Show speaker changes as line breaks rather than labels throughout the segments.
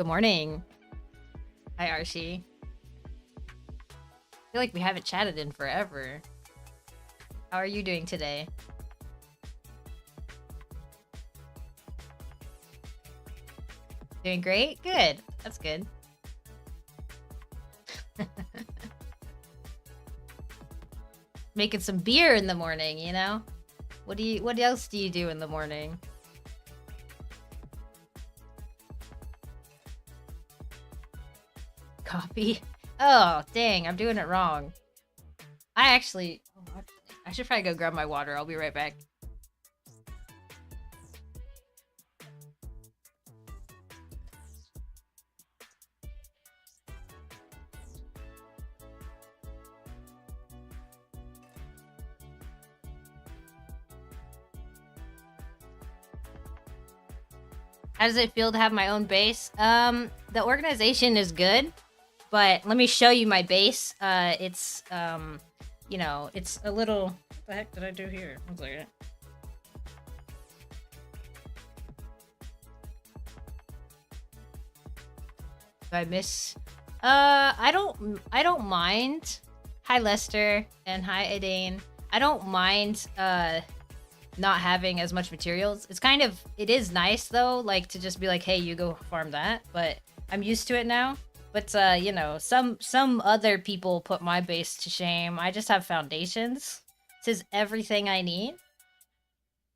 Good morning. Hi, Archie. I feel like we haven't chatted in forever. How are you doing today? Doing great? Good. That's good. Making some beer in the morning, you know? What else do you do in the morning? Coffee? Oh, dang, I'm doing it wrong. I should probably go grab my water. I'll be right back. How does it feel to have my own base? The organization is good, but let me show you my base. It's, you know, it's a little... What the heck did I do here? One second. Do I miss... I don't mind. Hi, Lester, and hi, Adane. I don't mind, not having as much materials. It is nice though, like to just be like, hey, you go farm that, but I'm used to it now. But you know, some other people put my base to shame. I just have foundations. This is everything I need.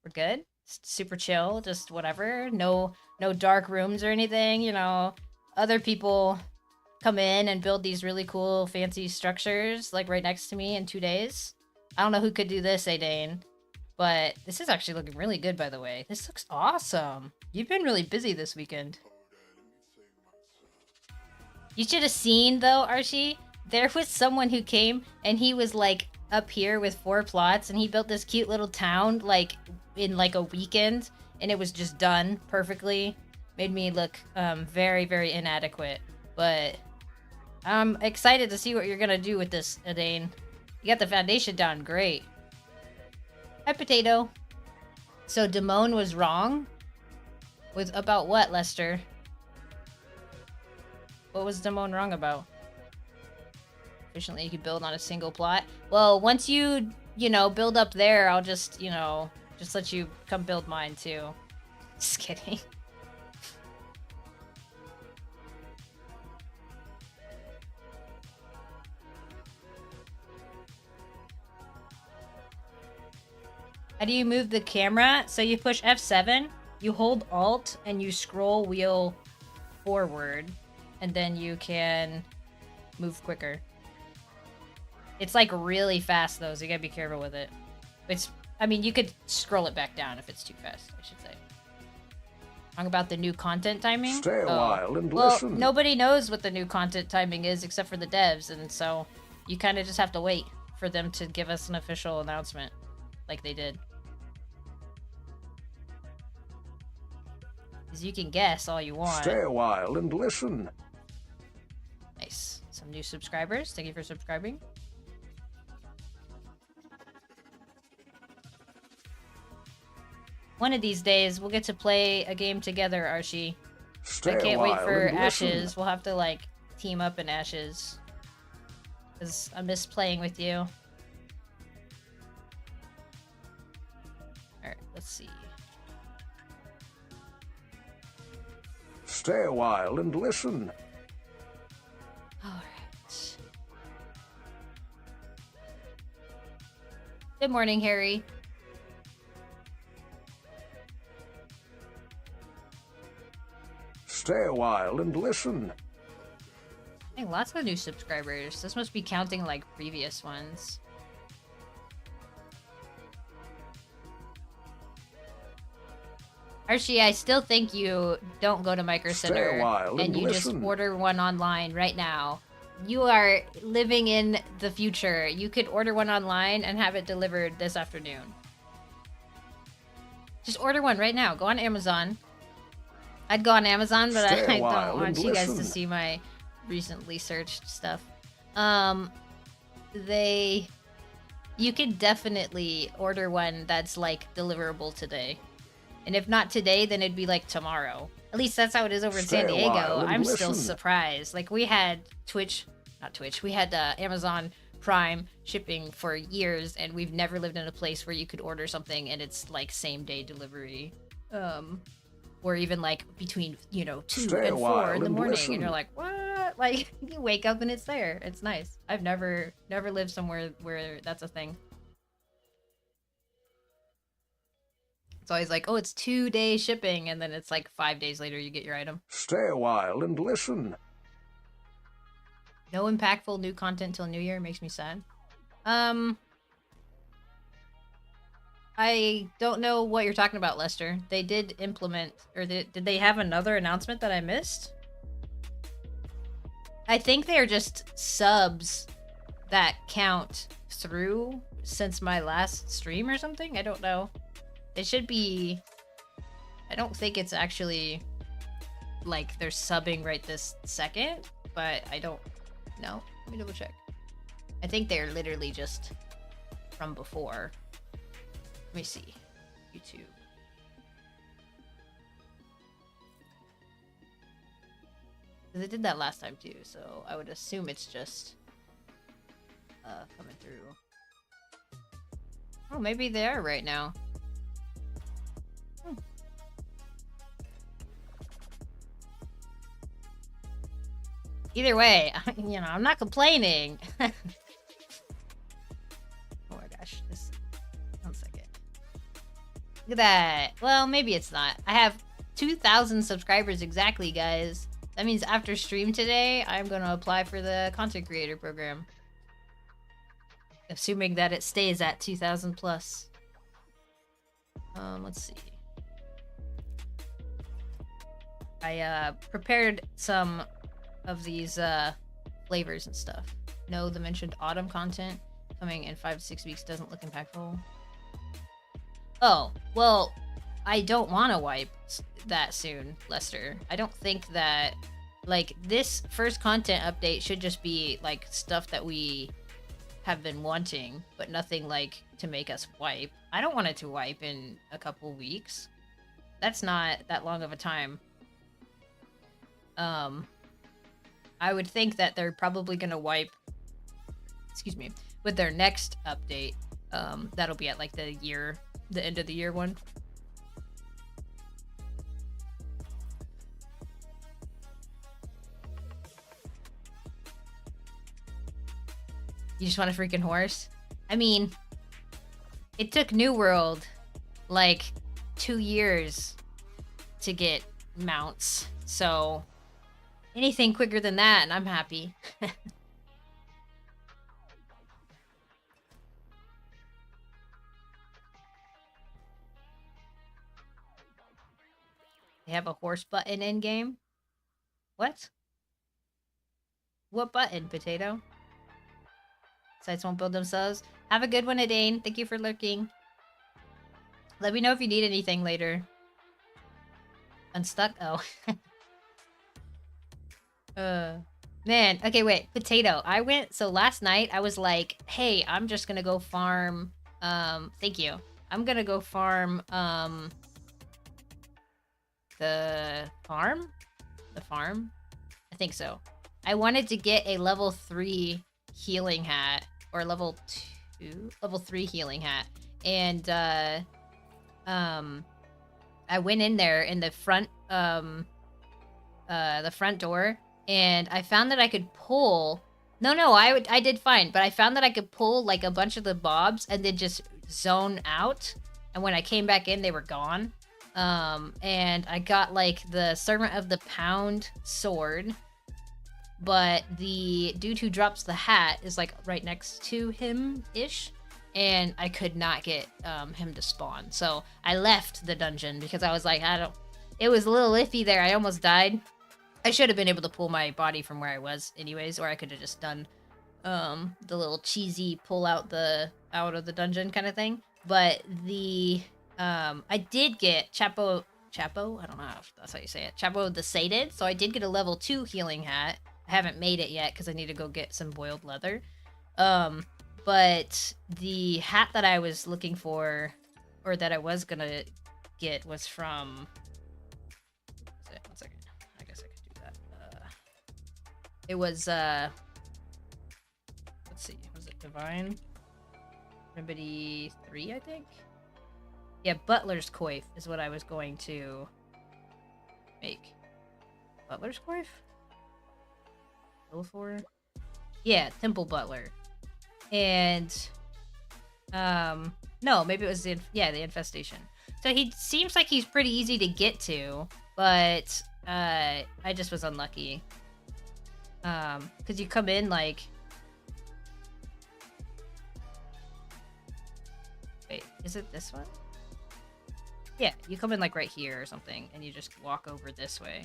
We're good. It's super chill, just whatever. No dark rooms or anything, you know. Other people come in and build these really cool fancy structures like right next to me in 2 days. I don't know who could do this, Adane. But this is actually looking really good, by the way. This looks awesome. You've been really busy this weekend. You should have seen, though, Archie. There was someone who came, and he was, like, up here with 4 plots, and he built this cute little town, like, in, like, a weekend, and it was just done perfectly. Made me look very, very inadequate. But I'm excited to see what you're gonna do with this, Adane. You got the foundation down great. Hi, Potato. So Damone was wrong? About what, Lester? What was Damone wrong about? Efficiently, you could build on a single plot. Well, once you know, build up there, I'll just, you know, just let you come build mine, too. Just kidding. How do you move the camera? So you push F7, you hold Alt, and you scroll wheel forward, and then you can move quicker. It's like really fast though, so you gotta be careful with it. I mean, you could scroll it back down if it's too fast, I should say. Talking about the new content timing?
Stay a while and
well,
listen.
Nobody knows what the new content timing is except for the devs, and so you kind of just have to wait for them to give us an official announcement, like they did. Because you can guess all you want.
Stay a while and listen.
Nice. Some new subscribers. Thank you for subscribing. One of these days, we'll get to play a game together, Archie.
Stay
I can't
a
wait
while
for
and
Ashes.
listen.
We'll have to, like, team up in Ashes. Because I miss playing with you. Alright, let's see.
Stay a while and listen.
Alright. Good morning, Harry.
Stay a while and listen.
Hey, lots of new subscribers. This must be counting, like, previous ones. Archie, I still think you don't go to Micro
Stay
Center
a while
and you just
listen.
order one online right now. You are living in the future. You could order one online and have it delivered this afternoon. Just order one right now. Go on Amazon. I'd go on Amazon, but
Stay a
I
while
don't want
and
you guys to
listen.
see my recently searched stuff. You could definitely order one that's like deliverable today. And if not today, then it'd be like tomorrow. At least that's how it is over in
Stay
San
a
Diego.
while and
I'm still
listen.
surprised. Like, we had we had Amazon Prime shipping for years, and we've never lived in a place where you could order something and it's like same day delivery. Or even like between, 2
Stay a
and 4
while
in the
and
morning,
listen.
and you're like, what? Like, you wake up and it's there. It's nice. I've never lived somewhere where that's a thing. It's always like, oh, it's 2-day shipping, and then it's like 5 days later you get your item.
Stay a while and listen.
No impactful new content till New Year. Makes me sad. I don't know what you're talking about, Lester. They did implement, or did they have another announcement that I missed? I think they're just subs that count through since my last stream or something. I don't know. It should be... I don't think it's actually like they're subbing right this second, but I don't know. Let me double check. I think they're literally just from before. Let me see. YouTube. They did that last time too, so I would assume it's just coming through. Oh, maybe they are right now. Either way, I'm not complaining. Oh my gosh, just 1 second. Look at that. Well, maybe it's not. I have 2,000 subscribers exactly, guys. That means after stream today, I'm gonna apply for the content creator program. Assuming that it stays at 2,000 plus. Let's see. I prepared some of these flavors and stuff. No, the mentioned autumn content coming in 5 to 6 weeks doesn't look impactful. Oh, well, I don't want to wipe that soon, Lester. I don't think that, like, this first content update should just be, like, stuff that we have been wanting, but nothing, like, to make us wipe. I don't want it to wipe in a couple weeks. That's not that long of a time. I would think that they're probably gonna wipe, excuse me, with their next update. That'll be at, like, the end of the year one. You just want a freaking horse? I mean, it took New World like 2 years to get mounts, so anything quicker than that and I'm happy. They have a horse button in game? What? What button, Potato? Sites won't build themselves. Have a good one, Adane. Thank you for lurking. Let me know if you need anything later. Unstuck? Oh. Man. Okay, wait. Potato. So last night, I was like, hey, I'm just gonna go farm... thank you. I'm gonna go farm, the farm? The farm? I think so. I wanted to get a level 3 healing hat, or level 3 healing hat, and I went in there in the front door, and I found that I could pull... No, I did fine, but I found that I could pull, like, a bunch of the mobs and then just zone out, and when I came back in, they were gone. And I got, like, the Servant of the Pound sword, but the dude who drops the hat is, like, right next to him-ish, and I could not get him to spawn. So I left the dungeon because I was like, it was a little iffy there. I almost died. I should have been able to pull my body from where I was anyways, or I could have just done the little cheesy pull out of the dungeon kind of thing. But I did get Chapo, I don't know if that's how you say it, Chapo the Sated, so I did get a level 2 healing hat. I haven't made it yet because I need to go get some boiled leather. But the hat that I was looking for, or that I was gonna get, was from... It was let's see, was it Divine? Remedy 3, I think? Yeah, Butler's Coif is what I was going to make. Butler's Coif? Level Yeah, Temple Butler. And no, maybe it was the infestation. So he seems like he's pretty easy to get to, but I just was unlucky. Cuz you come in like wait, is it this one? Yeah, you come in like right here or something and you just walk over this way.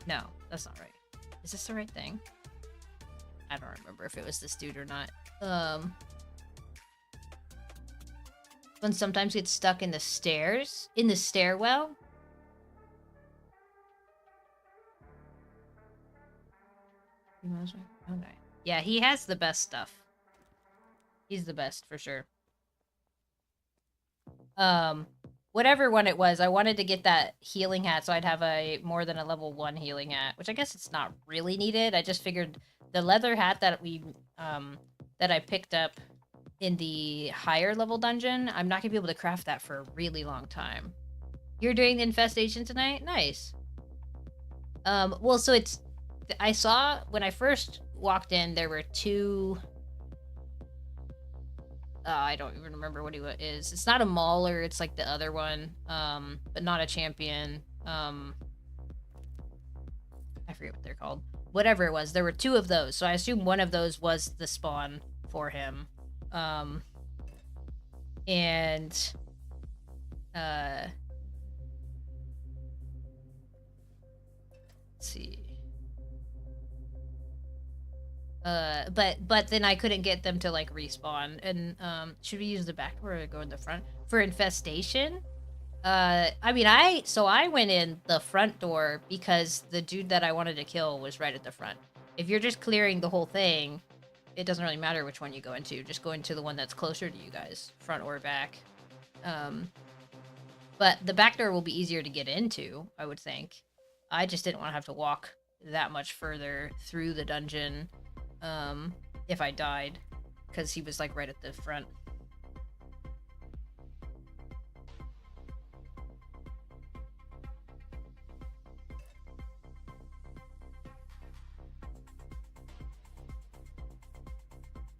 No, that's not right. Is this the right thing? I don't remember if it was this dude or not. One sometimes gets stuck in the stairs, in the stairwell. Okay. Yeah, he has the best stuff. He's the best for sure. Whatever one it was, I wanted to get that healing hat so I'd have a more than a level 1 healing hat, which I guess it's not really needed. I just figured the leather hat that that I picked up in the higher level dungeon, I'm not gonna be able to craft that for a really long time. You're doing the infestation tonight? Nice. Well, so I saw when I first walked in, there were 2. I don't even remember what he is. It's not a mauler, it's like the other one, but not a champion. I forget what they're called. Whatever it was, there were 2 of those, so I assume one of those was the spawn for him. And let's see. But then I couldn't get them to like respawn. And should we use the back door or go in the front for infestation? I mean, I went in the front door because the dude that I wanted to kill was right at the front. If you're just clearing the whole thing, it doesn't really matter which one you go into. Just go into the one that's closer to you guys, front or back. But the back door will be easier to get into, I would think. I just didn't want to have to walk that much further through the dungeon if I died, because he was like right at the front.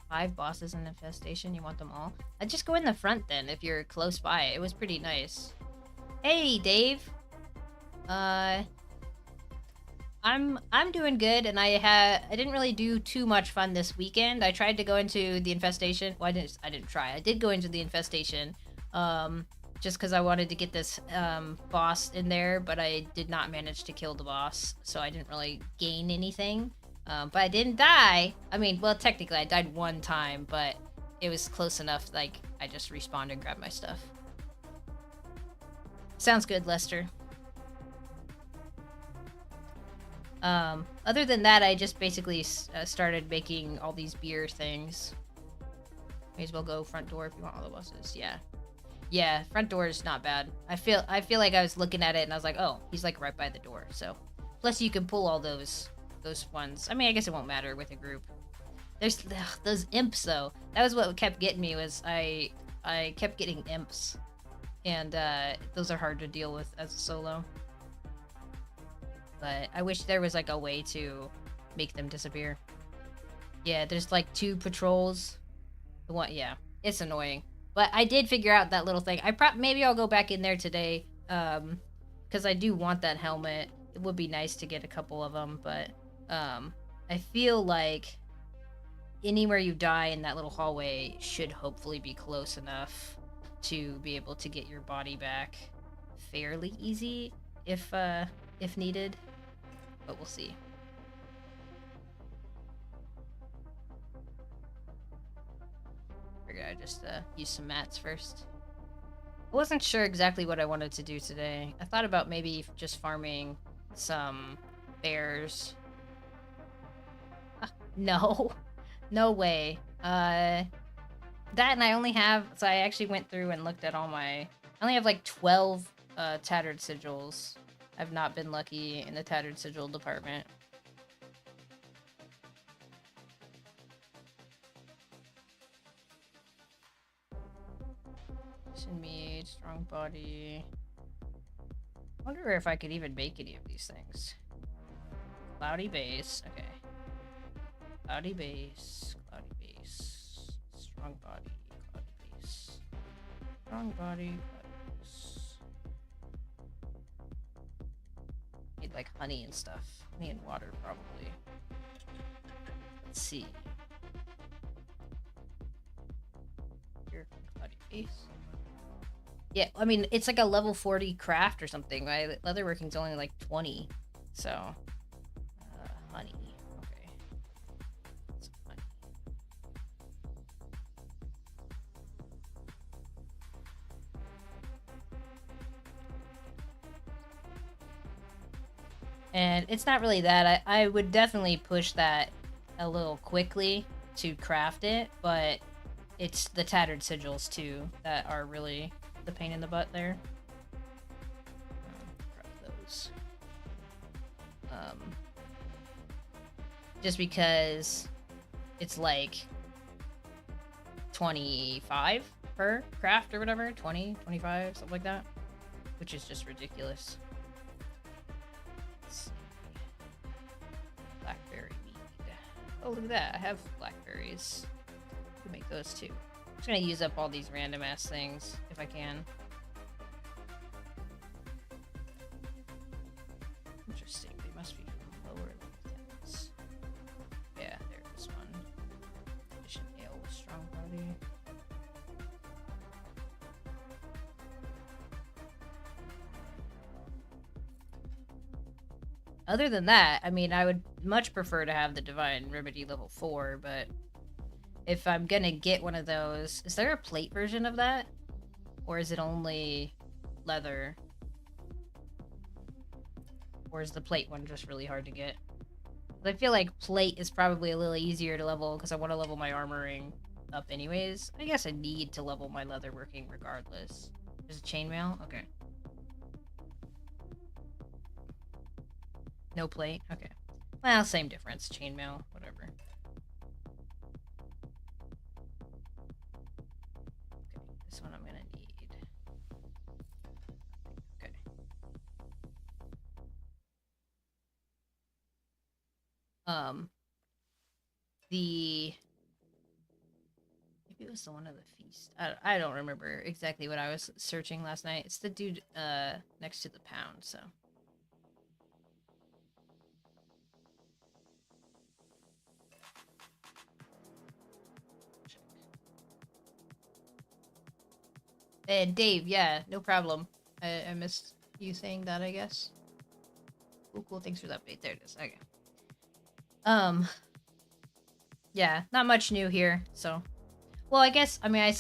Five bosses in infestation, you want them all? I'd just go in the front then if you're close by. It was pretty nice. Hey, Dave. I'm doing good, and I didn't really do too much fun this weekend. I tried to go into the infestation. Well, I didn't try. I did go into the infestation, just because I wanted to get this boss in there, but I did not manage to kill the boss, so I didn't really gain anything. But I didn't die. I mean, well, technically I died 1 time, but it was close enough, like, I just respawned and grabbed my stuff. Sounds good, Lester. Other than that, I just basically started making all these beer things. May as well go front door if you want all the bosses. Yeah. Yeah, front door is not bad. I feel like I was looking at it and I was like, oh, he's like right by the door, so. Plus you can pull all those ones. I mean, I guess it won't matter with a group. There's those imps though. That was what kept getting me, was I kept getting imps. And those are hard to deal with as a solo. But I wish there was like a way to make them disappear. Yeah, there's like 2 patrols. The one, yeah, it's annoying. But I did figure out that little thing. Maybe I'll go back in there today, because I do want that helmet. It would be nice to get a couple of them, but I feel like anywhere you die in that little hallway should hopefully be close enough to be able to get your body back fairly easy if needed. But we'll see. Figured I'd just use some mats first. I wasn't sure exactly what I wanted to do today. I thought about maybe just farming some bears. No. No way. That, and I only have... So I actually went through and looked at all my... I only have like 12 tattered sigils. I've not been lucky in the tattered sigil department. Mission meat, strong body. I wonder if I could even make any of these things. Cloudy base, okay. Cloudy base, strong body, cloudy base. Strong body, cloudy base. Need like honey and stuff. Honey and water, probably. Let's see. Here, cloudy base. Yeah, I mean, it's like a level 40 craft or something, right? Leatherworking's only like 20. So, honey. Okay. Some honey. And it's not really that. I would definitely push that a little quickly to craft it, but it's the tattered sigils too that are really the pain in the butt there. Grab those. Just because it's like 25 per craft or whatever, 20, 25, something like that, which is just ridiculous. Let's see. Blackberry mead. Oh, look at that. I have blackberries. I can make those too. I'm just gonna use up all these random ass things if I can. Interesting. They must be lower than things. Yeah, there's this one. Addition ale with strong body. Other than that, I mean, I would much prefer to have the Divine Remedy level 4, but if I'm gonna get one of those, is there a plate version of that? Or is it only leather? Or is the plate one just really hard to get? I feel like plate is probably a little easier to level because I want to level my armoring up anyways. I guess I need to level my leatherworking regardless. There's a chainmail? Okay. No plate? Okay. Well, same difference. Chainmail, whatever. Okay, this one I'm gonna need. Okay. Maybe it was the one of the feast. I don't remember exactly what I was searching last night. It's the dude next to the pound, so. And Dave, yeah, no problem. I missed you saying that, I guess. Cool, thanks for the update. There it is. Okay. Yeah, not much new here, so. Well, I guess, I mean,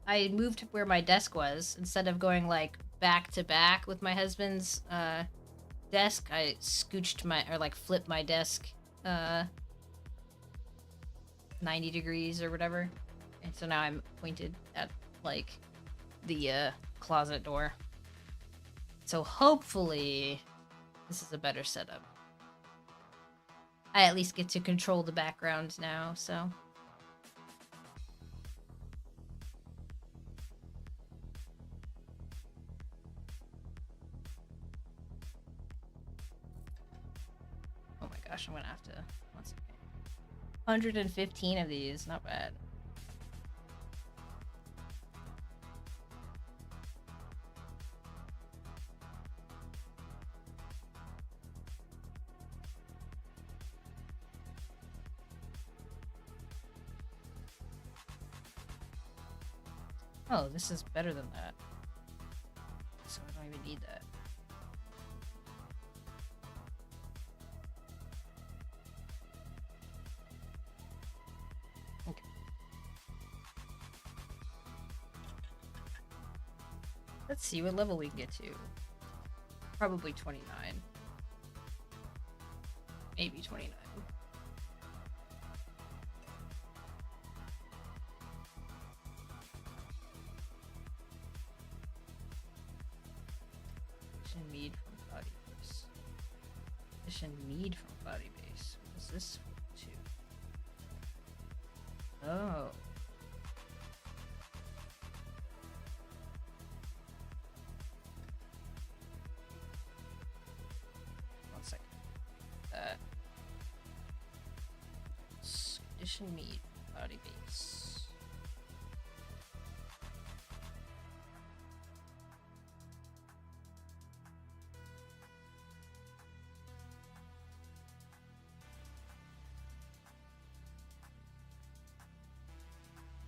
I moved where my desk was. Instead of going, like, back to back with my husband's, desk, I scooched my, or, like, flipped my desk, 90 degrees or whatever. And so now I'm pointed at, like, the, closet door. So hopefully this is a better setup. I at least get to control the background now, so. Oh my gosh, I'm gonna have to, 1 second. 115 of these, not bad. Oh, this is better than that. So I don't even need that. Okay. Let's see what level we can get to. Probably 29. Maybe 29. Mead from body base. Addition mead from body base. What is this too? Oh. Mission meat. Body base.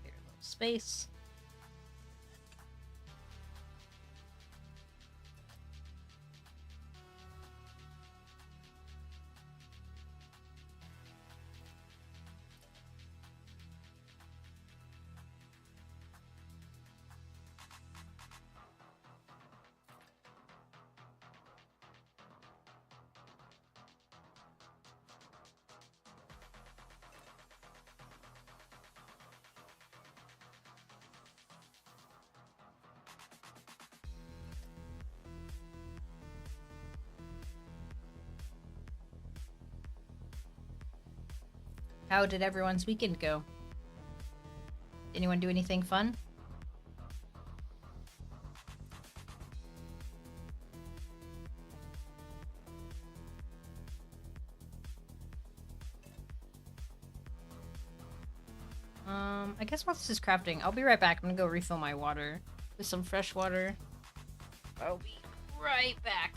Here, a little space. How did everyone's weekend go? Anyone do anything fun? I guess while this is crafting, I'll be right back. I'm gonna go refill my water with some fresh water. I'll be right back.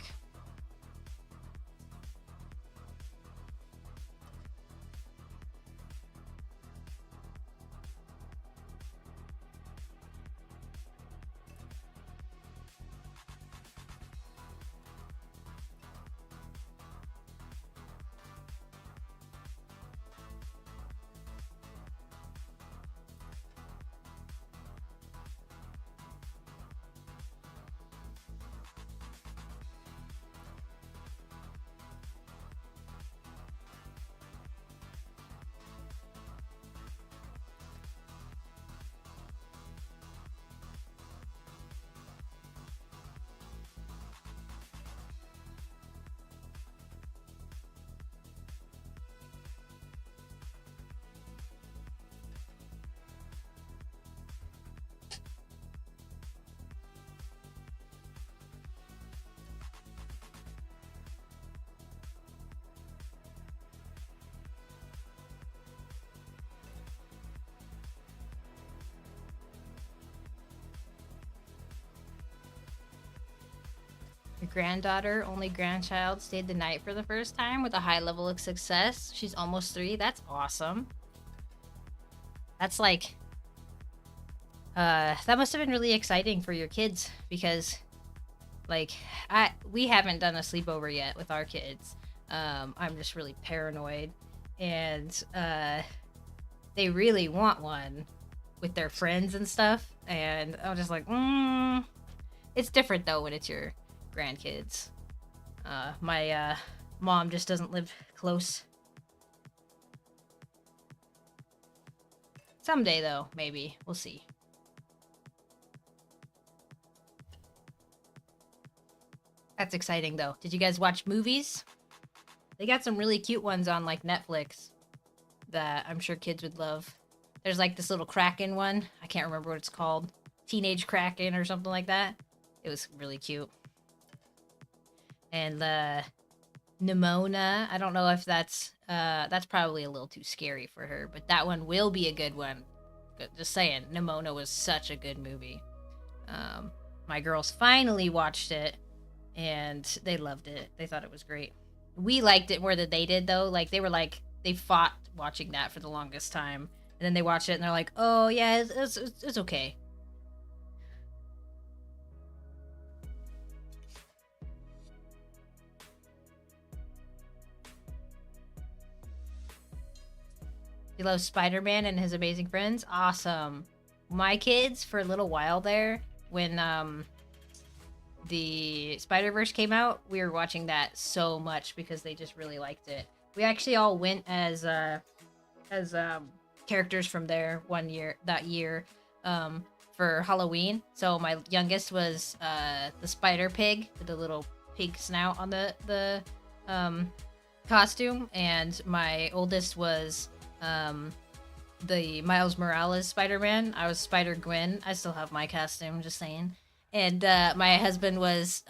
Your granddaughter, only grandchild, stayed the night for the first time with a high level of success. She's almost 3. That's awesome. That's like... that must have been really exciting for your kids because, like, we haven't done a sleepover yet with our kids. I'm just really paranoid. And, they really want one with their friends and stuff. And I'm just like, It's different, though, when it's your grandkids. My mom just doesn't live close. Someday, though, maybe. We'll see. That's exciting, though. Did you guys watch movies? They got some really cute ones on, like, Netflix that I'm sure kids would love. There's, like, this little Kraken one. I can't remember what it's called. Teenage Kraken or something like that. It was really cute. And Nimona, I don't know if that's probably a little too scary for her, but that one will be a good one. Just saying, Nimona was such a good movie. My girls finally watched it, and they loved it. They thought it was great. We liked it more than they did, though. Like, they fought watching that for the longest time, and then they watched it, and they're like, oh, yeah, it's okay. You love Spider-Man and His Amazing Friends? Awesome. My kids, for a little while there, when the Spider-Verse came out, we were watching that so much because they just really liked it. We actually all went as characters from there that year for Halloween. So my youngest was the Spider Pig with the little pig snout on the costume, and my oldest was the Miles Morales Spider-Man. I was Spider-Gwen. I still have my costume, just saying. And my husband was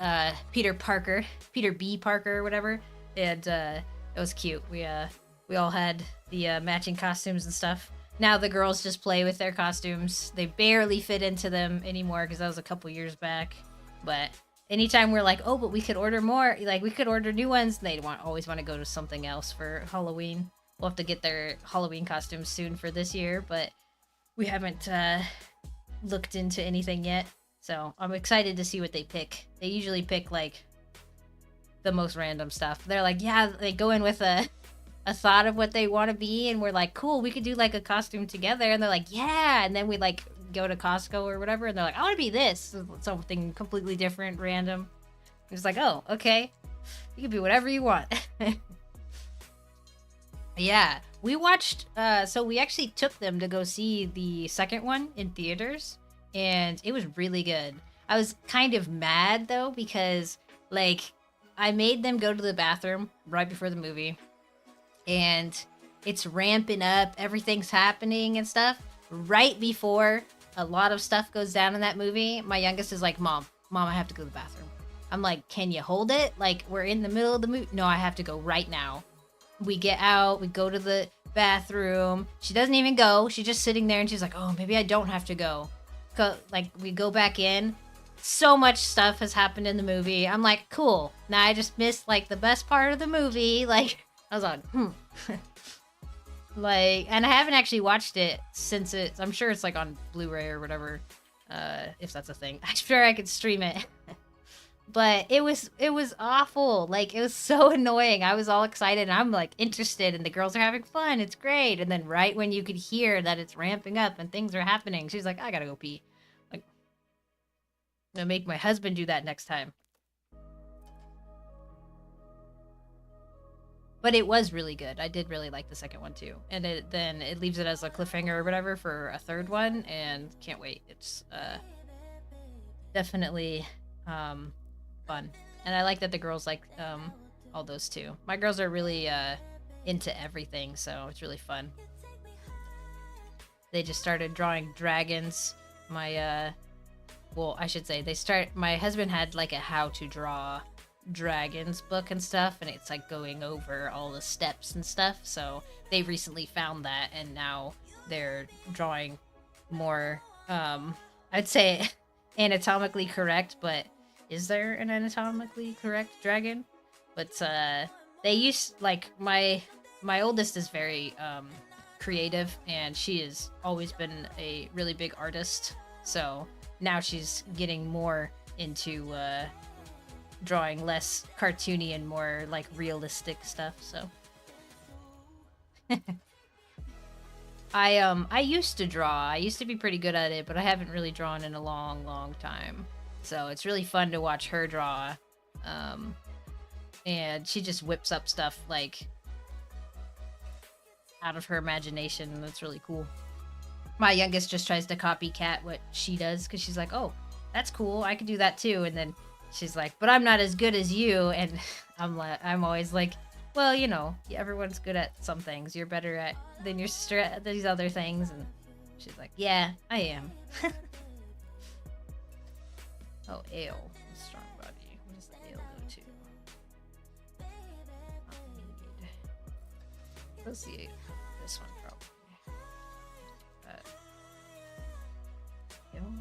Peter Parker, Peter B. Parker or whatever. And it was cute. We all had the matching costumes and stuff. Now the girls just play with their costumes. They barely fit into them anymore because that was a couple years back. But anytime we're like, oh, but we could order more, like we could order new ones, they always want to go to something else for Halloween. We'll have to get their Halloween costumes soon for this year, but we haven't looked into anything yet. So I'm excited to see what they pick. They usually pick like the most random stuff. They're like, yeah, they go in with a thought of what they want to be, and we're like, cool, we could do like a costume together. And they're like, yeah, and then we like go to Costco or whatever, and they're like, I want to be this, something completely different, random. It's like, oh, okay, you can be whatever you want. Yeah, we watched. So we actually took them to go see the second one in theaters, and it was really good. I was kind of mad though because like I made them go to the bathroom right before the movie, and it's ramping up, everything's happening and stuff. Right before a lot of stuff goes down in that movie, my youngest is like, Mom, I have to go to the bathroom. I'm like, can you hold it? Like, we're in the middle of the movie. No, I have to go right now. We get out, we go to the bathroom. She doesn't even go. She's just sitting there and she's like, oh, maybe I don't have to go. Like, we go back in. So much stuff has happened in the movie. I'm like, cool. Now I just missed like the best part of the movie. Like, I was like, like, and I haven't actually watched it since I'm sure it's like on Blu-ray or whatever, if that's a thing. I'm sure I could stream it. But it was awful. Like, it was so annoying. I was all excited and I'm like interested and the girls are having fun. It's great. And then right when you could hear that it's ramping up and things are happening, she's like, I gotta go pee. Like, I'm gonna make my husband do that next time. But it was really good. I did really like the second one too. And then it leaves it as a cliffhanger or whatever for a third one, and can't wait. It's definitely fun. And I like that the girls like all those too. My girls are really into everything, so it's really fun. They just started drawing dragons. Well, I should say my husband had like a how to draw dragons book and stuff, and it's like going over all the steps and stuff. So they recently found that, and now they're drawing more I'd say anatomically correct, but is there an anatomically correct dragon? But they used, like, my oldest is very creative, and she has always been a really big artist, so now she's getting more into drawing less cartoony and more like realistic stuff. So I used to draw. I used to be pretty good at it, but I haven't really drawn in a long time. So it's really fun to watch her draw. And she just whips up stuff like out of her imagination, and that's really cool. My youngest just tries to copycat what she does because she's like, oh, that's cool, I could do that too. And then she's like, but I'm not as good as you. And I'm always like, well, you know, everyone's good at some things. You're better at than your sister at these other things. And she's like, yeah, I am. Oh, ale. Strong body. What does ale go to? Let's see. This one probably. Ale.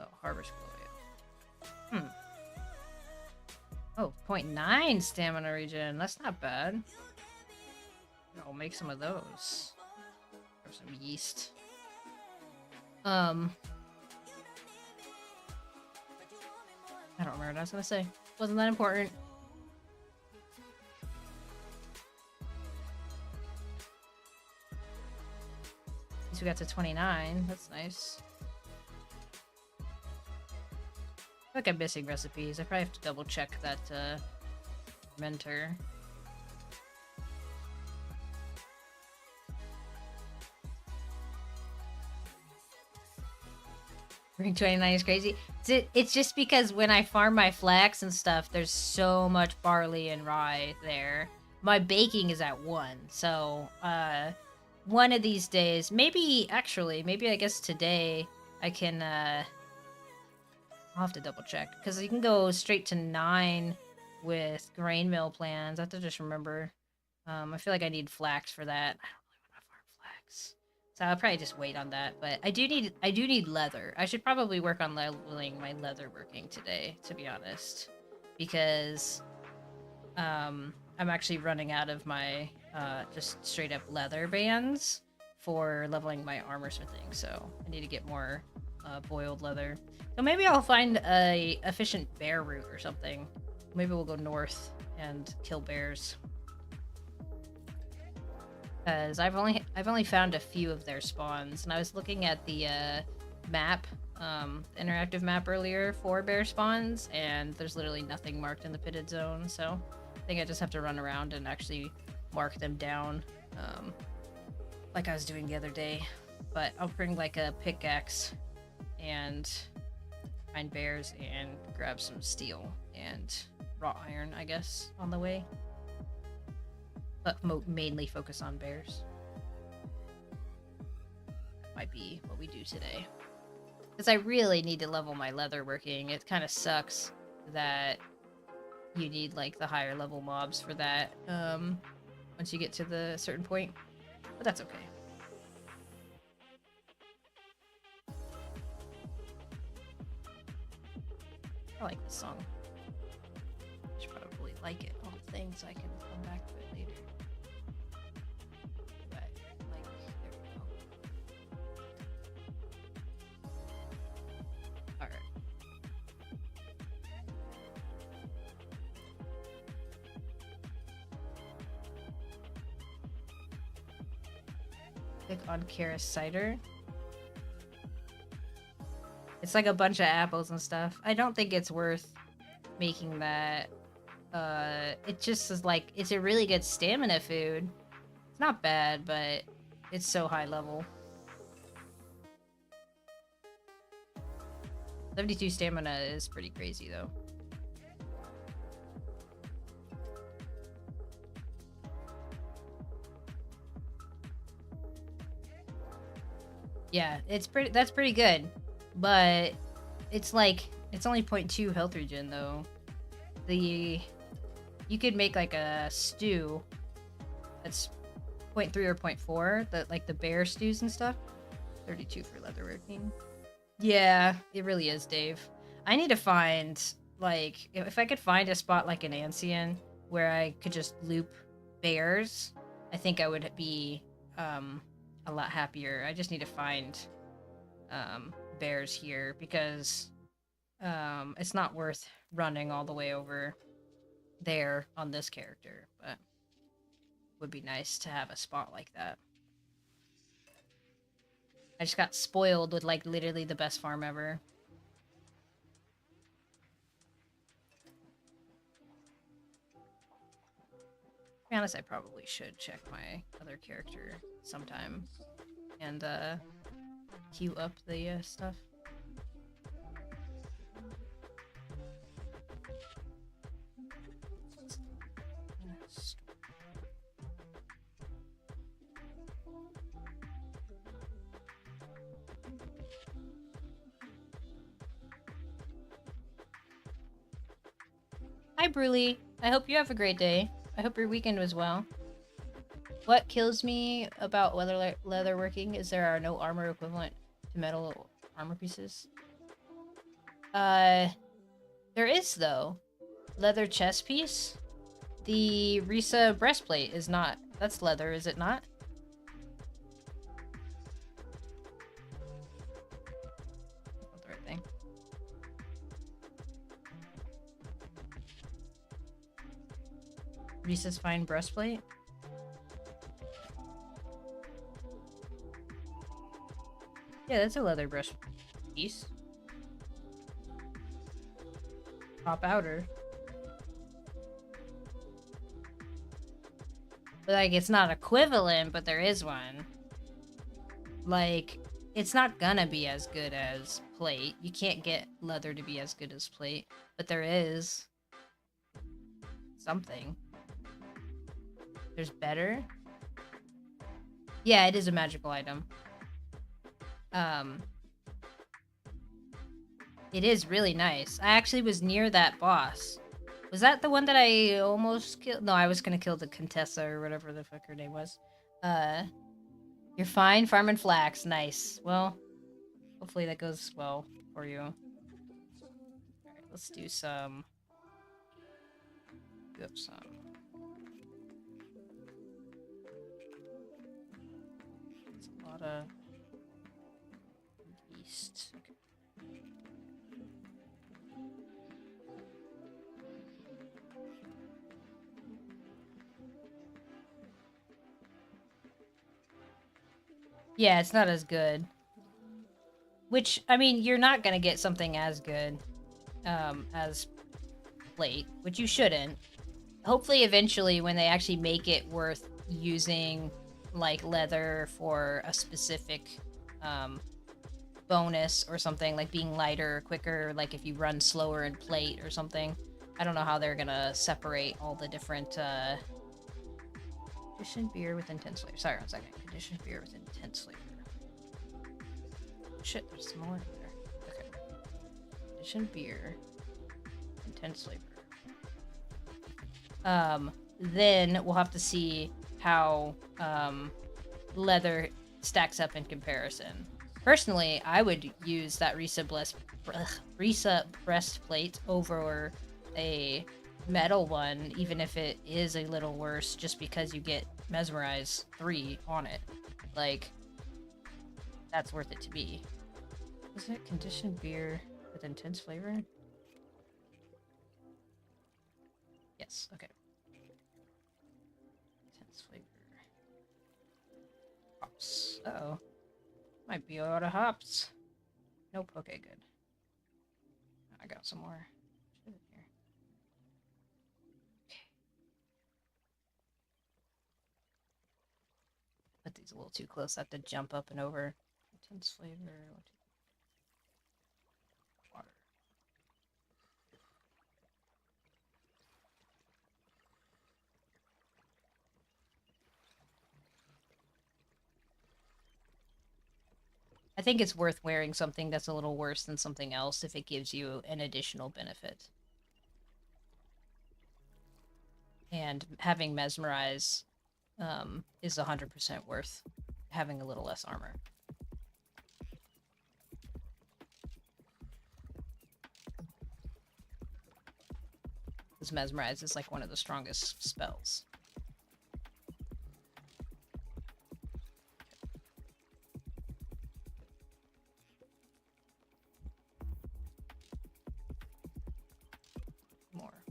Oh, Harvest Glow Ale. Oh, 0.9 stamina regen. That's not bad. I'll make some of those. Or some yeast. I don't remember what I was gonna say. Wasn't that important. At least we got to 29. That's nice. I feel like I'm missing recipes. I probably have to double check that mentor. Ring 29 is crazy. It's just because when I farm my flax and stuff, there's so much barley and rye there. My baking is at 1. So, one of these days, maybe I guess today, I can, I'll have to double check. Because you can go straight to 9 with grain mill plans. I have to just remember. I feel like I need flax for that. I don't really want to farm flax, so I'll probably just wait on that. But I do need leather. I should probably work on leveling my leather working today, to be honest, because I'm actually running out of my just straight up leather bands for leveling my armor smithing. So I need to get more boiled leather. So maybe I'll find a efficient bear route or something. Maybe we'll go north and kill bears. Because I've only found a few of their spawns, and I was looking at the map, interactive map earlier for bear spawns, and there's literally nothing marked in the pitted zone. So I think I just have to run around and actually mark them down, like I was doing the other day. But I'll bring like a pickaxe and find bears and grab some steel and wrought iron, I guess, on the way. But mainly focus on bears. That might be what we do today. Because I really need to level my leather working. It kind of sucks that you need like the higher level mobs for that once you get to the certain point. But that's okay. I like this song. I should probably like it on the thing so I can come back to it later. But, like, there we go. Alright. Click on Karis Cider. It's like a bunch of apples and stuff. I don't think it's worth making that. It just is like, it's a really good stamina food. It's not bad, but it's so high level. 72 stamina is pretty crazy though. Yeah, that's pretty good. But it's like, it's only 0.2 health regen though. You could make like a stew that's 0.3 or 0.4, that like the bear stews and stuff. 32 for leatherworking. Yeah, it really is, Dave. I need to find, like, if I could find a spot like an Ancien where I could just loop bears, I think I would be a lot happier. I just need to find bears here because it's not worth running all the way over there on this character, but it would be nice to have a spot like that. I just got spoiled with like literally the best farm ever. To be honest, I probably should check my other character sometime and queue up the stuff. Hi, Bruli. I hope you have a great day. I hope your weekend was well. What kills me about leatherworking is there are no armor equivalent to metal armor pieces. There is, though. Leather chest piece. The Risa breastplate is not. That's leather, is it not? Not the right thing. Risa's fine breastplate. Yeah, that's a leather breast piece. Top outer. But like, it's not equivalent, but there is one. Like, it's not gonna be as good as plate. You can't get leather to be as good as plate, but there is something. There's better. Yeah, it is a magical item. It is really nice. I actually was near that boss Was that the one that I almost killed? No, I was gonna kill the Contessa or whatever the fuck her name was. Uh, you're fine farming flax. Nice. Well, hopefully that goes well for you. All right, let's do some. Do up some. It's a lot of yeast. Okay. Yeah, it's not as good. Which, I mean, you're not gonna get something as good as plate, which you shouldn't. Hopefully, eventually, when they actually make it worth using, like, leather for a specific bonus or something, like being lighter or quicker, like if you run slower in plate or something. I don't know how they're gonna separate all the different, conditioned beer with intense flavor. Sorry, 1 second. Conditioned beer with intense flavor. Shit, there's some more in there. Okay. Conditioned beer. Intense flavor. Then we'll have to see how leather stacks up in comparison. Personally, I would use that Risa breastplate over a metal one, even if it is a little worse, just because you get Mesmerize 3 on it. Like, that's worth it to me. Is it conditioned beer with intense flavor? Yes, okay. Intense flavor. Hops. Uh-oh. Might be out of hops. Nope, okay, good. I got some more shit in here. Okay. Put these a little too close. I have to jump up and over. Intense flavor. Water. I think it's worth wearing something that's a little worse than something else if it gives you an additional benefit. And having Mesmerize is 100% worth having a little less armor. Because Mesmerize is like one of the strongest spells. More.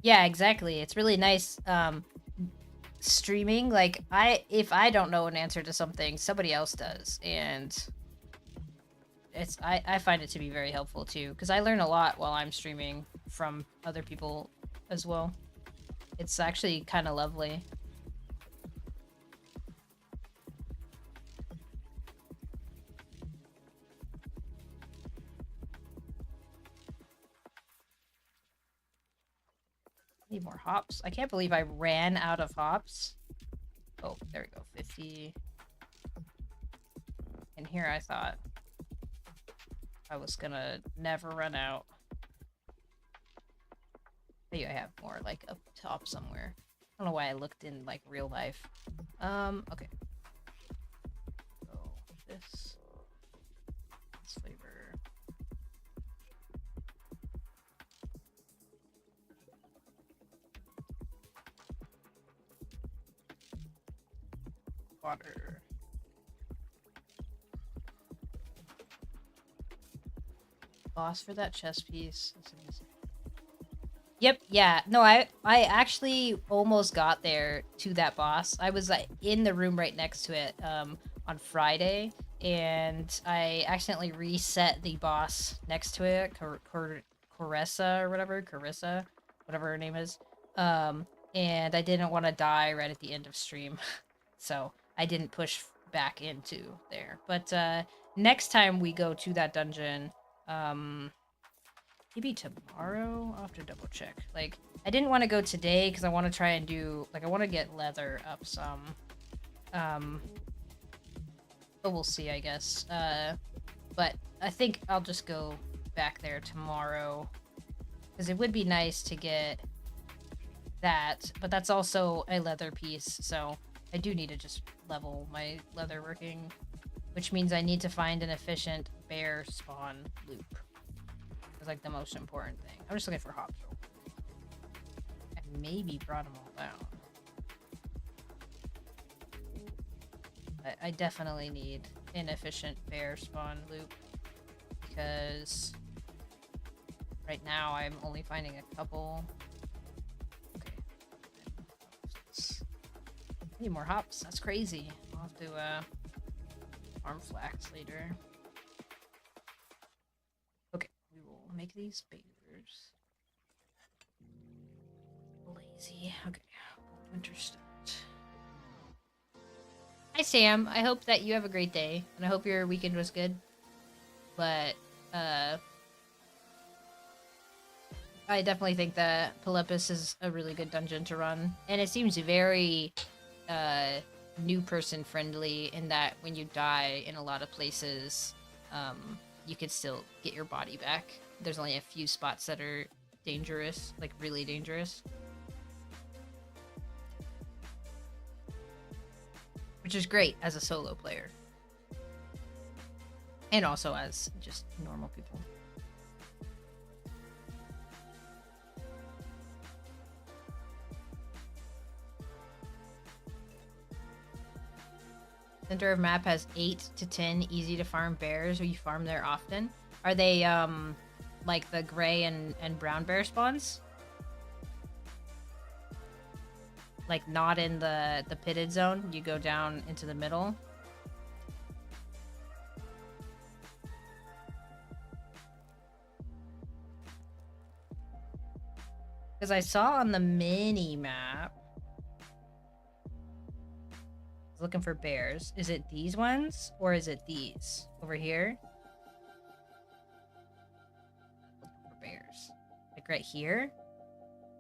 Yeah, exactly. It's really nice streaming. Like, if I don't know an answer to something, somebody else does, and I find it to be very helpful too, because I learn a lot while I'm streaming from other people as well. It's actually kind of lovely. Need more hops. I can't believe I ran out of hops. Oh, there we go. 50. And here I thought I was gonna never run out. Maybe I have more, like, up top somewhere. I don't know why I looked in, like, real life. Okay. So, this flavor. Water. Boss for that chest piece. Yep, yeah. No, I actually almost got there to that boss. I was in the room right next to it on Friday, and I accidentally reset the boss next to it, Carissa or whatever, Carissa, whatever her name is. And I didn't want to die right at the end of stream, so I didn't push back into there. But next time we go to that dungeon, maybe tomorrow? I'll have to double check. Like, I didn't want to go today because I want to try and do, like, I want to get leather up some. But we'll see, I guess. But I think I'll just go back there tomorrow. Because it would be nice to get that. But that's also a leather piece. So I do need to just level my leather working. Which means I need to find an efficient bear spawn loop. It's like the most important thing. I'm just looking for hops. I maybe brought them all down. I definitely need an efficient bear spawn loop. Because right now I'm only finding a couple. Okay. I need more hops. That's crazy. I'll have to farm flax later. Okay, we will make these bears. Lazy. Okay. Winter start. Hi Sam. I hope that you have a great day, and I hope your weekend was good. But I definitely think that Polypus is a really good dungeon to run, and it seems very new person friendly in that when you die in a lot of places, you could still get your body back. There's only a few spots that are dangerous, like really dangerous. Which is great as a solo player. And also as just normal people. Center of map has 8 to 10 easy to farm bears. Or you farm there often. Are they like the gray and brown bear spawns? Like not in the pitted zone. You go down into the middle. Because I saw on the mini map. I was looking for bears. Is it these ones or is it these over here? Looking for bears. Like right here.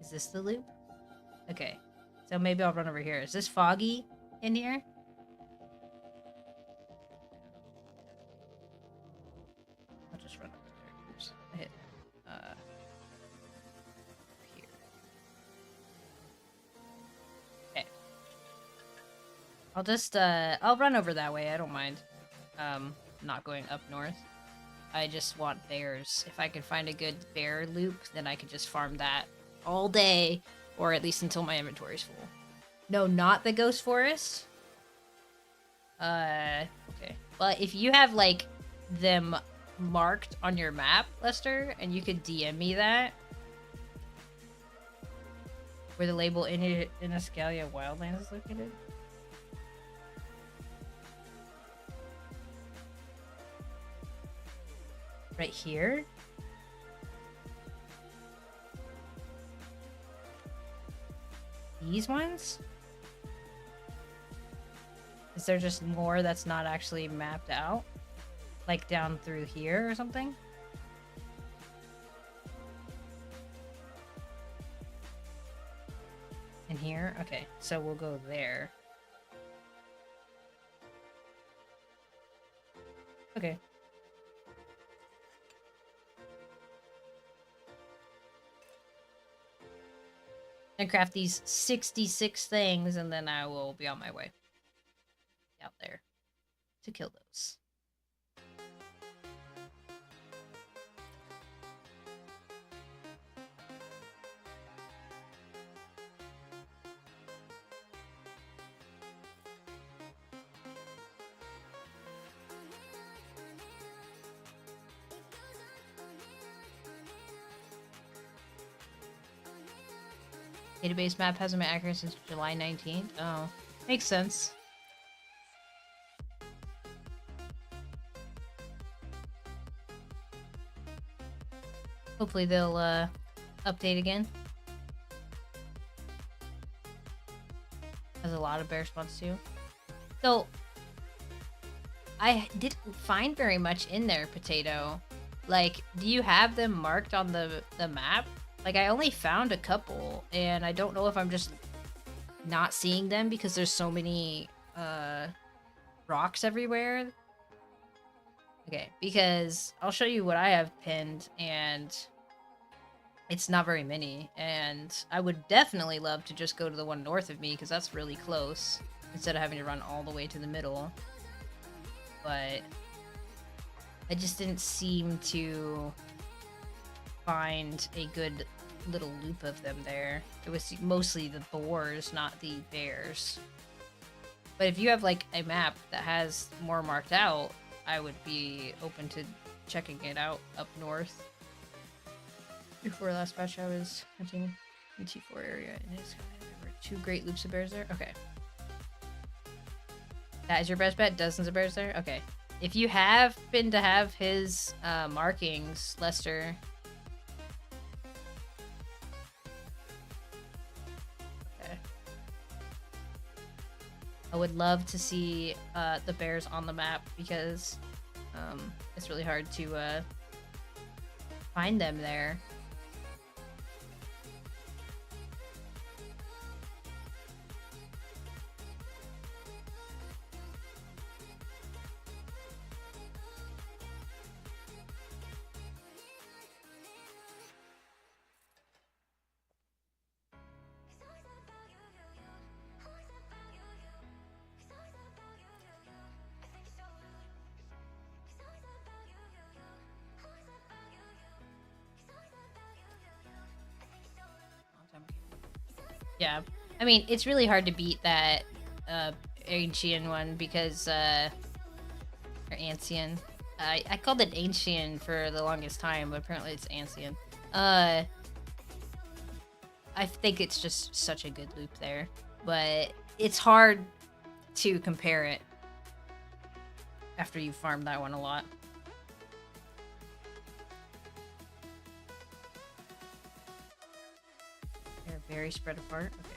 Is this the loop? Okay. So maybe I'll run over here. Is this foggy in here? I'll just run over there. Oops. I hit here. Okay. I'll just I'll run over that way. I don't mind not going up north. I just want bears. If I can find a good bear loop, then I can just farm that all day. Or at least until my inventory's full. No, not the Ghost Forest. Okay. But if you have, like, them marked on your map, Lester, and you could DM me that. Where the label Inniscalia Wildlands is located. Right here? These ones? Is there just more that's not actually mapped out? Like down through here or something? In here? Okay, so we'll go there. Okay. And craft these 66 things, and then I will be on my way out there to kill those. Database map hasn't been accurate since July 19th. Oh, makes sense. Hopefully they'll update again. Has a lot of bear spawns too. So I didn't find very much in there, Potato. Like, do you have them marked on the map? Like, I only found a couple, and I don't know if I'm just not seeing them because there's so many rocks everywhere. Okay, because I'll show you what I have pinned, and it's not very many. And I would definitely love to just go to the one north of me, because that's really close, instead of having to run all the way to the middle. But I just didn't seem to find a good little loop of them there. It was mostly the boars, not the bears. But if you have like a map that has more marked out, I would be open to checking it out up north. Before last batch, I was hunting in T4 area, and there were 2 great loops of bears there. Okay. That is your best bet? Dozens of bears there? Okay. If you happen to have his markings, Lester. Okay. I would love to see the bears on the map, because it's really hard to find them there. Yeah, I mean, it's really hard to beat that ancient one, because or ancient. I called it ancient for the longest time, but apparently it's ancient. I think it's just such a good loop there, but it's hard to compare it after you farmed that one a lot. They're very spread apart. Okay.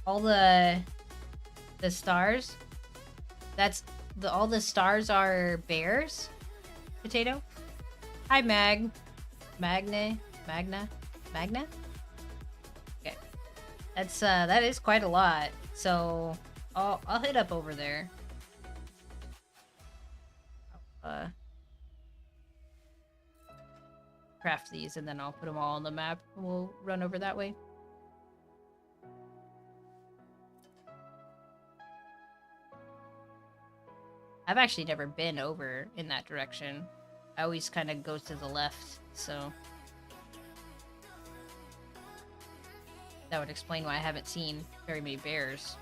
All the stars. That's all the stars are bears. Potato. Hi, Magna. Okay. That is quite a lot. So I'll hit up over there. Craft these, and then I'll put them all on the map, and we'll run over that way. I've actually never been over in that direction. I always kind of go to the left, so that would explain why I haven't seen very many bears.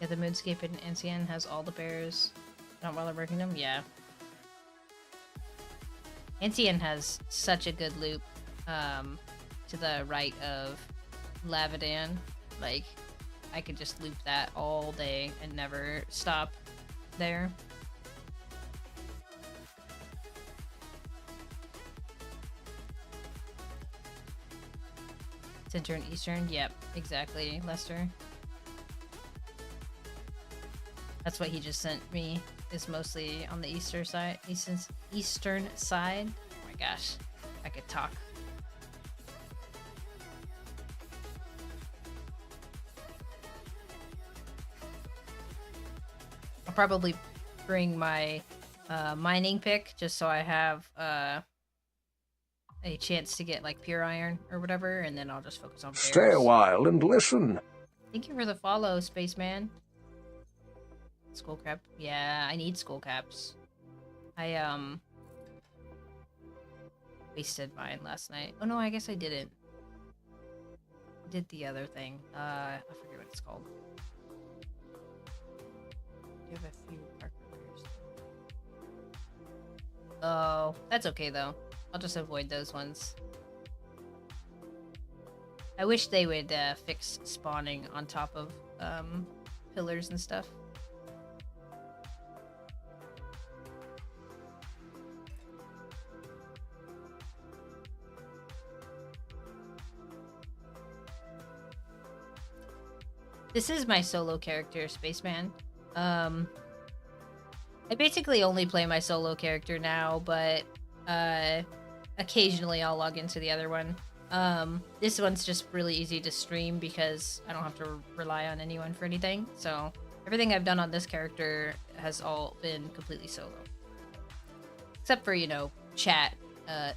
Yeah, the Moonscape in Ancien has all the bears. Not while I'm working them? Yeah. Ancien has such a good loop to the right of Lavadan. Like, I could just loop that all day and never stop there. Center and Eastern? Yep, exactly, Lester. That's what he just sent me, is mostly on the eastern side. Eastern side. Oh my gosh, I could talk. I'll probably bring my mining pick, just so I have a chance to get like pure iron or whatever, and then I'll just focus on bears.
Stay a while and listen.
Thank you for the follow, Spaceman. Skull cap. Yeah, I need skull caps. I wasted mine last night. Oh no, I guess I didn't. I did the other thing. I forget what it's called. You have a few park repairs. Oh, that's okay though. I'll just avoid those ones. I wish they would fix spawning on top of pillars and stuff. This is my solo character, Spaceman. I basically only play my solo character now, but occasionally I'll log into the other one. This one's just really easy to stream because I don't have to rely on anyone for anything. So everything I've done on this character has all been completely solo. Except for, chat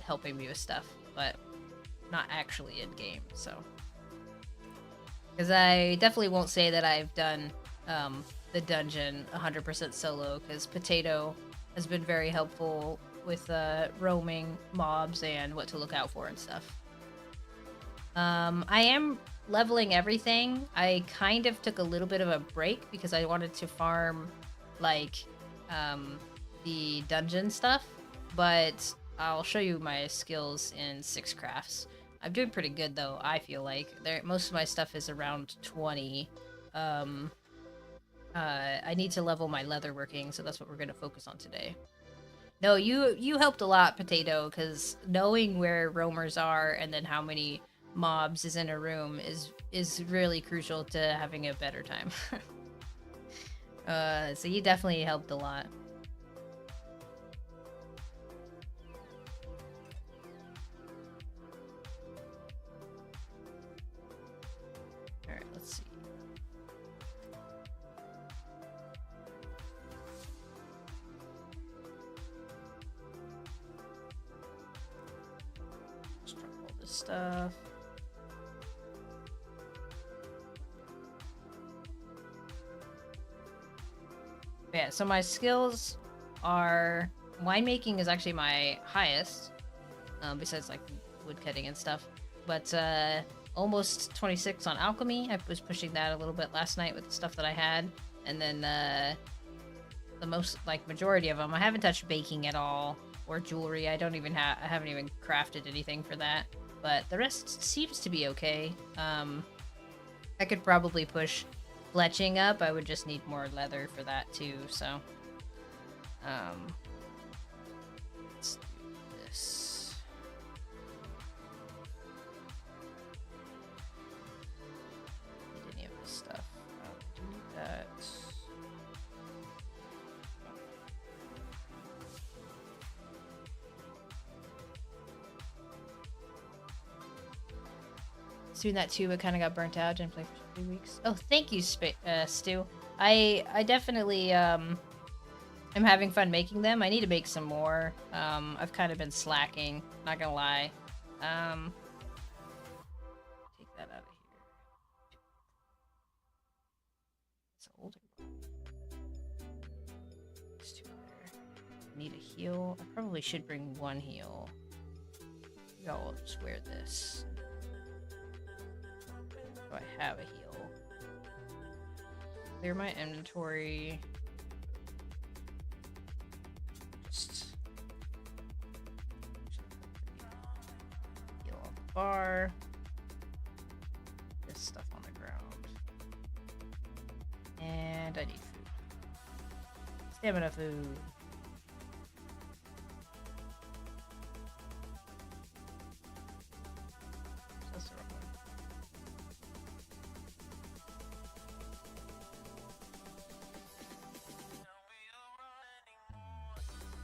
helping me with stuff, but not actually in game, so. Because I definitely won't say that I've done the dungeon 100% solo, because Potato has been very helpful with roaming mobs and what to look out for and stuff. I am leveling everything. I kind of took a little bit of a break because I wanted to farm, like, the dungeon stuff, but I'll show you my skills in 6 crafts. I'm doing pretty good though, I feel like. Most of my stuff is around 20. I need to level my leatherworking, so that's what we're gonna focus on today. No, you helped a lot, Potato, because knowing where roamers are and then how many mobs is in a room is really crucial to having a better time. So you definitely helped a lot. Alright, let's see. Let's drop all this stuff. Yeah, so my skills are... winemaking is actually my highest, besides like woodcutting and stuff. But almost 26 on alchemy. I was pushing that a little bit last night with the stuff that I had. And then the most, like, majority of them, I haven't touched baking at all, or jewelry. I haven't even crafted anything for that. But the rest seems to be okay. I could probably push fletching up. I would just need more leather for that too, so let's do this. Need any of this stuff. Do that. Doing that too, but kind of got burnt out. Didn't play for 3 weeks. Oh, thank you, Stu. I definitely am having fun making them. I need to make some more. I've kind of been slacking, not gonna lie. Take that out of here. It's older. It's too there. Need a heal. I probably should bring one heal. Maybe I'll just wear this. I have a heal. Clear my inventory. Just heal on the bar. This stuff on the ground. And I need food. Stamina food. That's the wrong one.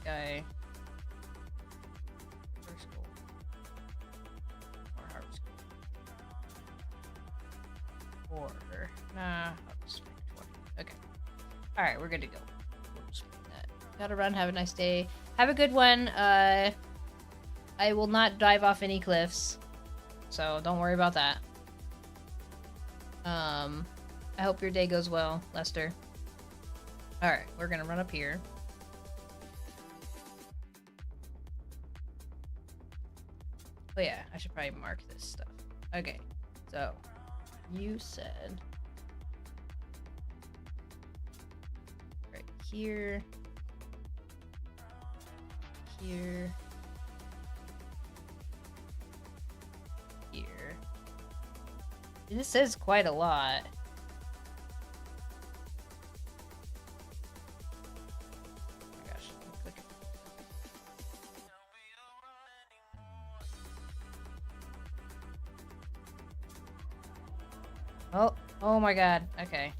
Guy. First goal. Or harvest goal. Or nah, I'll just make 20. Okay. Alright, we're good to go. We'll just bring that. Gotta run, have a nice day. Have a good one. I will not dive off any cliffs. So don't worry about that. I hope your day goes well, Lester. Alright, we're gonna run up here. Oh yeah, I should probably mark this stuff. Okay, so you said right here, here, here. This says quite a lot. Oh, Oh my god. Okay.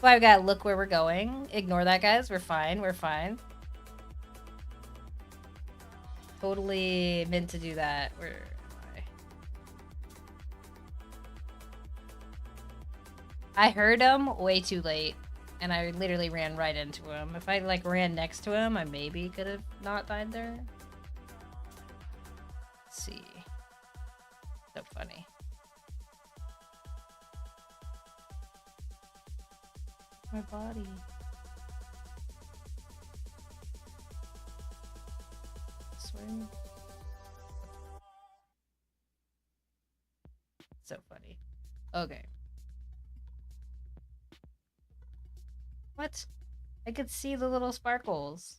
Well, I've got to look where we're going. Ignore that, guys. We're fine. We're fine. Totally meant to do that. Where am I? I heard him way too late, and I literally ran right into him. If I, like, ran next to him, I maybe could have not died there. Let's see. So funny. My body. Swear. So funny. Okay. What? I could see the little sparkles.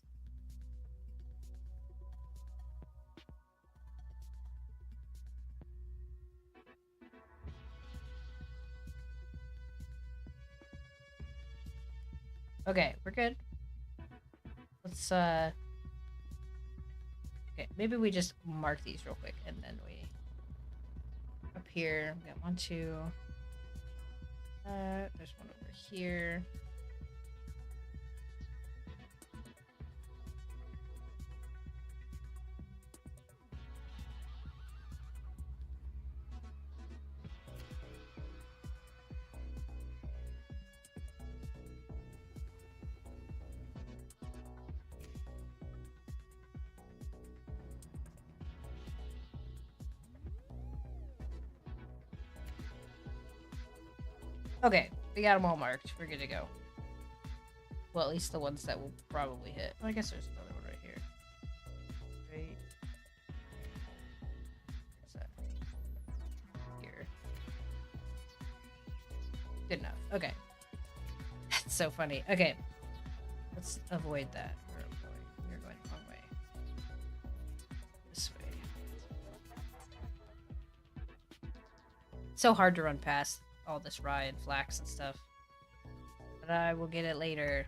Okay, we're good. Let's, okay, maybe we just mark these real quick, and then we... Up here, we got 1, 2... there's one over here. Okay, we got them all marked. We're good to go. Well, at least the ones that will probably hit. Oh, I guess there's another one right here. Right. What's that? Here. Good enough. Okay. That's so funny. Okay. Let's avoid that. You're going the wrong way. This way. It's so hard to run past all this rye and flax and stuff. But I will get it later.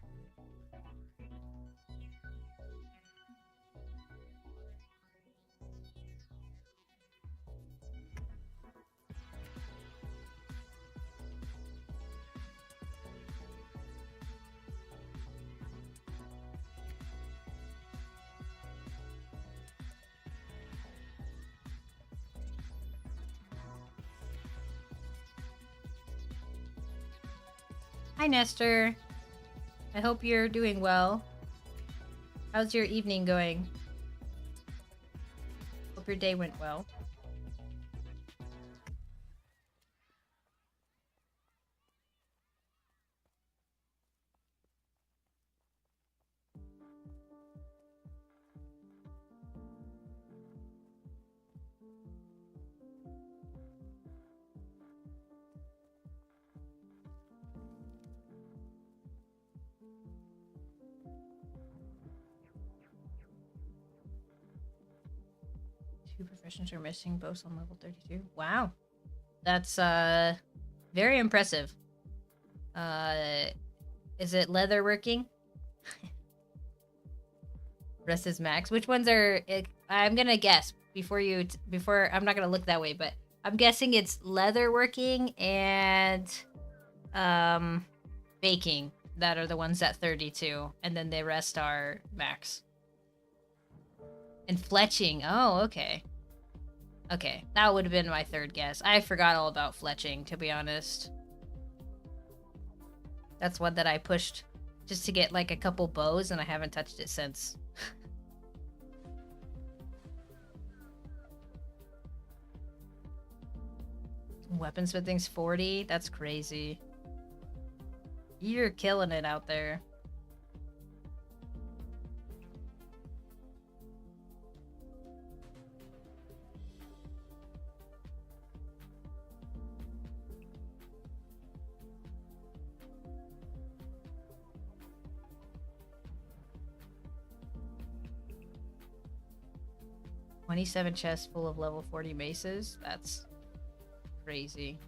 Hi, Nestor. I hope you're doing well. How's your evening going? Hope your day went well. Two professions are missing, both on level 32. Wow. That's very impressive. Is it leatherworking? Rest is max. Which ones are I'm gonna guess before I'm not gonna look that way, but I'm guessing it's leatherworking and baking that are the ones at 32, and then the rest are max. And fletching. Oh, okay. Okay, that would have been my third guess. I forgot all about fletching, to be honest. That's one that I pushed just to get like a couple bows, and I haven't touched it since. Weaponsmithing's 40? That's crazy. You're killing it out there. $27 chests full of level 40 maces? That's crazy.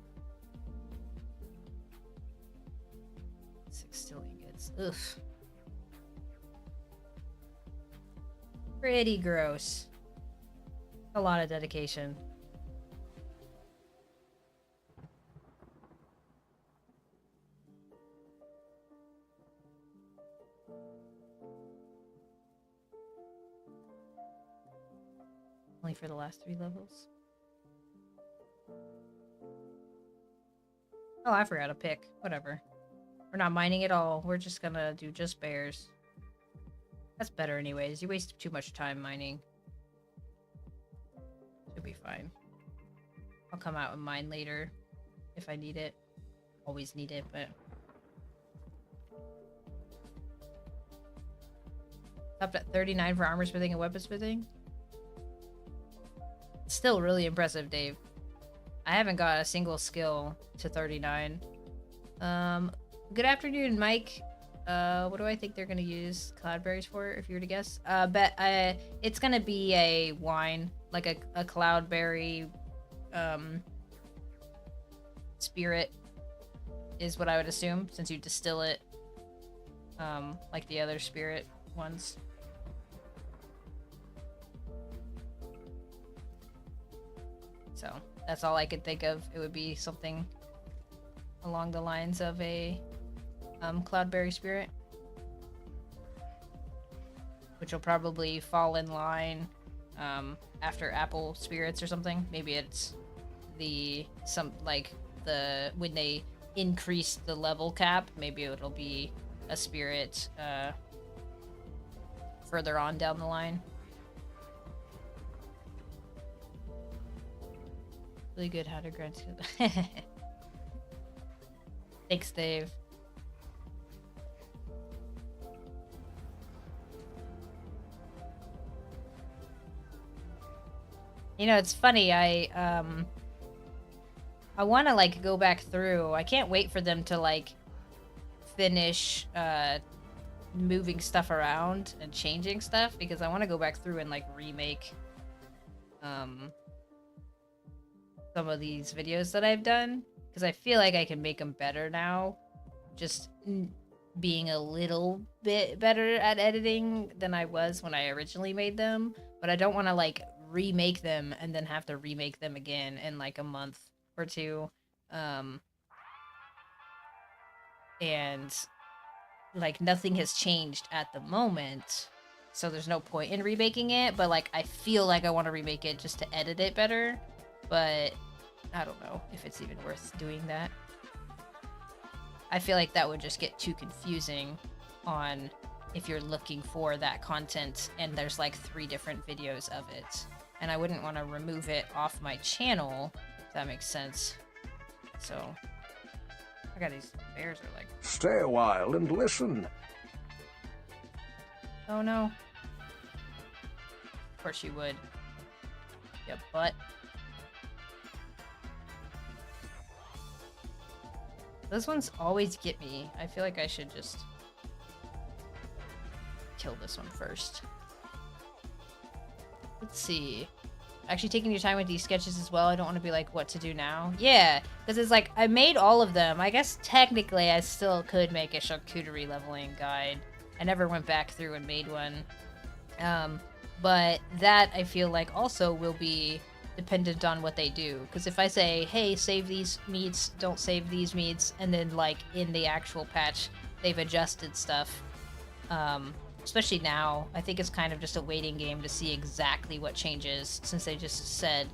6 steel ingots. Ugh. Pretty gross. A lot of dedication. Only for the last 3 levels. Oh, I forgot to pick. Whatever. We're not mining at all. We're just gonna do just bears. That's better anyways. You waste too much time mining. Should be fine. I'll come out and mine later if I need it. Always need it, but... Stopped at 39 for armor smithing and weapon smithing. Still really impressive, Dave. I haven't got a single skill to 39. Good afternoon, Mike. What do I think they're gonna use cloudberries for, if you were to guess? It's gonna be a wine, like a cloudberry, spirit, is what I would assume, since you distill it, like the other spirit ones. So that's all I could think of. It would be something along the lines of a cloudberry spirit, which will probably fall in line after apple spirits or something. Maybe it's when they increase the level cap, maybe it'll be a spirit further on down the line. Really good how to grant. Thanks, Dave. You know, it's funny. I want to like go back through. I can't wait for them to like finish moving stuff around and changing stuff, because I want to go back through and like remake some of these videos that I've done, because I feel like I can make them better now, just being a little bit better at editing than I was when I originally made them. But I don't want to like remake them and then have to remake them again in like a month or two, and like nothing has changed at the moment, so there's no point in remaking it. But like I feel like I want to remake it just to edit it better, but I don't know if it's even worth doing that. I feel like that would just get too confusing on if you're looking for that content and there's like 3 different videos of it, and I wouldn't want to remove it off my channel, if that makes sense. So I got these bears are like,
Stay a while and listen.
oh no. Of course you would. Yeah, but those ones always get me. I feel like I should just kill this one first. Let's see. Actually taking your time with these sketches as well. I don't want to be like, what to do now? Yeah, because it's like, I made all of them. I guess technically I still could make a charcuterie leveling guide. I never went back through and made one. But that I feel like also will be dependent on what they do. Because if I say, hey, save these meats, don't save these meats, and then like in the actual patch they've adjusted stuff, especially now, I think it's kind of just a waiting game to see exactly what changes, since they just said,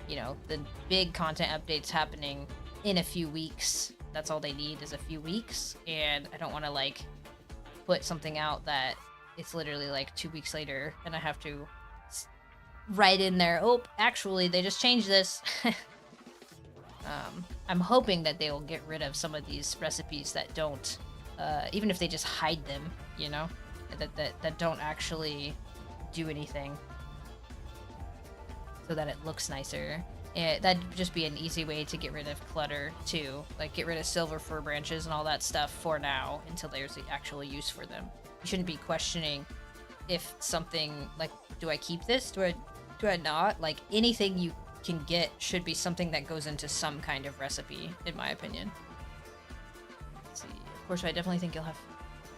you know, the big content updates happening in a few weeks. That's all they need is a few weeks, and I don't want to like put something out that it's literally like 2 weeks later and I have to write in there, oh, actually they just changed this. I'm hoping that they will get rid of some of these recipes that don't, even if they just hide them, you know, that don't actually do anything, so that it looks nicer. That'd just be an easy way to get rid of clutter too, like get rid of silver fir branches and all that stuff for now until there's the actual use for them. You shouldn't be questioning if something like, do I keep this? Do I not? Like anything you can get should be something that goes into some kind of recipe, in my opinion. Let's see. Of course, I definitely think you'll have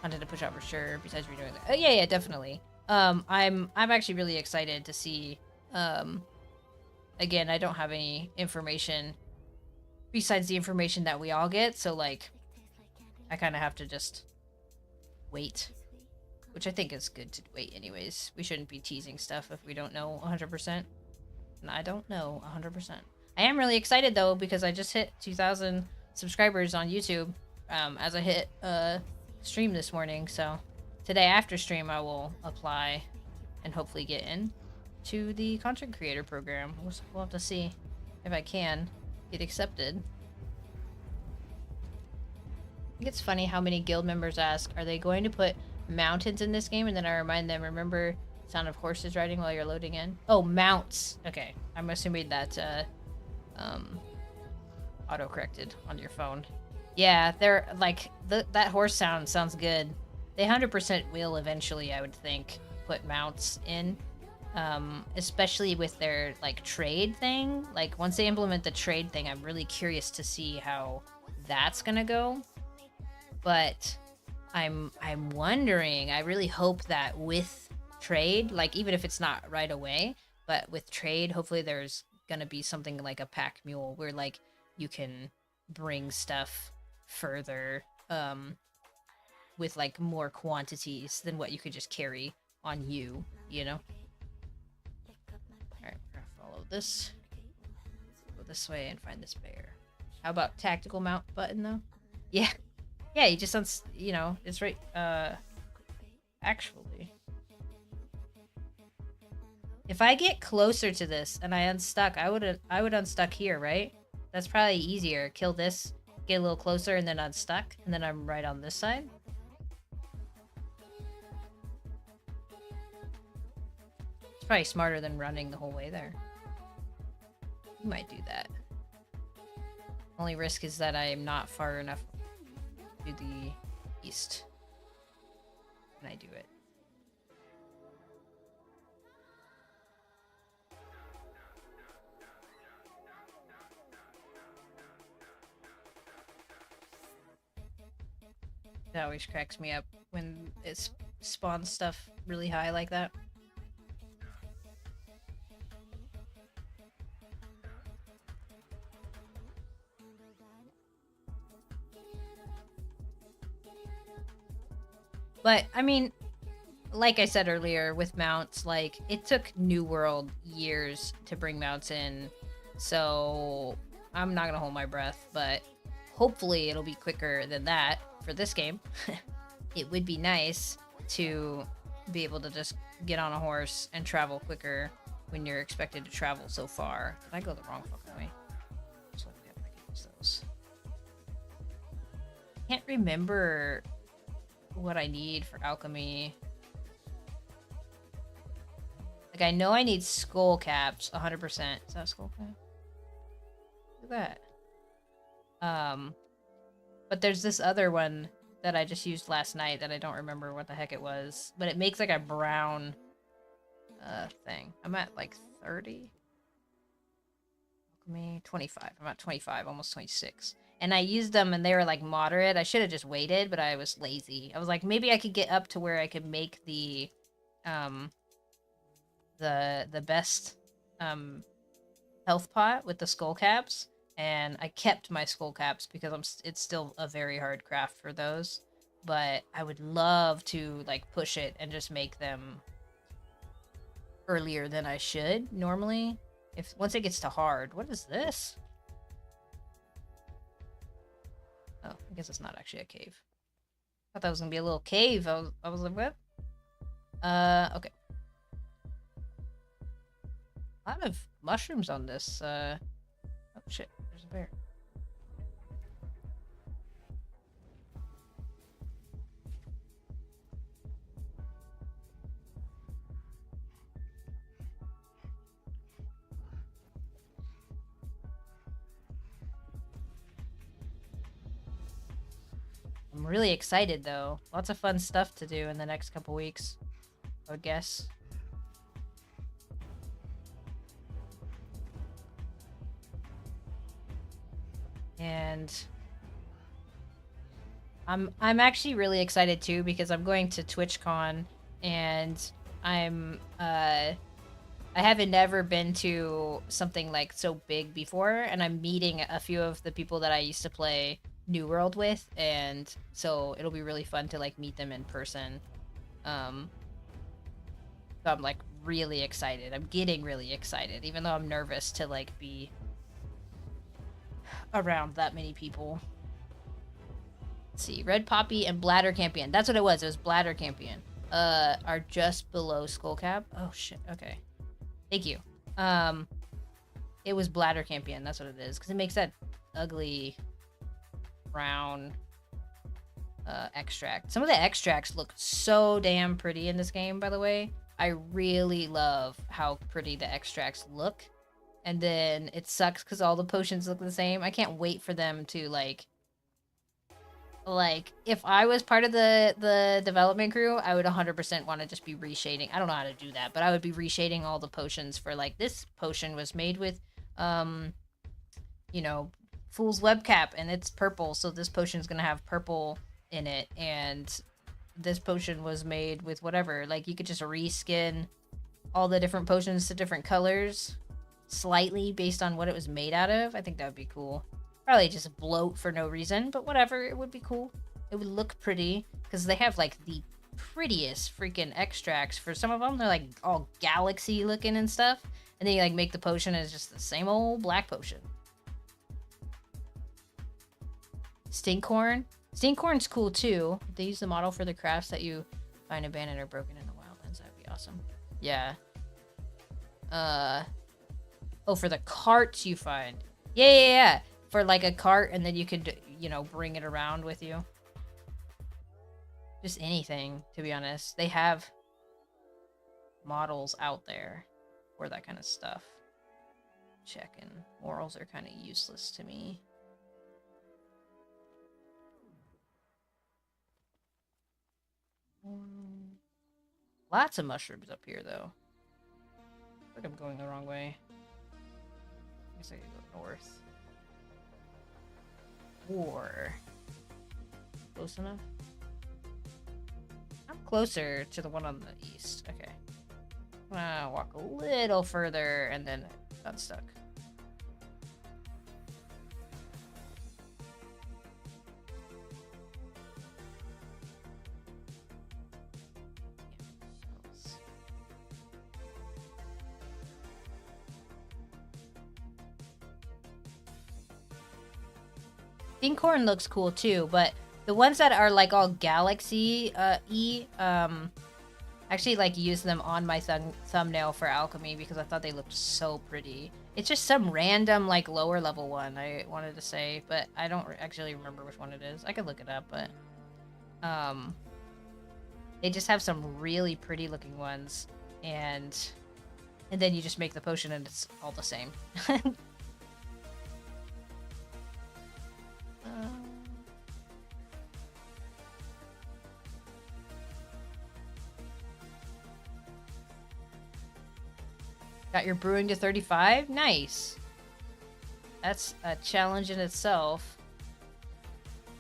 content to push out for sure. Besides redoing that, oh yeah, definitely. I'm actually really excited to see. Again, I don't have any information besides the information that we all get, so like, I kind of have to just wait, which I think is good to wait anyways. We shouldn't be teasing stuff if we don't know 100%. And I don't know 100%. I am really excited though because I just hit 2,000 subscribers on YouTube as I hit stream this morning. So today after stream I will apply and hopefully get in to the content creator program. We'll have to see if I can get accepted. I think it's funny how many guild members ask, are they going to put mountains in this game? And then I remind them, remember sound of horses riding while you're loading in? Oh, mounts. Okay. I'm assuming that auto-corrected on your phone. Yeah, they're like that horse sounds good. They 100% will eventually, I would think, put mounts in. Especially with their like trade thing. Like once they implement the trade thing, I'm really curious to see how that's gonna go. But I'm wondering, I really hope that with trade, like even if it's not right away, but with trade, hopefully there's gonna be something like a pack mule where like you can bring stuff further with like more quantities than what you could just carry on you know? Alright, we're gonna follow this. Go this way and find this bear. How about tactical mount button though? Yeah. Yeah, you just you know, it's right actually. If I get closer to this and I unstuck, I would unstuck here, right? That's probably easier. Kill this, get a little closer and then unstuck, and then I'm right on this side. It's probably smarter than running the whole way there. You might do that. Only risk is that I am not far enough to the east when I do it. That always cracks me up when it spawns stuff really high like that. But, I mean, like I said earlier, with mounts, like, it took New World years to bring mounts in, so I'm not gonna hold my breath, but hopefully it'll be quicker than that for this game. It would be nice to be able to just get on a horse and travel quicker when you're expected to travel so far. Did I go the wrong fucking way? So if I can use those. Can't remember what I need for alchemy. Like, I know I need skull caps 100%. Is that a skull cap? Look at that. But there's this other one that I just used last night that I don't remember what the heck it was. But it makes like a brown thing. I'm at like 30. Alchemy, 25. I'm at 25, almost 26. And I used them and they were like moderate. I should have just waited, but I was lazy. I was like, maybe I could get up to where I could make the best health pot with the skull caps, and I kept my skull caps because it's still a very hard craft for those. But I would love to like push it and just make them earlier than I should normally. If once it gets to hard, what is this? Oh, I guess it's not actually a cave. I thought that was gonna be a little cave. I was like, what? Okay. A lot of mushrooms on this. Oh shit, there's a bear. I'm really excited though. Lots of fun stuff to do in the next couple weeks, I would guess. And I'm actually really excited too because I'm going to TwitchCon and I haven't never been to something like so big before, and I'm meeting a few of the people that I used to play New World with, and so it'll be really fun to like meet them in person. So I'm like really excited. I'm getting really excited, even though I'm nervous to like be around that many people. Let's see, Red Poppy and Bladder Campion. That's what it was. It was Bladder Campion. Are just below Skullcap. Oh shit. Okay. Thank you. It was Bladder Campion. That's what it is. Because it makes that ugly brown extract. Some of the extracts look so damn pretty in this game, by the way. I really love how pretty the extracts look. And then it sucks because all the potions look the same. I can't wait for them to like if I was part of the development crew, I would 100% want to just be reshading. I don't know how to do that, but I would be reshading all the potions for like this potion was made with you know, Fool's Webcap and it's purple, so this potion is going to have purple in it, and this potion was made with whatever. Like you could just reskin all the different potions to different colors slightly based on what it was made out of. I think that would be cool. Probably just bloat for no reason, but whatever, it would be cool. It would look pretty, because they have, like, the prettiest freaking extracts. For some of them, they're, like, all galaxy looking and stuff. And then you, like, make the potion and it's just the same old black potion. Stinkhorn. Stinkhorn's cool, too. They use the model for the crafts that you find abandoned or broken in the wildlands. That'd be awesome. Yeah. Oh, for the carts you find. Yeah. For like a cart, and then you could, you know, bring it around with you. Just anything, to be honest. They have models out there for that kind of stuff. Checking. Morals are kind of useless to me. Lots of mushrooms up here, though. I think I'm going the wrong way. I guess I could go north. Or close enough? I'm closer to the one on the east. Okay. I'm gonna walk a little further and then got stuck. Stinkhorn looks cool too, but the ones that are like all galaxy actually like used them on my thumbnail for alchemy because I thought they looked so pretty. It's just some random like lower level one I wanted to say, but I don't actually remember which one it is. I could look it up, but they just have some really pretty looking ones, and then you just make the potion and it's all the same. Got your brewing to 35? Nice. That's a challenge in itself.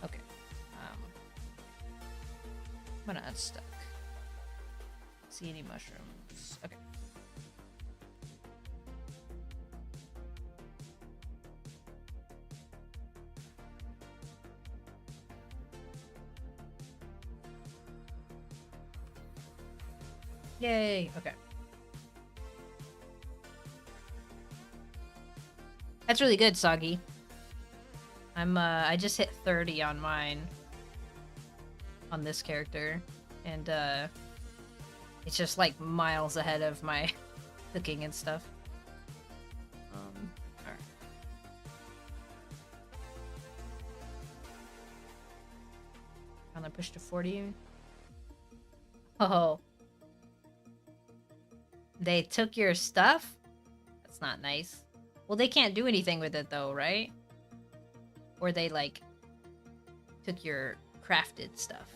Okay. I'm gonna unstuck. See any mushrooms. Okay. Yay. Okay. That's really good, Soggy. I just hit 30 on mine. On this character. And, it's just, like, miles ahead of my cooking and stuff. Alright. I'm gonna push to 40. Oh. They took your stuff? That's not nice. Well, they can't do anything with it, though, right? Or they, like, took your crafted stuff.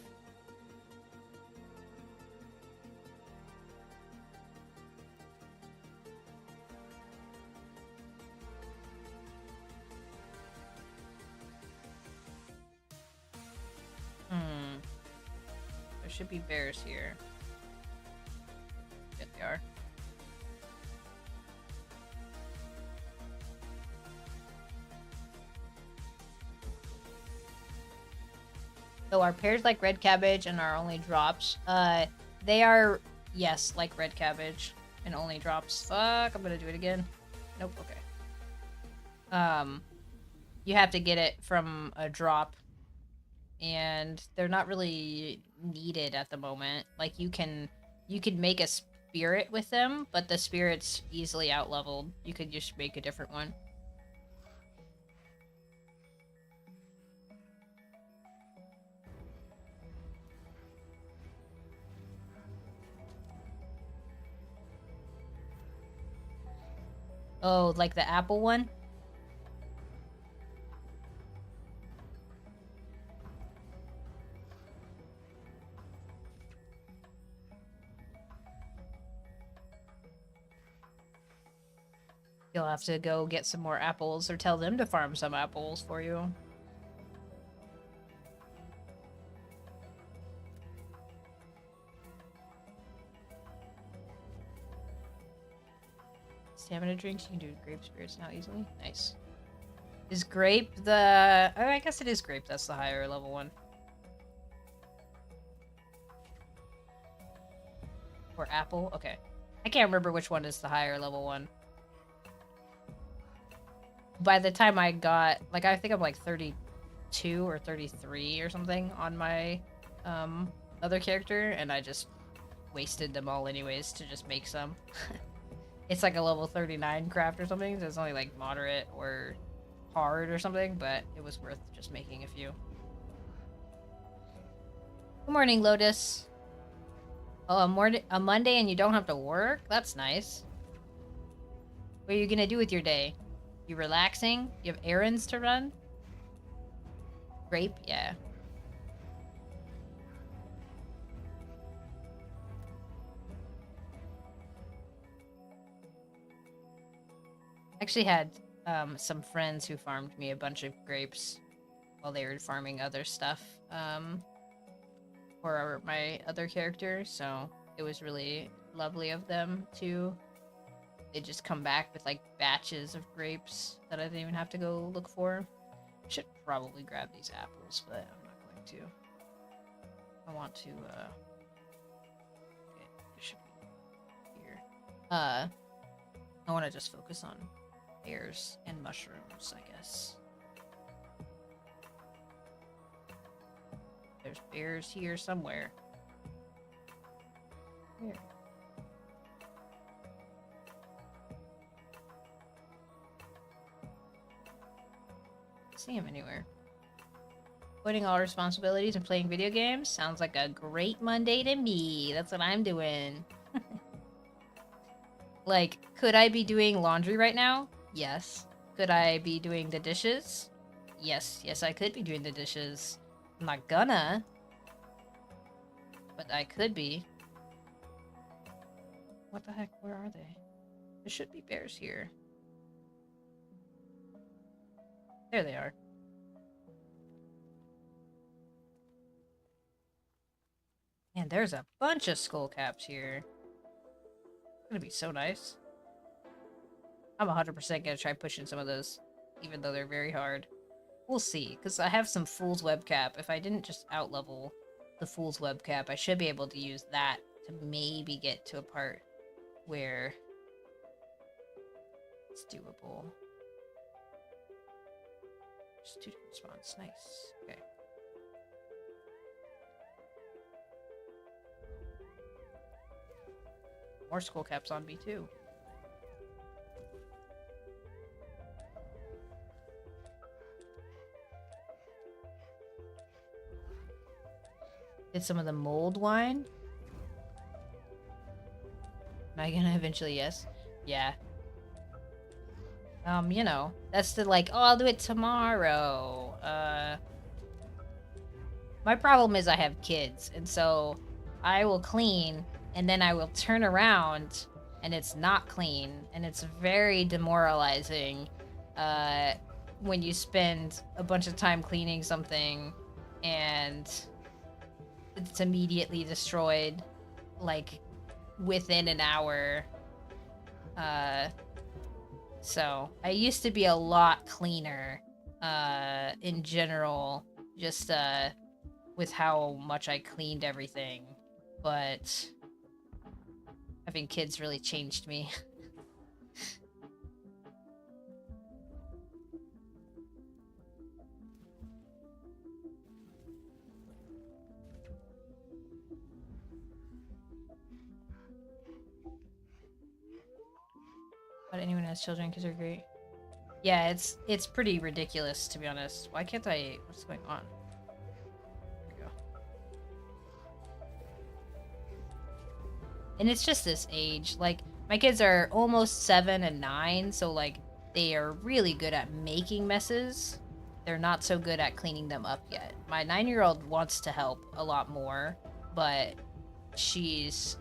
There should be bears here. Yep, they are. So are pears like red cabbage and are only drops? They are, yes, like red cabbage. and only drops. Fuck, I'm gonna do it again. Nope, okay. You have to get it from a drop, and they're not really needed at the moment. Like, you can make a spirit with them, but the spirit's easily out leveled. You could just make a different one. Oh, like the apple one? You'll have to go get some more apples or tell them to farm some apples for you. Stamina drinks, you can do grape spirits now easily. Nice. Is grape the... Oh, I guess it is grape. That's the higher level one. Or apple? Okay. I can't remember which one is the higher level one. By the time I got... Like, I think I'm like 32 or 33 or something on my other character, and I just wasted them all anyways to just make some. It's like a level 39 craft or something, so it's only like moderate or hard or something, but it was worth just making a few. Good morning, Lotus. Oh, a Monday and you don't have to work? That's nice. What are you gonna do with your day? You relaxing? You have errands to run? Grape? Yeah. Actually had some friends who farmed me a bunch of grapes while they were farming other stuff for my other character, so it was really lovely of them to... They just come back with like batches of grapes that I didn't even have to go look for. Should probably grab these apples, but I'm not going to. I want to okay, it should be here. I want to just focus on pears and mushrooms, I guess. There's bears here somewhere. Here. See him anywhere. Quitting all responsibilities and playing video games sounds like a great Monday to me. That's what I'm doing. Like, could I be doing laundry right now? Yes. Could I be doing the dishes? Yes. Yes, I could be doing the dishes. I'm not gonna. But I could be. What the heck? Where are they? There should be bears here. There they are. Man, there's a bunch of skull caps here. It's gonna be so nice. I'm 100% gonna try pushing some of those, even though they're very hard. We'll see, because I have some Fool's Web Cap. If I didn't just outlevel the Fool's Web Cap, I should be able to use that to maybe get to a part where it's doable. Just 2 different spawns. Nice. Okay. More skull caps on me too. Did some of the mold wine? Am I gonna eventually? Yes. Yeah. You know, that's the like, oh, I'll do it tomorrow. My problem is I have kids, and so I will clean, and then I will turn around, and it's not clean, and it's very demoralizing, when you spend a bunch of time cleaning something, and it's immediately destroyed, like, within an hour. So I used to be a lot cleaner, in general, just, with how much I cleaned everything, but Having kids really changed me. But anyone has children, kids are great. Yeah, it's pretty ridiculous, to be honest. Why can't I... What's going on? There we go. And it's just this age. Like, my kids are almost 7 and 9, so, like, they are really good at making messes. They're not so good at cleaning them up yet. My 9-year-old wants to help a lot more, but she's,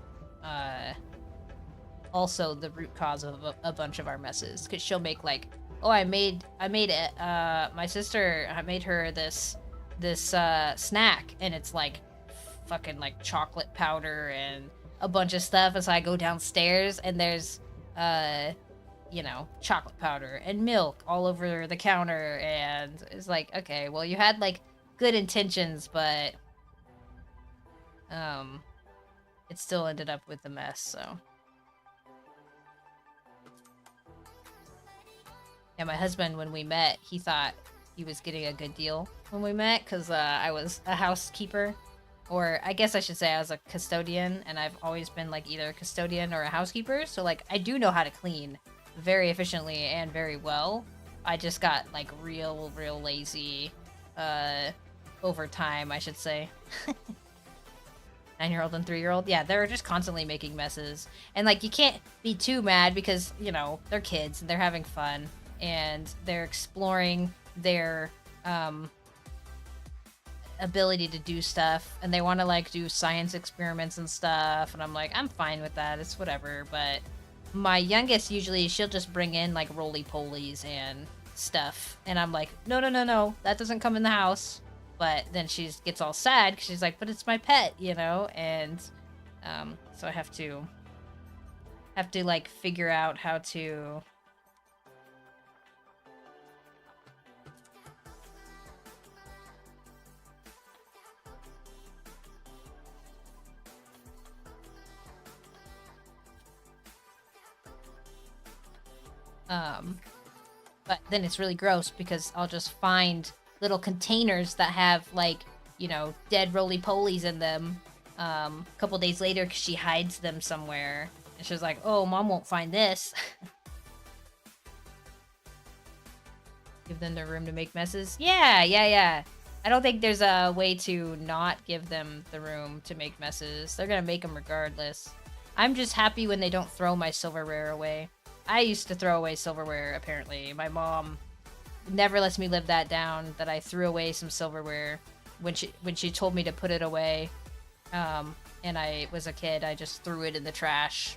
also the root cause of a bunch of our messes. Because she'll make, like, oh, I made it, my sister, I made her this snack, and it's, like, fucking, like, chocolate powder and a bunch of stuff, and so I go downstairs, and there's, you know, chocolate powder and milk all over the counter, and it's like, okay, well, you had, like, good intentions, but, it still ended up with a mess, so. Yeah, my husband, when we met, he thought he was getting a good deal when we met, because I was a housekeeper, or I guess I should say I was a custodian, and I've always been, like, either a custodian or a housekeeper, so, like, I do know how to clean very efficiently and very well. I just got, like, real lazy over time, I should say. 9-year-old and 3-year-old, yeah, they're just constantly making messes, and, like, you can't be too mad because, you know, they're kids and they're having fun and they're exploring their ability to do stuff, and they want to, like, do science experiments and stuff, and I'm like, I'm fine with that, it's whatever. But my youngest, usually she'll just bring in, like, roly-polies and stuff, and I'm like, no, that doesn't come in the house. But then she gets all sad because she's like, but it's my pet, you know? And so I have to like figure out how to but then it's really gross because I'll just find little containers that have, like, you know, dead roly-polies in them a couple days later because she hides them somewhere. And she's like, oh, Mom won't find this. Give them the room to make messes? Yeah. I don't think there's a way to not give them the room to make messes. They're gonna make them regardless. I'm just happy when they don't throw my silverware away. I used to throw away silverware, apparently. My mom never lets me live that down, that I threw away some silverware when she told me to put it away. And I was a kid, I just threw it in the trash.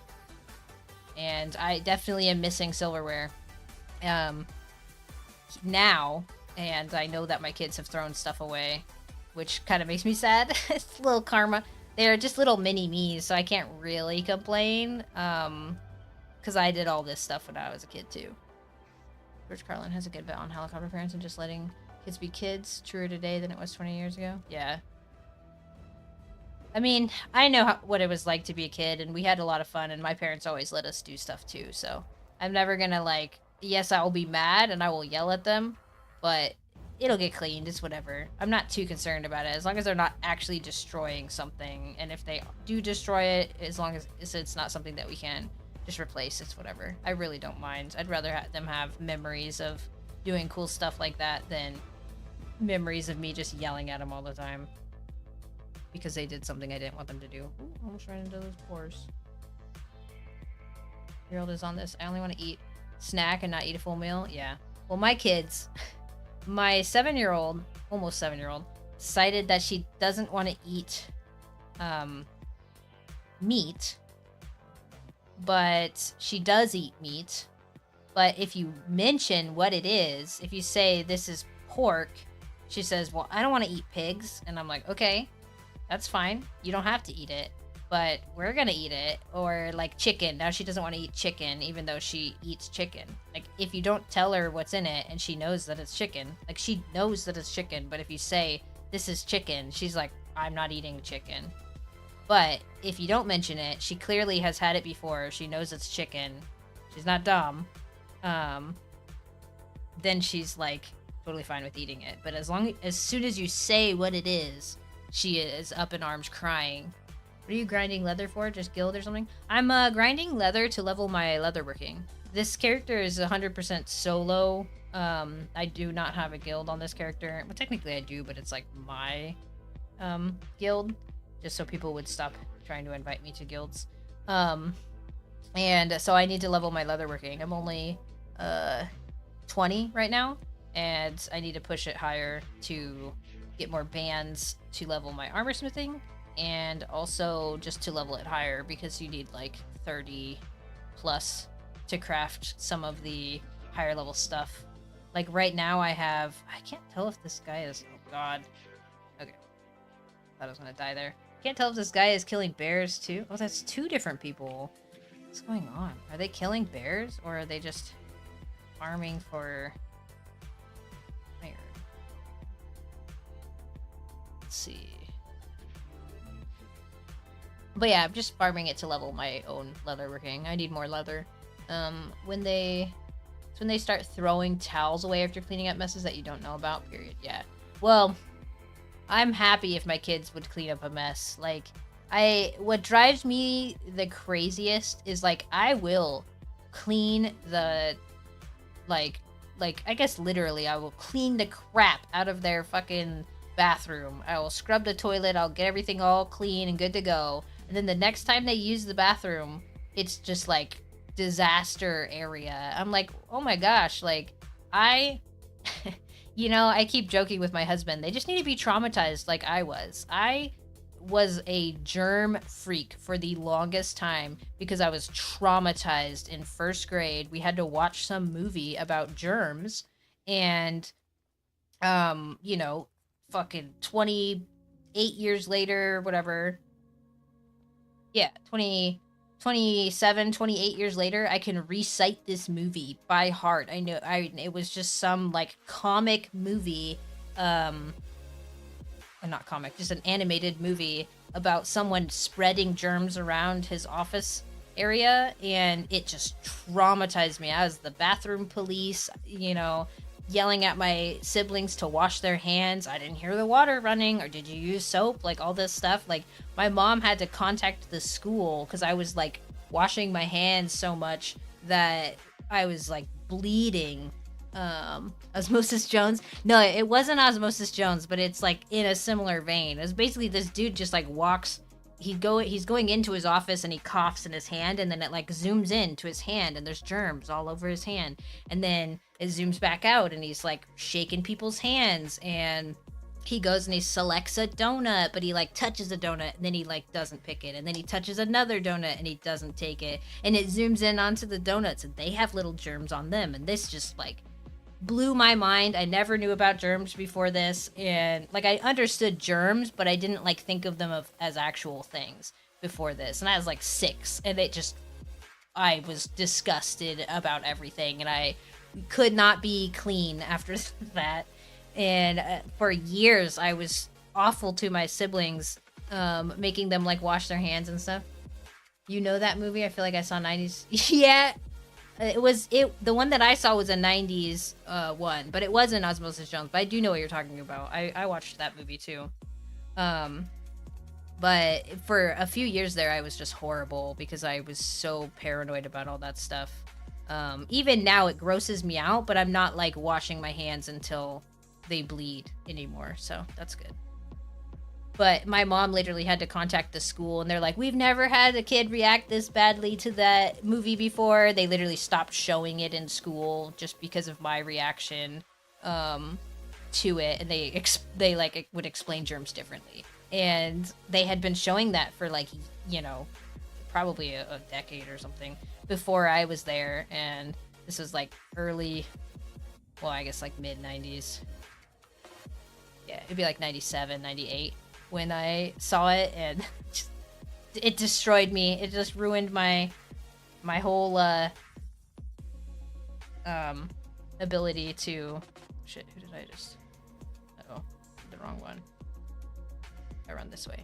And I definitely am missing silverware now, and I know that my kids have thrown stuff away, which kind of makes me sad. It's a little karma. They're just little mini-me's, so I can't really complain, because I did all this stuff when I was a kid, too. George Carlin has a good bet on helicopter parents and just letting kids be kids. Truer today than it was 20 years ago. Yeah. I mean, I know what it was like to be a kid, and we had a lot of fun, and my parents always let us do stuff, too, so I'm never gonna, like, yes, I will be mad, and I will yell at them, but it'll get cleaned, it's whatever. I'm not too concerned about it, as long as they're not actually destroying something, and if they do destroy it, as long as it's not something that we can just replace, it's whatever. I really don't mind. I'd rather them have memories of doing cool stuff like that than memories of me just yelling at them all the time because they did something I didn't want them to do. Ooh, almost ran into those pores. Year-old is on this. I only want to eat snack and not eat a full meal. Yeah. Well, my kids, my 7-year-old, almost 7-year-old, decided that she doesn't want to eat meat, but she does eat meat. But if you mention what it is, if you say this is pork, she says, well, I don't want to eat pigs. And I'm like, okay, that's fine. You don't have to eat it, but we're gonna eat it. Or like chicken. Now she doesn't want to eat chicken, even though she eats chicken. Like, if you don't tell her what's in it and she knows that it's chicken, like, she knows that it's chicken, but if you say this is chicken, she's like, I'm not eating chicken. But if you don't mention it, she clearly has had it before. She knows it's chicken. She's not dumb. Um, then she's like totally fine with eating it. But as soon as you say what it is, she is up in arms crying. What are you grinding leather for? Just guild or something? I'm grinding leather to level my leatherworking. This character is 100% solo. I do not have a guild on this character. Well, technically I do, but it's like my guild, just so people would stop trying to invite me to guilds. And so I need to level my leatherworking. I'm only 20 right now, and I need to push it higher to get more bands to level my armor smithing, and also just to level it higher because you need like 30 plus to craft some of the higher level stuff. Like right now I can't tell if this guy is, oh god. Okay. Thought I was gonna die there. Can't tell if this guy is killing bears too. Oh, that's two different people. What's going on? Are they killing bears or are they just farming for iron? Let's see. But yeah, I'm just farming it to level my own leatherworking. I need more leather. When they start throwing towels away after cleaning up messes that you don't know about, period. Yeah. Well, I'm happy if my kids would clean up a mess. Like, what drives me the craziest is, like, I will clean the, like, I guess literally, I will clean the crap out of their fucking bathroom. I will scrub the toilet, I'll get everything all clean and good to go. And then the next time they use the bathroom, it's just, like, disaster area. I'm like, oh my gosh, like, you know, I keep joking with my husband. They just need to be traumatized like I was. I was a germ freak for the longest time because I was traumatized in first grade. We had to watch some movie about germs, and you know, fucking 28 years later, whatever. Yeah, 27, 28 years later, I can recite this movie by heart. It was just some like comic movie, not comic, just an animated movie about someone spreading germs around his office area, and it just traumatized me. I was the bathroom police, you know, yelling at my siblings to wash their hands. I didn't hear the water running, or did you use soap? Like all this stuff. Like my mom had to contact the school because I was like washing my hands so much that I was like bleeding. Osmosis Jones. No, it wasn't Osmosis Jones, but it's like in a similar vein. It's basically this dude just like walks. He's going into his office and he coughs in his hand, and then it like zooms in to his hand and there's germs all over his hand, and then it zooms back out and he's like shaking people's hands, and he goes and he selects a donut, but he like touches a donut and then he like doesn't pick it, and then he touches another donut and he doesn't take it, and it zooms in onto the donuts and they have little germs on them, and this just like blew my mind. I never knew about germs before this, and like I understood germs, but I didn't like think of them as actual things before this. And I was like 6, and I was disgusted about everything, and I could not be clean after that. And for years, I was awful to my siblings, making them like wash their hands and stuff. You know that movie? I feel like I saw 90s. Yeah. The one that I saw was a 90s one, but it wasn't Osmosis Jones, but I do know what you're talking about. I watched that movie too. But for a few years there, I was just horrible because I was so paranoid about all that stuff. Even now it grosses me out, but I'm not like washing my hands until they bleed anymore, so that's good. But my mom literally had to contact the school, and they're like, we've never had a kid react this badly to that movie before. They literally stopped showing it in school just because of my reaction to it, and they like would explain germs differently. And they had been showing that for like, you know, probably a decade or something before I was there, and this was like early, well, I guess like mid 90s. Yeah, it'd be like 97, 98 when I saw it, and it destroyed me. It just ruined my whole ability to shit. Who did I just? Oh, the wrong one. I run this way.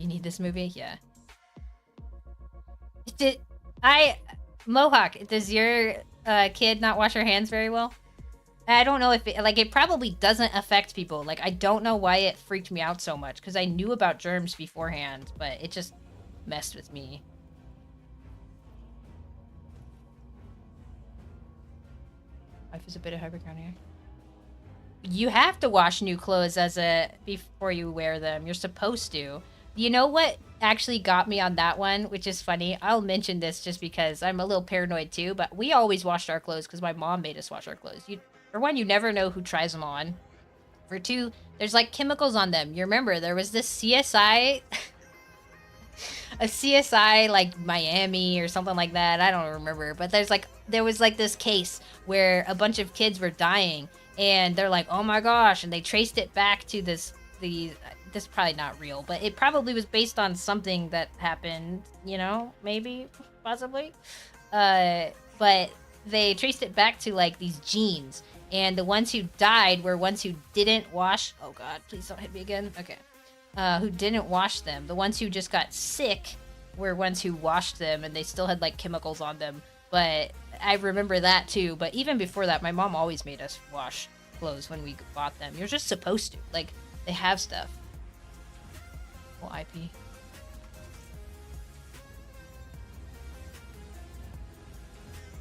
You need this movie? Yeah. Did I Mohawk, does your kid not wash her hands very well? I don't know if it, like, it probably doesn't affect people. Like, I don't know why it freaked me out so much because I knew about germs beforehand, but it just messed with me. Life is a bit of hypochondria. You have to wash new clothes before you wear them. You're supposed to. You know what actually got me on that one, which is funny? I'll mention this just because I'm a little paranoid too, but we always washed our clothes because my mom made us wash our clothes. For one, you never know who tries them on. For two, there's like chemicals on them. You remember there was this CSI, a CSI like Miami or something like that. I don't remember, but there was like this case where a bunch of kids were dying, and they're like, "Oh my gosh!" and they traced it back to this is probably not real, but it probably was based on something that happened. You know, maybe, possibly. But they traced it back to like these genes, and the ones who died were ones who didn't wash. Oh God, please don't hit me again. Okay. Who didn't wash them. The ones who just got sick were ones who washed them, and they still had like chemicals on them. But I remember that too. But even before that, my mom always made us wash clothes when we bought them. You're just supposed to. Like, they have stuff. Well, IP.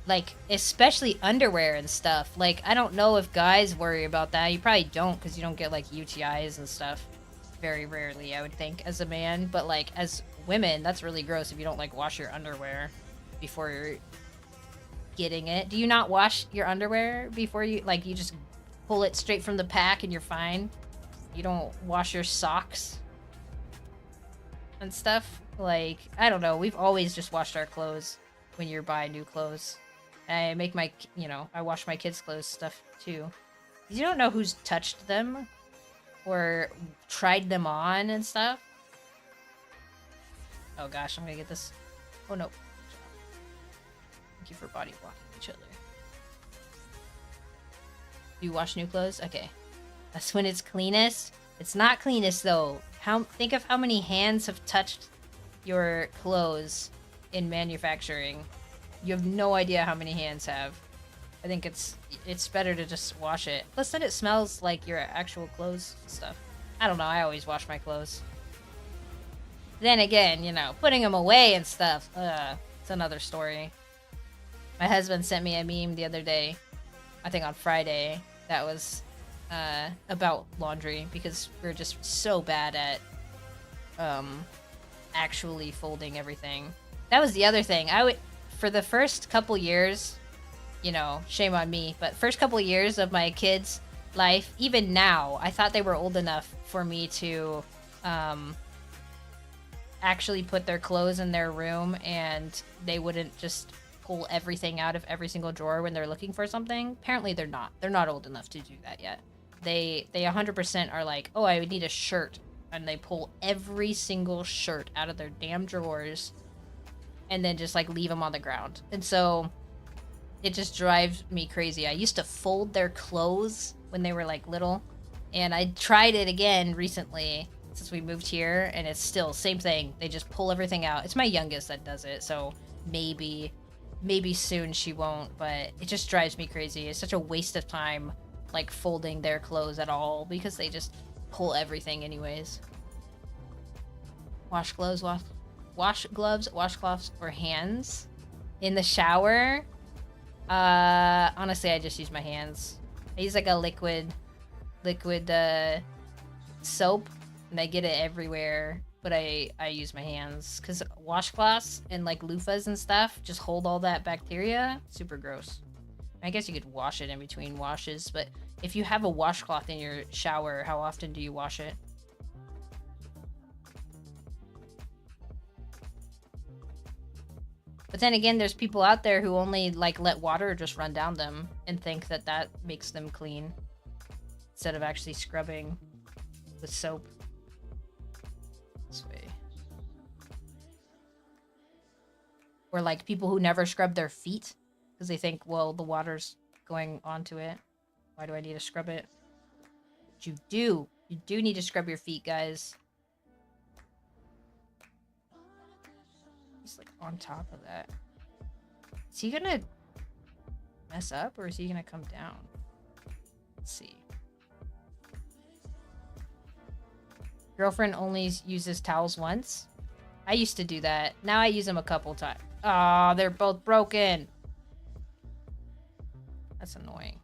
Like, especially underwear and stuff. Like, I don't know if guys worry about that. You probably don't, because you don't get like UTIs and stuff. Very rarely, I would think, as a man. But like, as women, that's really gross if you don't like wash your underwear before you're getting it. Do you not wash your underwear before you, like, you just pull it straight from the pack and you're fine? You don't wash your socks and stuff? Like, I don't know. We've always just washed our clothes when you're buying new clothes. I make my, I wash my kids' clothes stuff too. You don't know who's touched them or tried them on and stuff. Oh gosh, I'm gonna get this. Oh no. Thank you for body blocking each other. Do you wash new clothes? Okay. That's when it's cleanest. It's not cleanest though. Think of how many hands have touched your clothes in manufacturing. You have no idea how many hands have. I think it's better to just wash it. Plus then it smells like your actual clothes stuff. I don't know, I always wash my clothes. Then again, putting them away and stuff, it's another story. My husband sent me a meme the other day, I think on Friday, that was about laundry, because we're just so bad at actually folding everything. That was the other thing. For the first couple years, shame on me, but first couple years of my kids' life, even now, I thought they were old enough for me to actually put their clothes in their room and they wouldn't just pull everything out of every single drawer when they're looking for something. Apparently they're not. They're not old enough to do that yet. They 100% are like, oh, I would need a shirt. And they pull every single shirt out of their damn drawers and then just like leave them on the ground. And so it just drives me crazy. I used to fold their clothes when they were like little, and I tried it again recently since we moved here, and it's still same thing. They just pull everything out. It's my youngest that does it, so maybe soon she won't, but it just drives me crazy. It's such a waste of time, like, folding their clothes at all, because they just pull everything anyways. Wash gloves, washcloths, or hands in the shower. Honestly, I just use my hands. I use like a liquid soap, and I get it everywhere, but I use my hands, because washcloths and like loofahs and stuff just hold all that bacteria. Super gross. I guess you could wash it in between washes, but if you have a washcloth in your shower, how often do you wash it? But then again, there's people out there who only like let water just run down them and think that that makes them clean instead of actually scrubbing with soap. This way. Or like people who never scrub their feet because they think, well, the water's going onto it. Why do I need to scrub it? But you do. You do need to scrub your feet, guys. on top of that. Is he gonna mess up or is he gonna come down? Let's see. Girlfriend only uses towels once. I used to do that. Now I use them a couple times. Oh, they're both broken. That's annoying.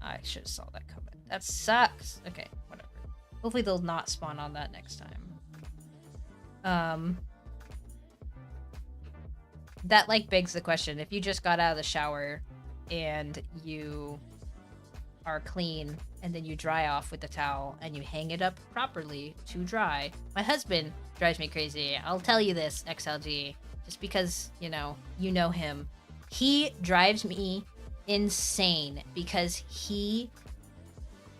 I should have saw that coming. That sucks. Okay, whatever. Hopefully they'll not spawn on that next time. That like begs the question, if you just got out of the shower and you are clean and then you dry off with the towel and you hang it up properly to dry. My husband drives me crazy. I'll tell you this, XLG, just because, you know him. He drives me insane because he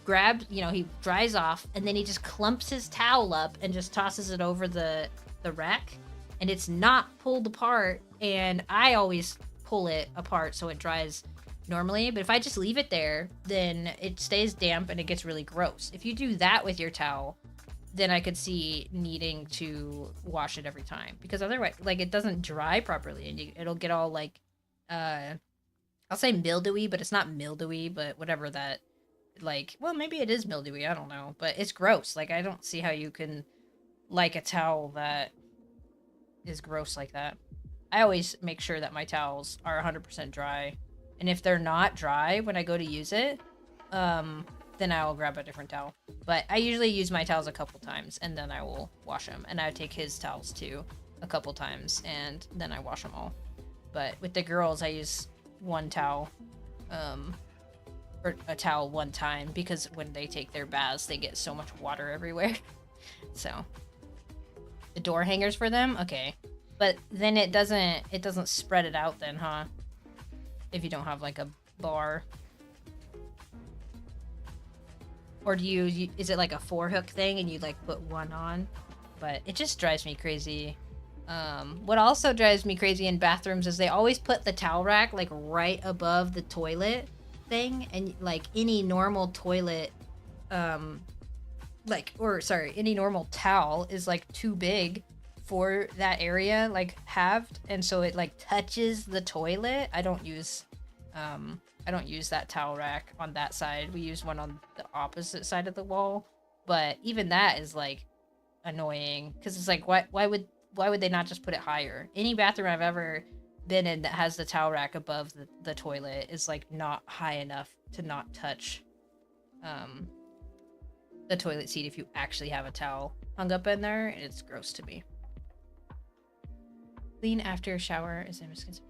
grabs, he dries off and then he just clumps his towel up and just tosses it over the rack, and it's not pulled apart, and I always pull it apart so it dries normally, but if I just leave it there, then it stays damp and it gets really gross. If you do that with your towel, then I could see needing to wash it every time, because otherwise, like, it doesn't dry properly and it'll get all like I'll say mildewy, but it's not mildewy, but whatever that, like, well, maybe it is mildewy, I don't know, but it's gross. Like, I don't see how you can like a towel that is gross like that. I always make sure that my towels are 100% dry, and if they're not dry when I go to use it, then I will grab a different towel. But I usually use my towels a couple times and then I will wash them, and I take his towels too a couple times and then I wash them all. But with the girls, I use one towel, or a towel one time, because when they take their baths, they get so much water everywhere. So the door hangers for them, okay, but then it doesn't spread it out then, huh? If you don't have like a bar, or do you is it like a 4-hook thing and you like put one on? But it just drives me crazy. What also drives me crazy in bathrooms is they always put the towel rack like right above the toilet thing, and like any normal toilet, any normal towel is like too big for that area, like halved, and so it like touches the toilet. I don't use that towel rack on that side. We use one on the opposite side of the wall, but even that is like annoying, because it's like, why would they not just put it higher? Any bathroom I've ever been in that has the towel rack above the toilet is like not high enough to not touch the toilet seat if you actually have a towel hung up in there. It's gross to me. Clean after a shower is a misconception.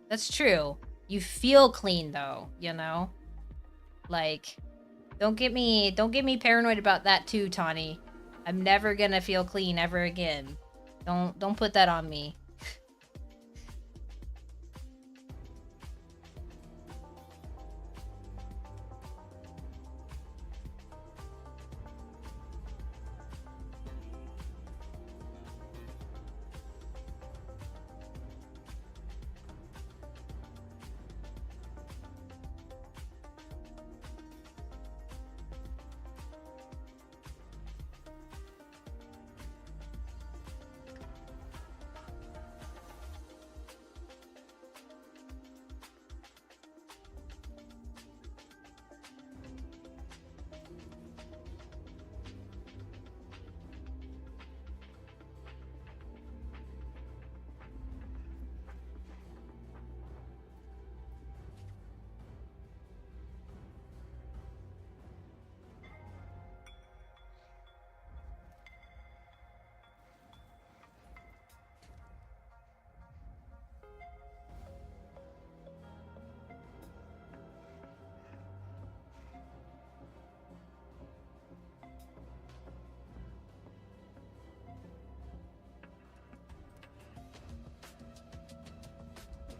That's true. You feel clean though, Like, don't get me paranoid about that too, Tawny. I'm never gonna feel clean ever again. Don't put that on me.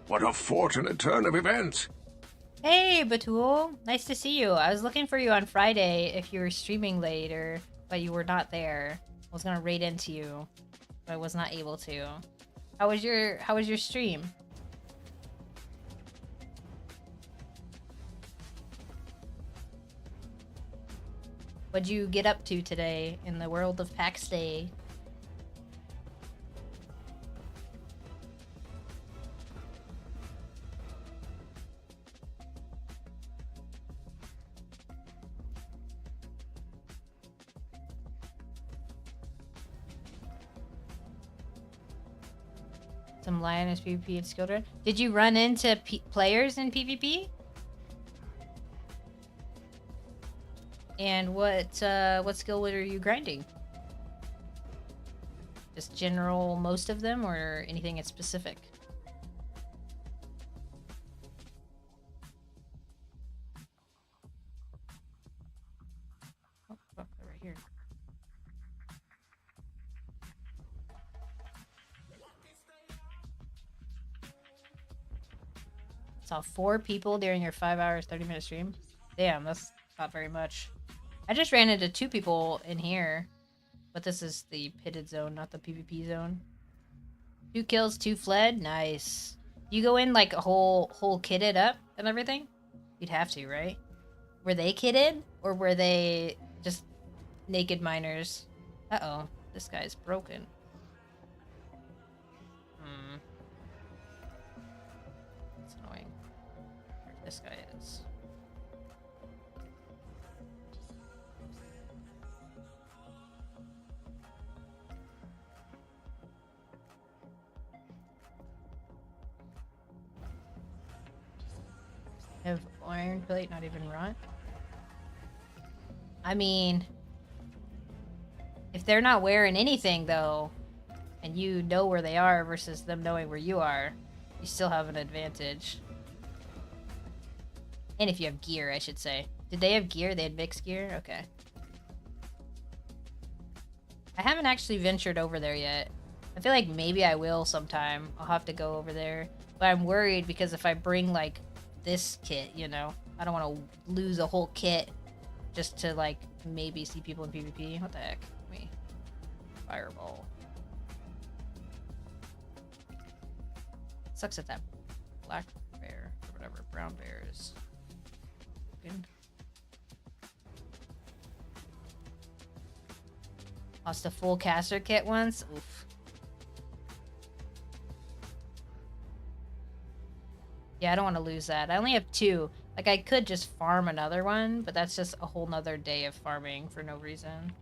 What a fortunate turn of events!
Hey, Batul. Nice to see you. I was looking for you on Friday if you were streaming later, but you were not there. I was gonna raid into you, but I was not able to. How was your stream? What'd you get up to today in the world of Pax Day? Some lioness PvP and skill drive. Did you run into players in PvP? And what skill were you grinding? Just general, most of them, or anything in specific? Oh, fuck, they're right here. Saw 4 people during your 5 hours, 30-minute stream. Damn, that's not very much. I just ran into 2 people in here. But this is the pitted zone, not the PvP zone. 2 kills, 2 fled. Nice. You go in like a whole kitted up and everything? You'd have to, right? Were they kitted? Or were they just naked miners? Uh-oh. This guy's broken. That's annoying. This guy is. Have iron plate not even rot? I mean, if they're not wearing anything though, and you know where they are versus them knowing where you are, you still have an advantage. And if you have gear, I should say. Did they have gear? They had mixed gear? Okay. I haven't actually ventured over there yet. I feel like maybe I will sometime. I'll have to go over there. But I'm worried because if I bring like this kit, you know, I don't want to lose a whole kit just to like maybe see people in PvP. What the heck? Me. Fireball. Sucks at that black bear or whatever brown bear is. Lost a full caster kit once. Oof. Yeah, I don't want to lose that. I only have 2. Like, I could just farm another one, but that's just a whole nother day of farming for no reason.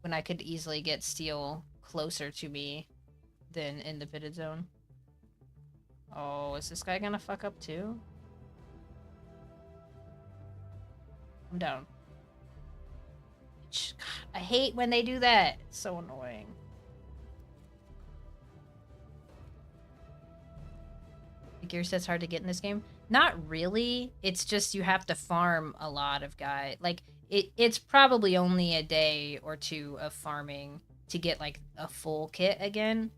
When I could easily get steel closer to me than in the pitted zone. Oh, is this guy gonna fuck up too? I'm down. God, I hate when they do that. It's so annoying. The gear set's hard to get in this game. Not really. It's just you have to farm a lot of guys. Like, it's probably only a day or 2 of farming to get, like, a full kit again.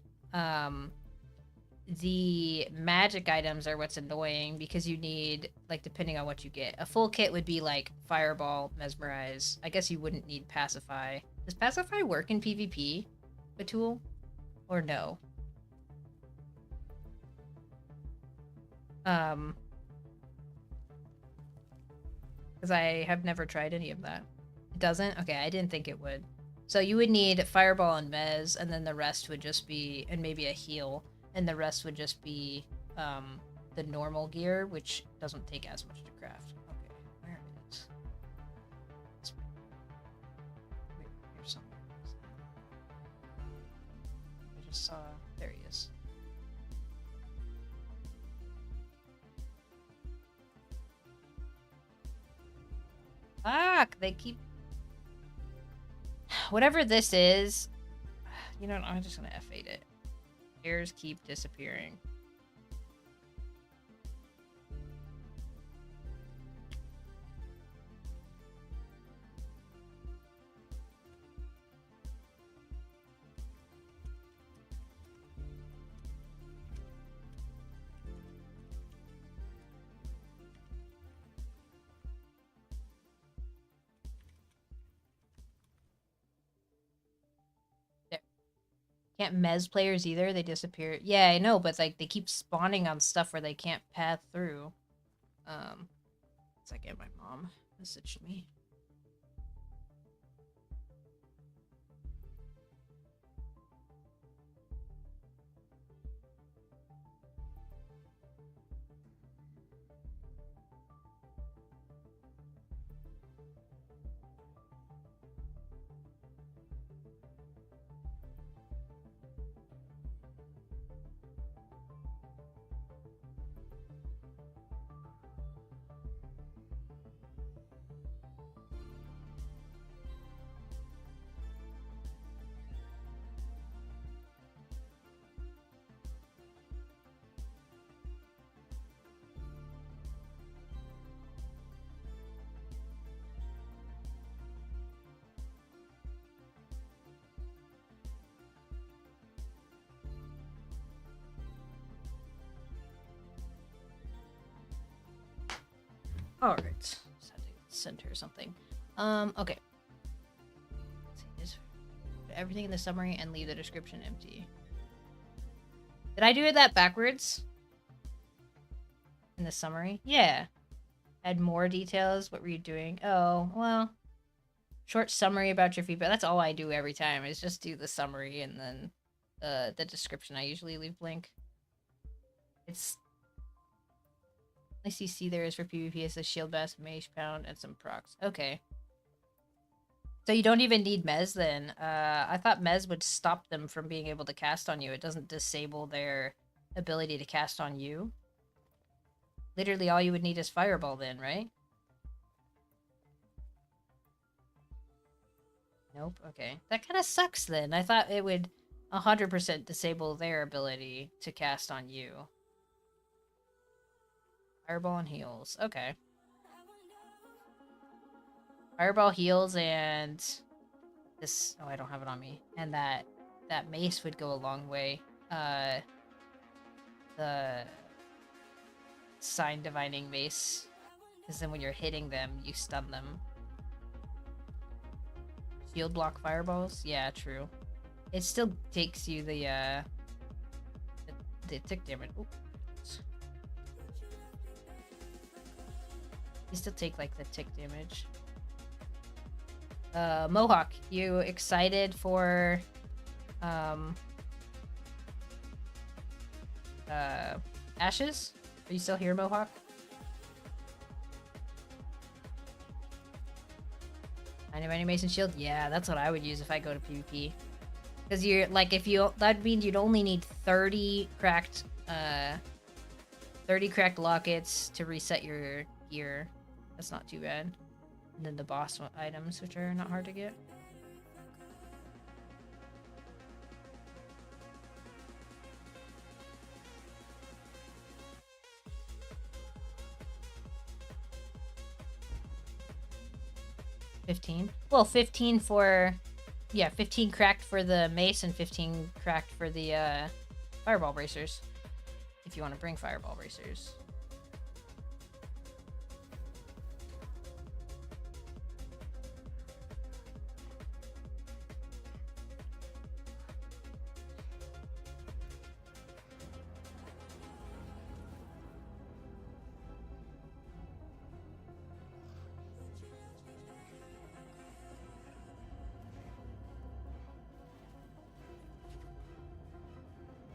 The magic items are what's annoying because you need, like, depending on what you get. A full kit would be, like, Fireball, Mesmerize. I guess you wouldn't need Pacify. Does Pacify work in PvP, a tool? Or no? Because I have never tried any of that. It doesn't? Okay, I didn't think it would. So you would need Fireball and Mez, and then the rest would just be, and maybe a heal, and the rest would just be the normal gear, which doesn't take as much to craft. Okay, where is... Here's something. I just saw... There he is. Fuck! They keep... Whatever this is... You know what? I'm just gonna F8 it. Errors keep disappearing. Can't Mez players either, they disappear. Yeah, I know, but like they keep spawning on stuff where they can't path through. It's like, my mom messaged me. Alright. Just had to center or something. Okay. Let's see, just put everything in the summary and leave the description empty. Did I do that backwards? In the summary? Yeah. Add more details. What were you doing? Oh, well. Short summary about your feedback. That's all I do every time, is just do the summary and then the description I usually leave blank. It's... ICC there is for PvP as a shield bass, mage pound, and some procs. Okay. So you don't even need Mez then. I thought Mez would stop them from being able to cast on you. It doesn't disable their ability to cast on you. Literally all you would need is Fireball then, right? Nope, okay. That kind of sucks then. I thought it would 100% disable their ability to cast on you. Fireball and heals. Okay. Fireball heals and this... Oh, I don't have it on me. And that mace would go a long way. The sign divining mace. Because then when you're hitting them, you stun them. Shield block fireballs? Yeah, true. It still takes you the tick damage. Ooh. You still take, like, the tick damage. Mohawk, you excited for, Ashes? Are you still here, Mohawk? Mason Shield? Yeah, that's what I would use if I go to PvP. Because you're, like, if you... That means you'd only need 30 cracked lockets to reset your gear. That's not too bad. And then the boss items, which are not hard to get. Well, 15 for... Yeah, 15 cracked for the mace and 15 cracked for the fireball bracers. If you want to bring fireball bracers.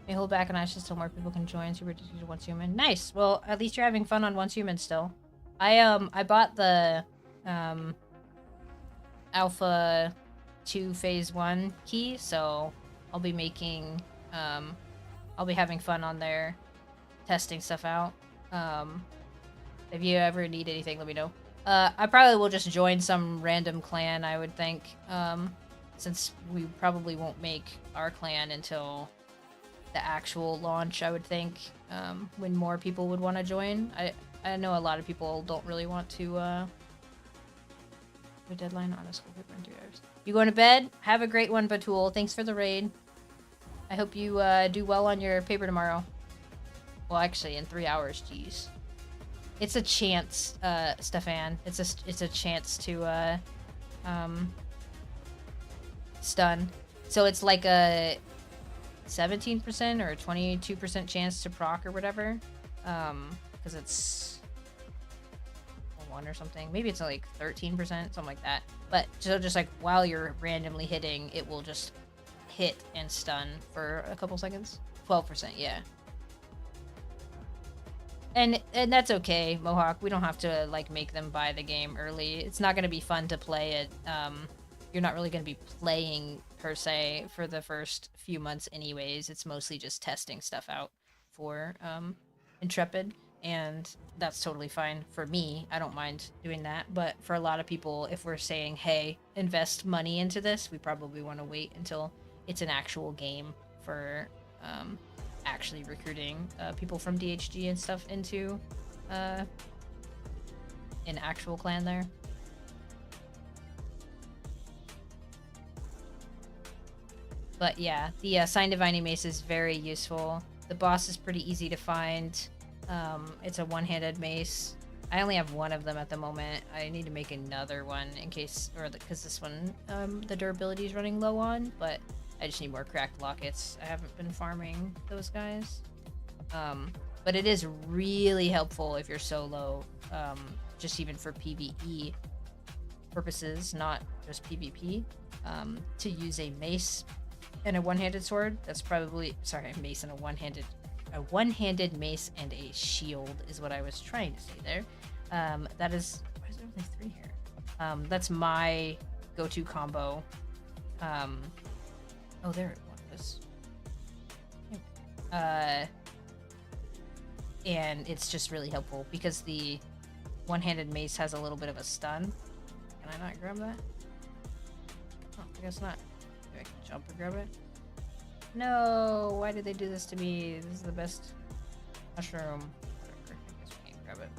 May hold back on Ashes till more people can join. Super addicted to Once Human. Nice. Well, at least you're having fun on Once Human still. I bought the Alpha 2 Phase 1 key, so I'll be making I'll be having fun on there, testing stuff out. If you ever need anything, let me know. I probably will just join some random clan, I would think, since we probably won't make our clan until the actual launch, I would think, when more people would want to join. I know a lot of people don't really want to the deadline on a school paper in 3 hours. You going to bed? Have a great one, Batul. Thanks for the raid. I hope you do well on your paper tomorrow. Well, actually, in 3 hours, jeez. It's a chance, Stefan. It's a chance to stun. So it's like a 17% or 22% chance to proc or whatever, because it's 1 or something. Maybe it's like 13%, something like that. But so just like while you're randomly hitting, it will just hit and stun for a couple seconds. 12%, yeah. And that's okay, Mohawk. We don't have to like make them buy the game early. It's not gonna be fun to play it. You're not really gonna be playing per se for the first few months anyways. It's mostly just testing stuff out for Intrepid, and that's totally fine for me. I don't mind doing that, but for a lot of people, if we're saying, hey, invest money into this, we probably want to wait until it's an actual game for actually recruiting people from DHG and stuff into an actual clan there. But yeah, the Sign Divining Mace is very useful. The boss is pretty easy to find. It's a one-handed mace. I only have one of them at the moment. I need to make another one in case, or because this one, the durability is running low on, but I just need more cracked lockets. I haven't been farming those guys. But it is really helpful if you're solo, just even for PvE purposes, not just PvP, to use a mace and a one-handed sword. That's probably, sorry, a mace and a one-handed mace and a shield is what I was trying to say there. That is, why is there only 3 here? That's my go-to combo. Oh, there it was. And it's just really helpful because the one-handed mace has a little bit of a stun. Can I not grab that? Oh, I guess not. Maybe I can jump and grab it. No, why did they do this to me? This is the best mushroom. Whatever. I guess we can't grab it.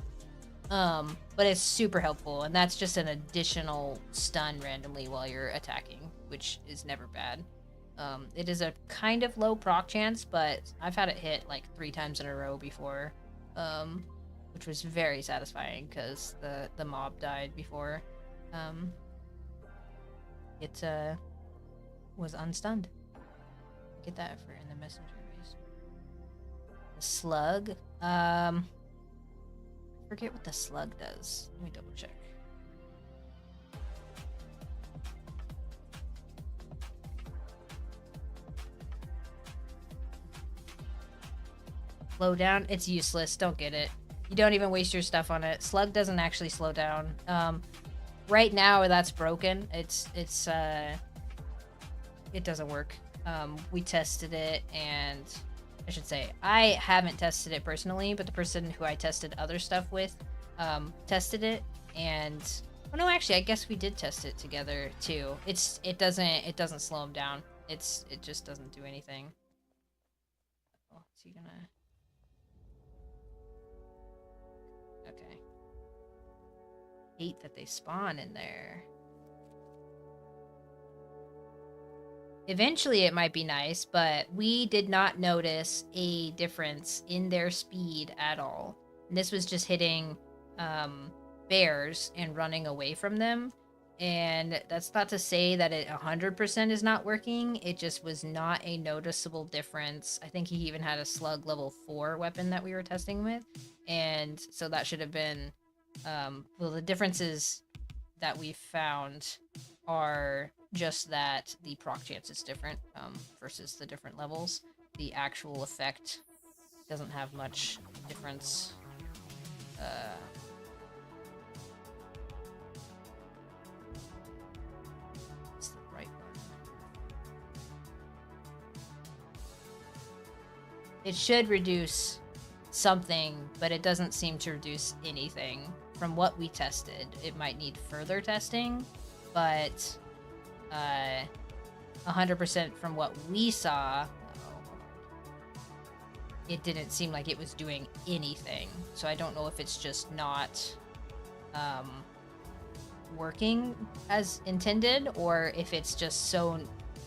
But it's super helpful, and that's just an additional stun randomly while you're attacking, which is never bad. It is a kind of low proc chance, but I've had it hit like 3 times in a row before, which was very satisfying because the mob died before it was unstunned. Get that for in the messenger base. The slug. I forget what the slug does. Let me double check. Slow down. It's useless. Don't get it. You don't even waste your stuff on it. Slug doesn't actually slow down. Right now that's broken. It doesn't work. We tested it, and I should say I haven't tested it personally, but the person who I tested other stuff with tested it, and oh no, actually I guess we did test it together too. It doesn't slow him down. It just doesn't do anything. Oh, is he gonna? Okay. Hate that they spawn in there. Eventually it might be nice, but we did not notice a difference in their speed at all. And this was just hitting bears and running away from them. And that's not to say that it 100% is not working. It just was not a noticeable difference. I think he even had a slug level 4 weapon that we were testing with. And so that should have been, well, the differences that we found are just that the proc chance is different versus the different levels. The actual effect doesn't have much difference. It's the right button. It should reduce something, but it doesn't seem to reduce anything. From what we tested, it might need further testing, but 100% from what we saw, it didn't seem like it was doing anything. So I don't know if it's just not working as intended, or if it's just so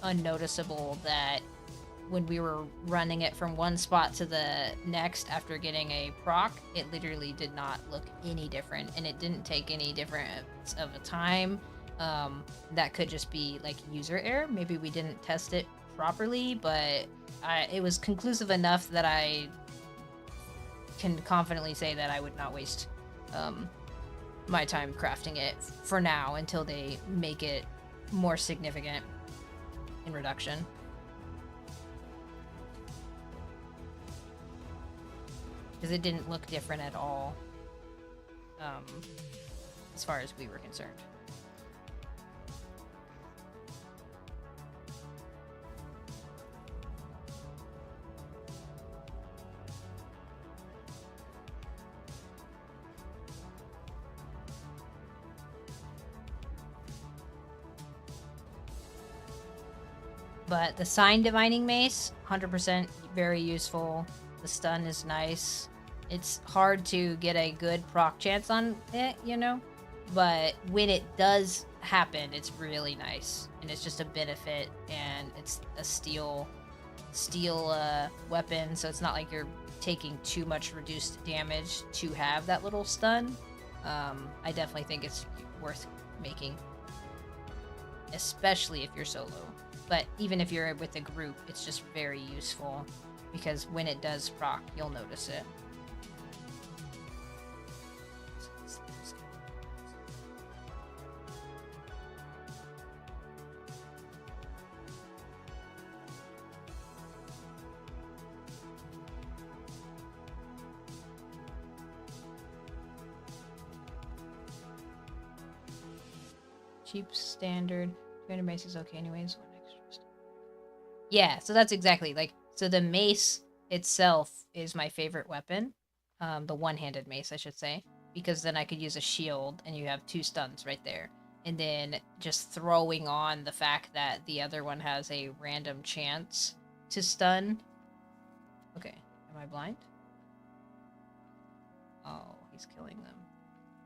unnoticeable that when we were running it from one spot to the next after getting a proc, it literally did not look any different, and it didn't take any different of a time. That could just be like user error. Maybe we didn't test it properly, but it was conclusive enough that I can confidently say that I would not waste my time crafting it for now until they make it more significant in reduction. Because it didn't look different at all, as far as we were concerned. But the Sign Divining Mace, 100% very useful. The stun is nice. It's hard to get a good proc chance on it, you know? But when it does happen, it's really nice. And it's just a benefit, and it's a steel weapon, so it's not like you're taking too much reduced damage to have that little stun. I definitely think it's worth making, especially if you're solo. But even if you're with a group, it's just very useful because when it does proc, you'll notice it. Cheap standard. 200 mace is okay anyways. One extra. Yeah, so that's exactly like, so the mace itself is my favorite weapon. The one-handed mace, I should say, because then I could use a shield and you have 2 stuns right there. And then just throwing on the fact that the other one has a random chance to stun. Okay, am I blind? Oh, he's killing them.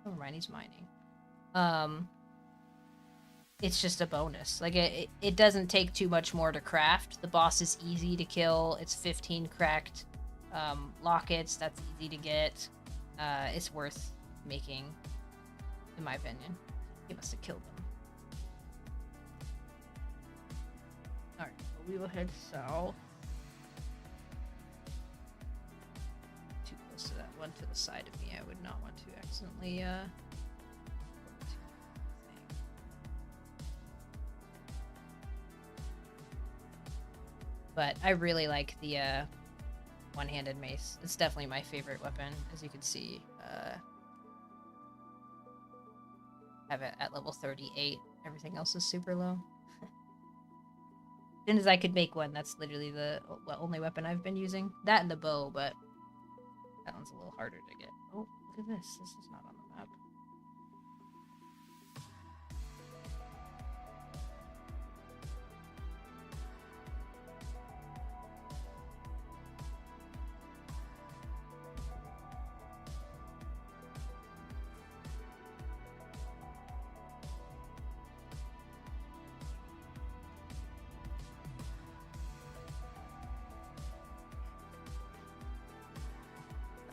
Never mind, he's mining. It's just a bonus. Like, it doesn't take too much more to craft. The boss is easy to kill. It's 15 cracked lockets. That's easy to get. It's worth making, in my opinion. He must have killed them. Alright, we will head south. Too close to that one to the side of me. I would not want to accidentally, But I really like the one-handed mace. It's definitely my favorite weapon, as you can see. Have it at level 38. Everything else is super low. As soon as I could make one, that's literally the only weapon I've been using. That and the bow, but that one's a little harder to get. Oh, look at this. This is not on the map.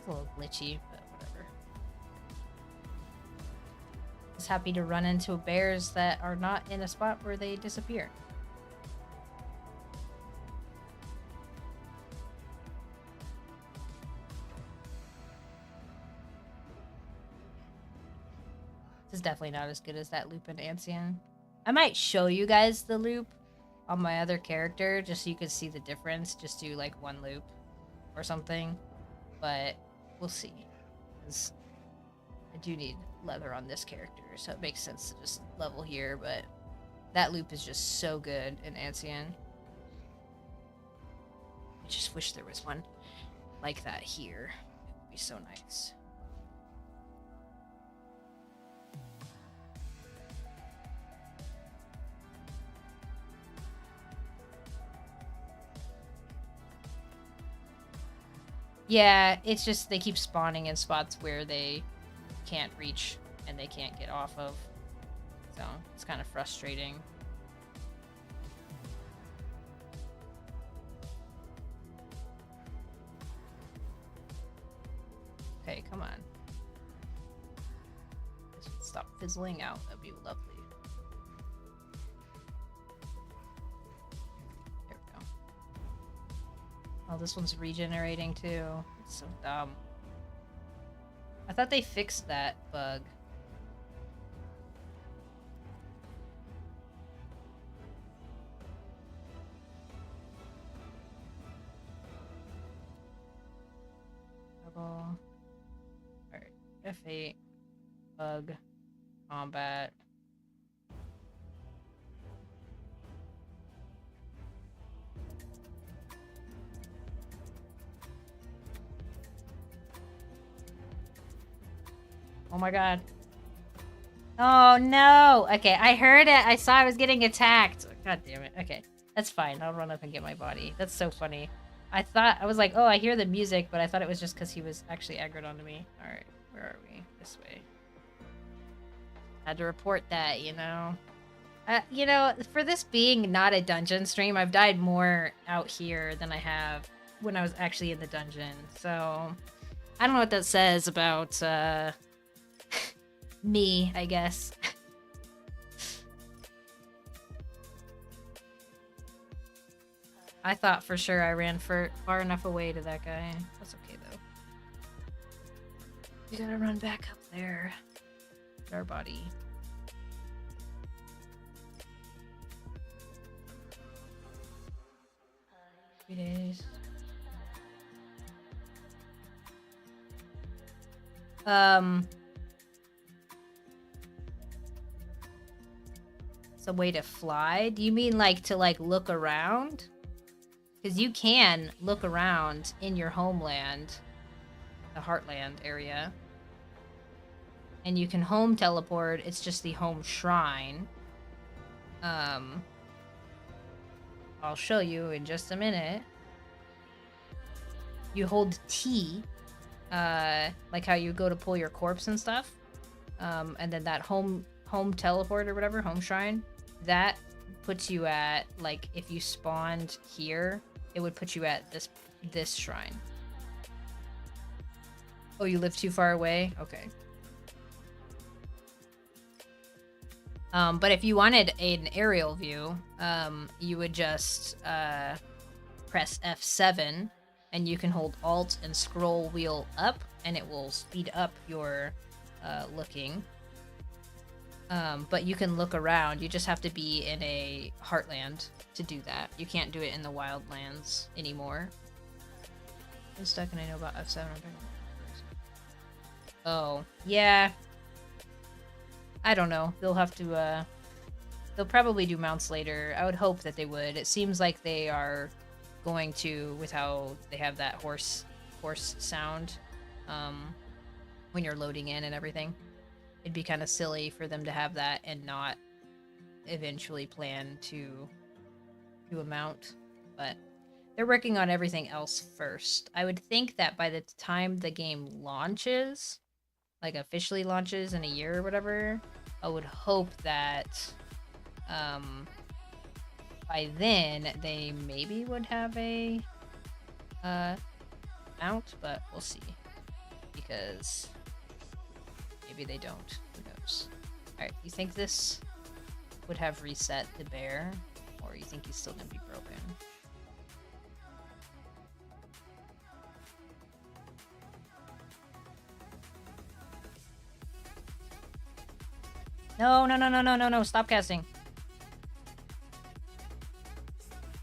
It's a little glitchy, but whatever. Just happy to run into bears that are not in a spot where they disappear. This is definitely not as good as that loop in Ancien. I might show you guys the loop on my other character just so you can see the difference. Just do like one loop or something. But we'll see. Because I do need leather on this character, so it makes sense to just level here, but that loop is just so good in Ancien. I just wish there was one like that here. It would be so nice. Yeah, it's just they keep spawning in spots where they can't reach and they can't get off of. So it's kind of frustrating. Okay, come on. This would stop fizzling out. That'd be lovely. There we go. Oh, this one's regenerating too. It's so dumb. I thought they fixed that bug. Alright, F8, bug, combat. Oh my god. Oh no! Okay, I heard it. I saw I was getting attacked. God damn it. Okay, that's fine. I'll run up and get my body. That's so funny. I was like, oh, I hear the music, but I thought it was just because he was actually aggroed onto me. Alright, where are we? This way. Had to report that, you know. You know, for this being not a dungeon stream, I've died more out here than I have when I was actually in the dungeon. So, I don't know what that says about, me, I guess. I thought for sure I ran far enough away to that guy. That's okay though. We gotta run back up there. Our body. 3 days. It's a way to fly? Do you mean like to like look around? Because you can look around in your homeland, the Heartland area. And you can home teleport, it's just the home shrine. I'll show you in just a minute. You hold T, like how you go to pull your corpse and stuff. And then that home teleport or whatever, home shrine, that puts you at, like, if you spawned here, it would put you at this shrine. Oh, you live too far away? Okay. But if you wanted an aerial view, you would just press F7, and you can hold Alt and scroll wheel up, and it will speed up your looking. But you can look around. You just have to be in a Heartland to do that. You can't do it in the Wildlands anymore. I'm stuck and I know about F7. Oh, yeah. I don't know. They'll have to, they'll probably do mounts later. I would hope that they would. It seems like they are going to, with how they have that horse sound, when you're loading in and everything. It'd be kind of silly for them to have that and not eventually plan to do a mount. But they're working on everything else first. I would think that by the time the game launches, like officially launches in a year or whatever, I would hope that by then they maybe would have a mount, but we'll see. Because maybe they don't. Who knows? Alright, you think this would have reset the bear? Or you think he's still gonna be broken? No, stop casting.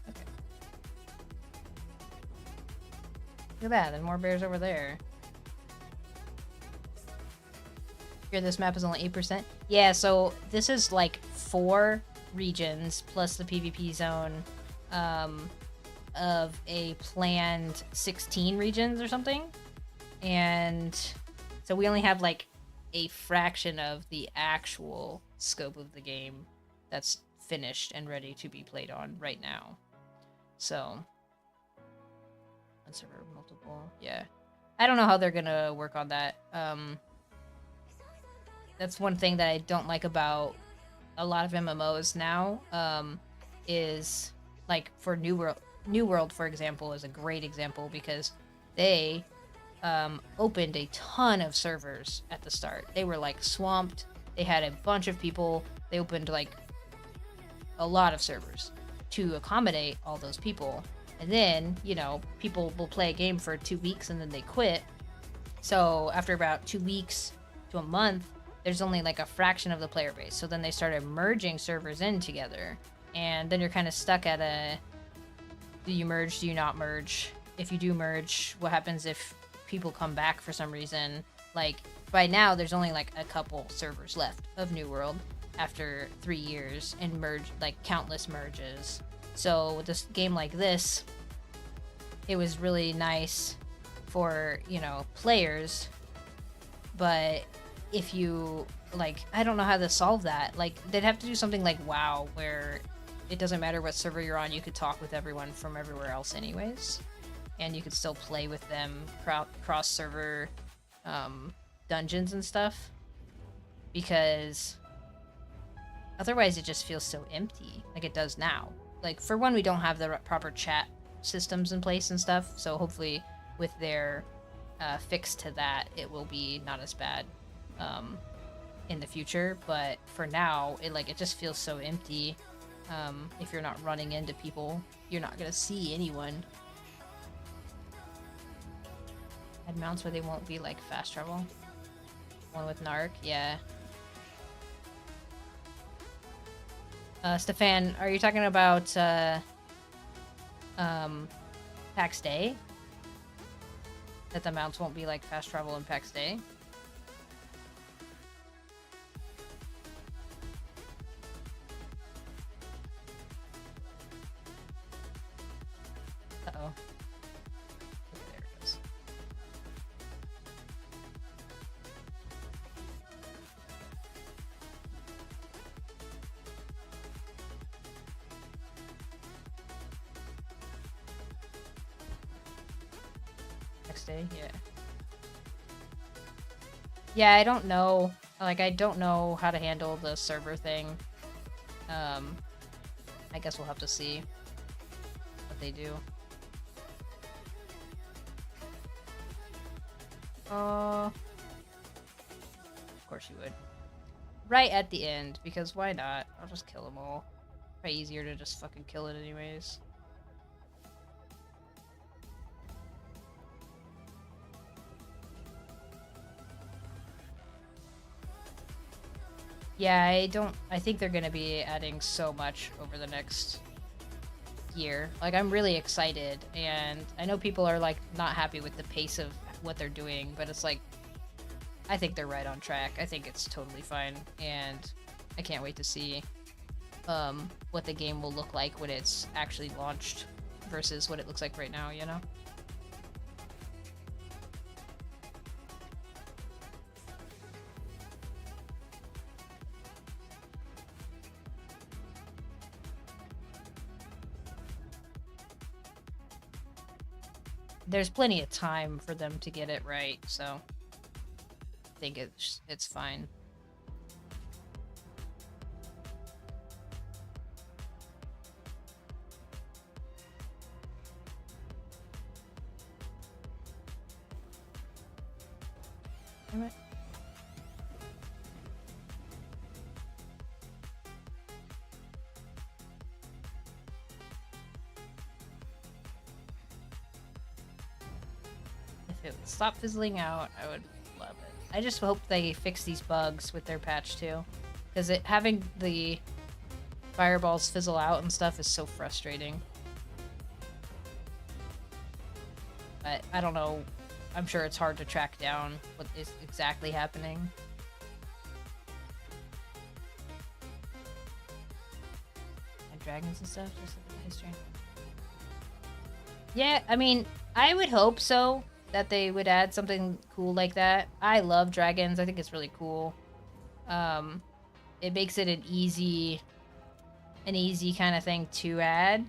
Okay. Look at that, there's more bears over there. Here, this map is only 8%. Yeah, so this is like 4 regions plus the PvP zone of a planned 16 regions or something. And so we only have like a fraction of the actual scope of the game that's finished and ready to be played on right now. So, on server multiple, yeah. I don't know how they're gonna work on that. That's one thing that I don't like about a lot of MMOs now, is like for New World, for example, is a great example because they opened a ton of servers at the start. They were like swamped. They had a bunch of people. They opened like a lot of servers to accommodate all those people. And then, you know, people will play a game for 2 weeks and then they quit. So after about 2 weeks to a month, there's only like a fraction of the player base. So then they started merging servers in together. And then you're kind of stuck at a, do you merge, do you not merge? If you do merge, what happens if people come back for some reason? Like, by now, there's only like a couple servers left of New World after 3 years and like countless merges. So with this game like this, it was really nice for, you know, players. But if you, like, I don't know how to solve that. Like, they'd have to do something like WoW, where it doesn't matter what server you're on, you could talk with everyone from everywhere else anyways. And you could still play with them cross-server dungeons and stuff. Because otherwise it just feels so empty, like it does now. Like, for one, we don't have the proper chat systems in place and stuff, so hopefully with their fix to that, it will be not as bad. in the future, but for now, it just feels so empty. If you're not running into people, you're not gonna see anyone. Add mounts where they won't be like fast travel. One with Narc, yeah. Stefan, are you talking about Pax Dei? That the mounts won't be like fast travel in Pax Dei? Uh-oh. Okay, there it goes. Next day, yeah. Yeah, I don't know. Like, I don't know how to handle the server thing. I guess we'll have to see what they do. Of course you would. Right at the end, because why not? I'll just kill them all. Probably easier to just fucking kill it anyways. Yeah, I think they're gonna be adding so much over the next year. Like, I'm really excited, and I know people are, like, not happy with the pace of what they're doing, but it's like, I think they're right on track. I think it's totally fine, and I can't wait to see what the game will look like when it's actually launched versus what it looks like right now, you know? There's plenty of time for them to get it right, so I think it's fine. Damn it. If it would stop fizzling out, I would love it. I just hope they fix these bugs with their patch too, because having the fireballs fizzle out and stuff is so frustrating. But I don't know. I'm sure it's hard to track down what is exactly happening. And dragons and stuff, just look at the history. Yeah, I mean, I would hope so, that they would add something cool like that. I love dragons. I think it's really cool. It makes it an easy kind of thing to add,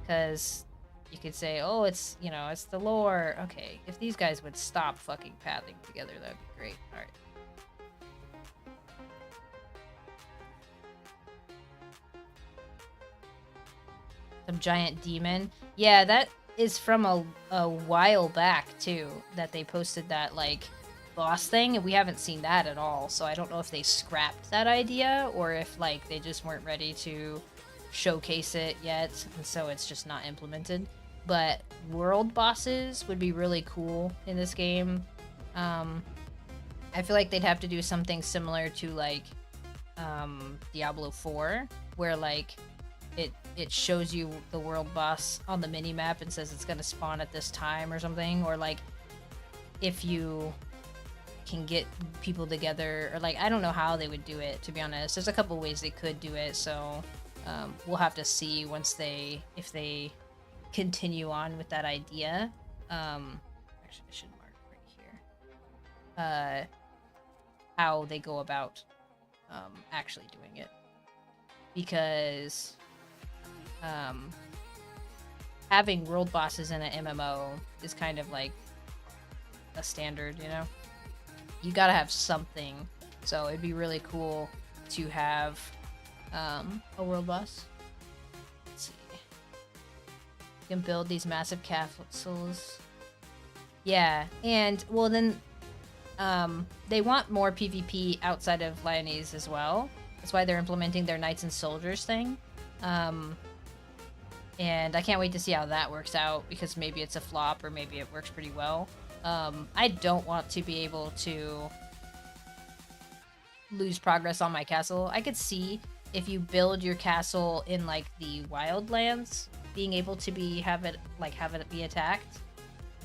because you could say, oh, it's, you know, it's the lore. Okay, if these guys would stop fucking pathing together, that'd be great. All right. Some giant demon. Yeah, that is from a while back too, that they posted that like boss thing, and we haven't seen that at all. So I don't know if they scrapped that idea or if like they just weren't ready to showcase it yet, and so it's just not implemented. But world bosses would be really cool in this game. I feel like they'd have to do something similar to like Diablo 4, where like it shows you the world boss on the mini map and says it's gonna spawn at this time or something, or like if you can get people together, or like I don't know how they would do it, to be honest. There's a couple ways they could do it, so we'll have to see once if they continue on with that idea. Actually, I should mark right here how they go about actually doing it, because having world bosses in an MMO is kind of like a standard, you know? You gotta have something, so it'd be really cool to have a world boss. Let's see. You can build these massive capsules. Yeah, and well then They want more PvP outside of Lyonese as well. That's why they're implementing their Knights and Soldiers thing. And I can't wait to see how that works out, because maybe it's a flop or maybe it works pretty well. I don't want to be able to lose progress on my castle. I could see if you build your castle in like the wildlands, being able to have it be attacked,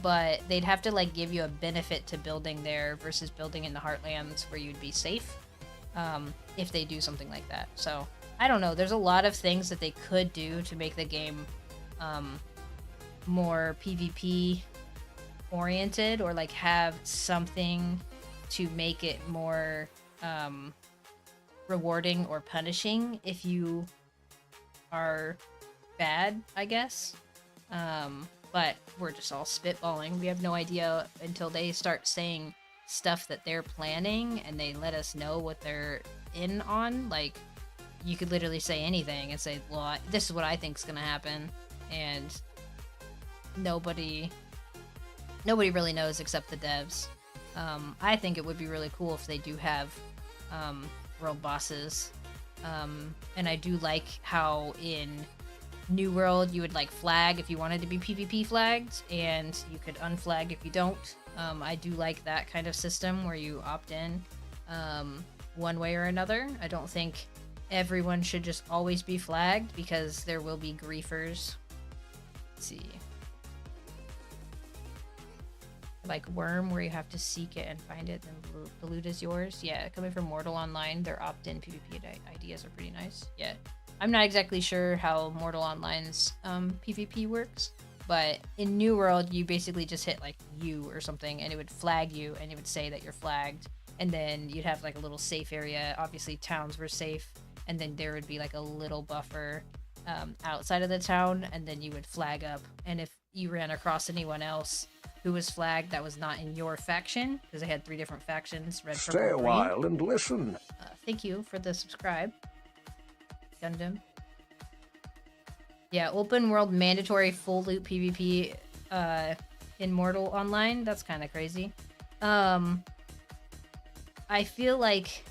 but they'd have to like give you a benefit to building there versus building in the heartlands where you'd be safe, if they do something like that. So I don't know. There's a lot of things that they could do to make the game more PvP oriented, or like have something to make it more rewarding or punishing if you are bad, I guess. But we're just all spitballing. We have no idea until they start saying stuff that they're planning and they let us know what they're in on. Like, you could literally say anything and say, well, this is what I think is going to happen. And nobody really knows except the devs. I think it would be really cool if they do have world bosses. And I do like how in New World you would like flag if you wanted to be PvP flagged, and you could unflag if you don't. I do like that kind of system where you opt in one way or another. I don't think everyone should just always be flagged, because there will be griefers. Let's see. Like Worm, where you have to seek it and find it, and the loot is yours. Yeah, coming from Mortal Online, their opt-in PvP ideas are pretty nice. Yeah, I'm not exactly sure how Mortal Online's PvP works, but in New World, you basically just hit like U or something, and it would flag you, and it would say that you're flagged, and then you'd have like a little safe area. Obviously, towns were safe, and then there would be like a little buffer outside of the town, and then you would flag up, and if you ran across anyone else who was flagged that was not in your faction, because they had 3 different factions, red, purple,
Stay a
green.
while and listen.
Thank you for the subscribe, Gundam. Yeah, open world mandatory full loot PvP in Mortal Online. That's kind of crazy. I feel like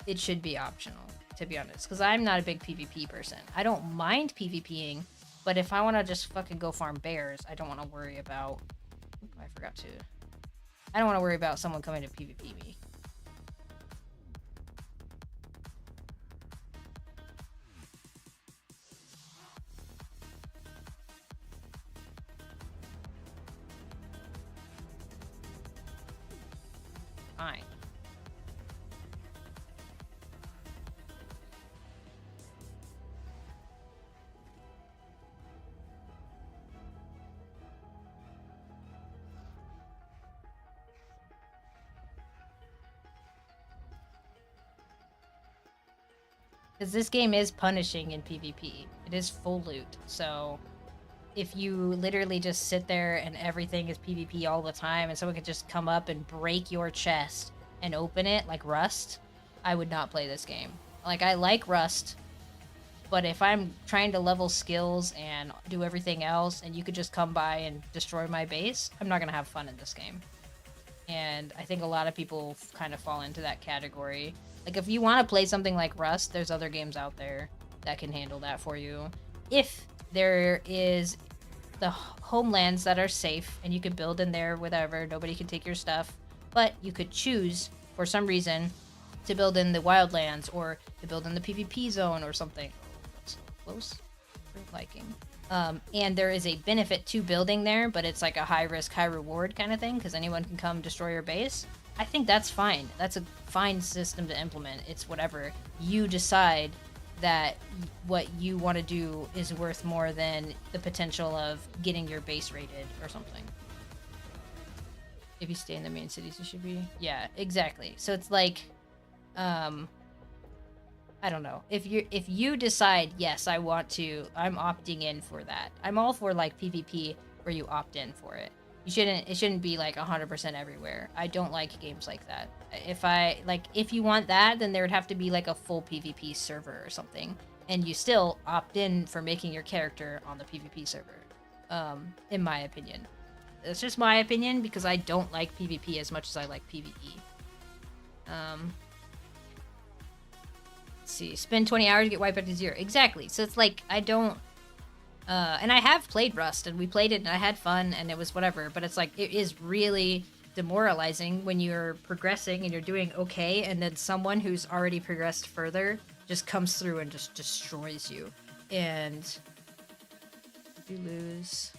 it should be optional, to be honest, because I'm not a big PvP person. I don't mind PvPing, but if I want to just fucking go farm bears, I don't want to worry about... I don't want to worry about someone coming to PvP me. Fine. Because this game is punishing in PvP. It is full loot, so if you literally just sit there and everything is PvP all the time, and someone could just come up and break your chest and open it like Rust, I would not play this game. Like, I like Rust, but if I'm trying to level skills and do everything else, and you could just come by and destroy my base, I'm not gonna have fun in this game. And I think a lot of people kind of fall into that category. Like, if you want to play something like Rust, there's other games out there that can handle that for you. If there is the homelands that are safe, and you can build in there, whatever, nobody can take your stuff, but you could choose, for some reason, to build in the wildlands, or to build in the PvP zone or something. Oh, that's close for liking. And there is a benefit to building there, but it's like a high risk, high reward kind of thing, because anyone can come destroy your base. I think that's fine. That's a fine system to implement. It's whatever. You decide that what you want to do is worth more than the potential of getting your base raided or something. If you stay in the main cities, you should be... Yeah, exactly. So it's like... I don't know. If you decide, yes, I want to, I'm opting in for that. I'm all for like PvP where you opt in for it. It shouldn't be like 100% everywhere. I don't like games like that. If you want that, then there would have to be like a full PvP server or something, and you still opt in for making your character on the PvP server. In my opinion, It's just my opinion because I don't like PvP as much as I like PvE. Let's see. Spend 20 hours, get wiped back to 0. Exactly. So it's like, I don't... and I have played Rust, and we played it, and I had fun, and it was whatever. But it's like, it is really demoralizing when you're progressing and you're doing okay, and then someone who's already progressed further just comes through and just destroys you. And you lose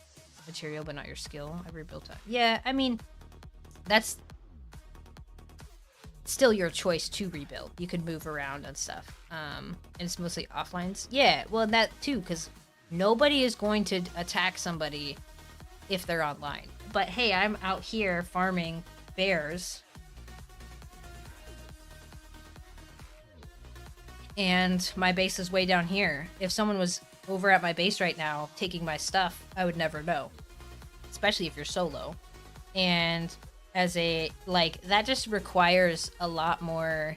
material, but not your skill. I rebuilt it. Yeah, I mean, that's still your choice to rebuild. You could move around and stuff. And it's mostly offlines. Yeah, well, that too, because nobody is going to attack somebody if they're online. But hey, I'm out here farming bears. And my base is way down here. If someone was over at my base right now taking my stuff, I would never know. Especially if you're solo. And as a, like, that just requires a lot more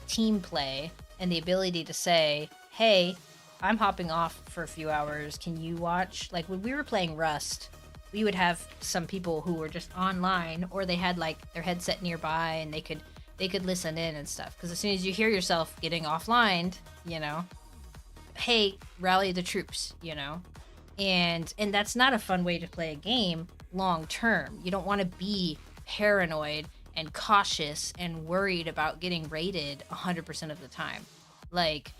team play and the ability to say, hey, I'm hopping off for a few hours. Can you watch? Like, when we were playing Rust, we would have some people who were just online, or they had, like, their headset nearby, and they could listen in and stuff. Because as soon as you hear yourself getting offline, you know, hey, rally the troops, you know? And that's not a fun way to play a game long term. You don't want to be paranoid and cautious and worried about getting raided 100% of the time. Like,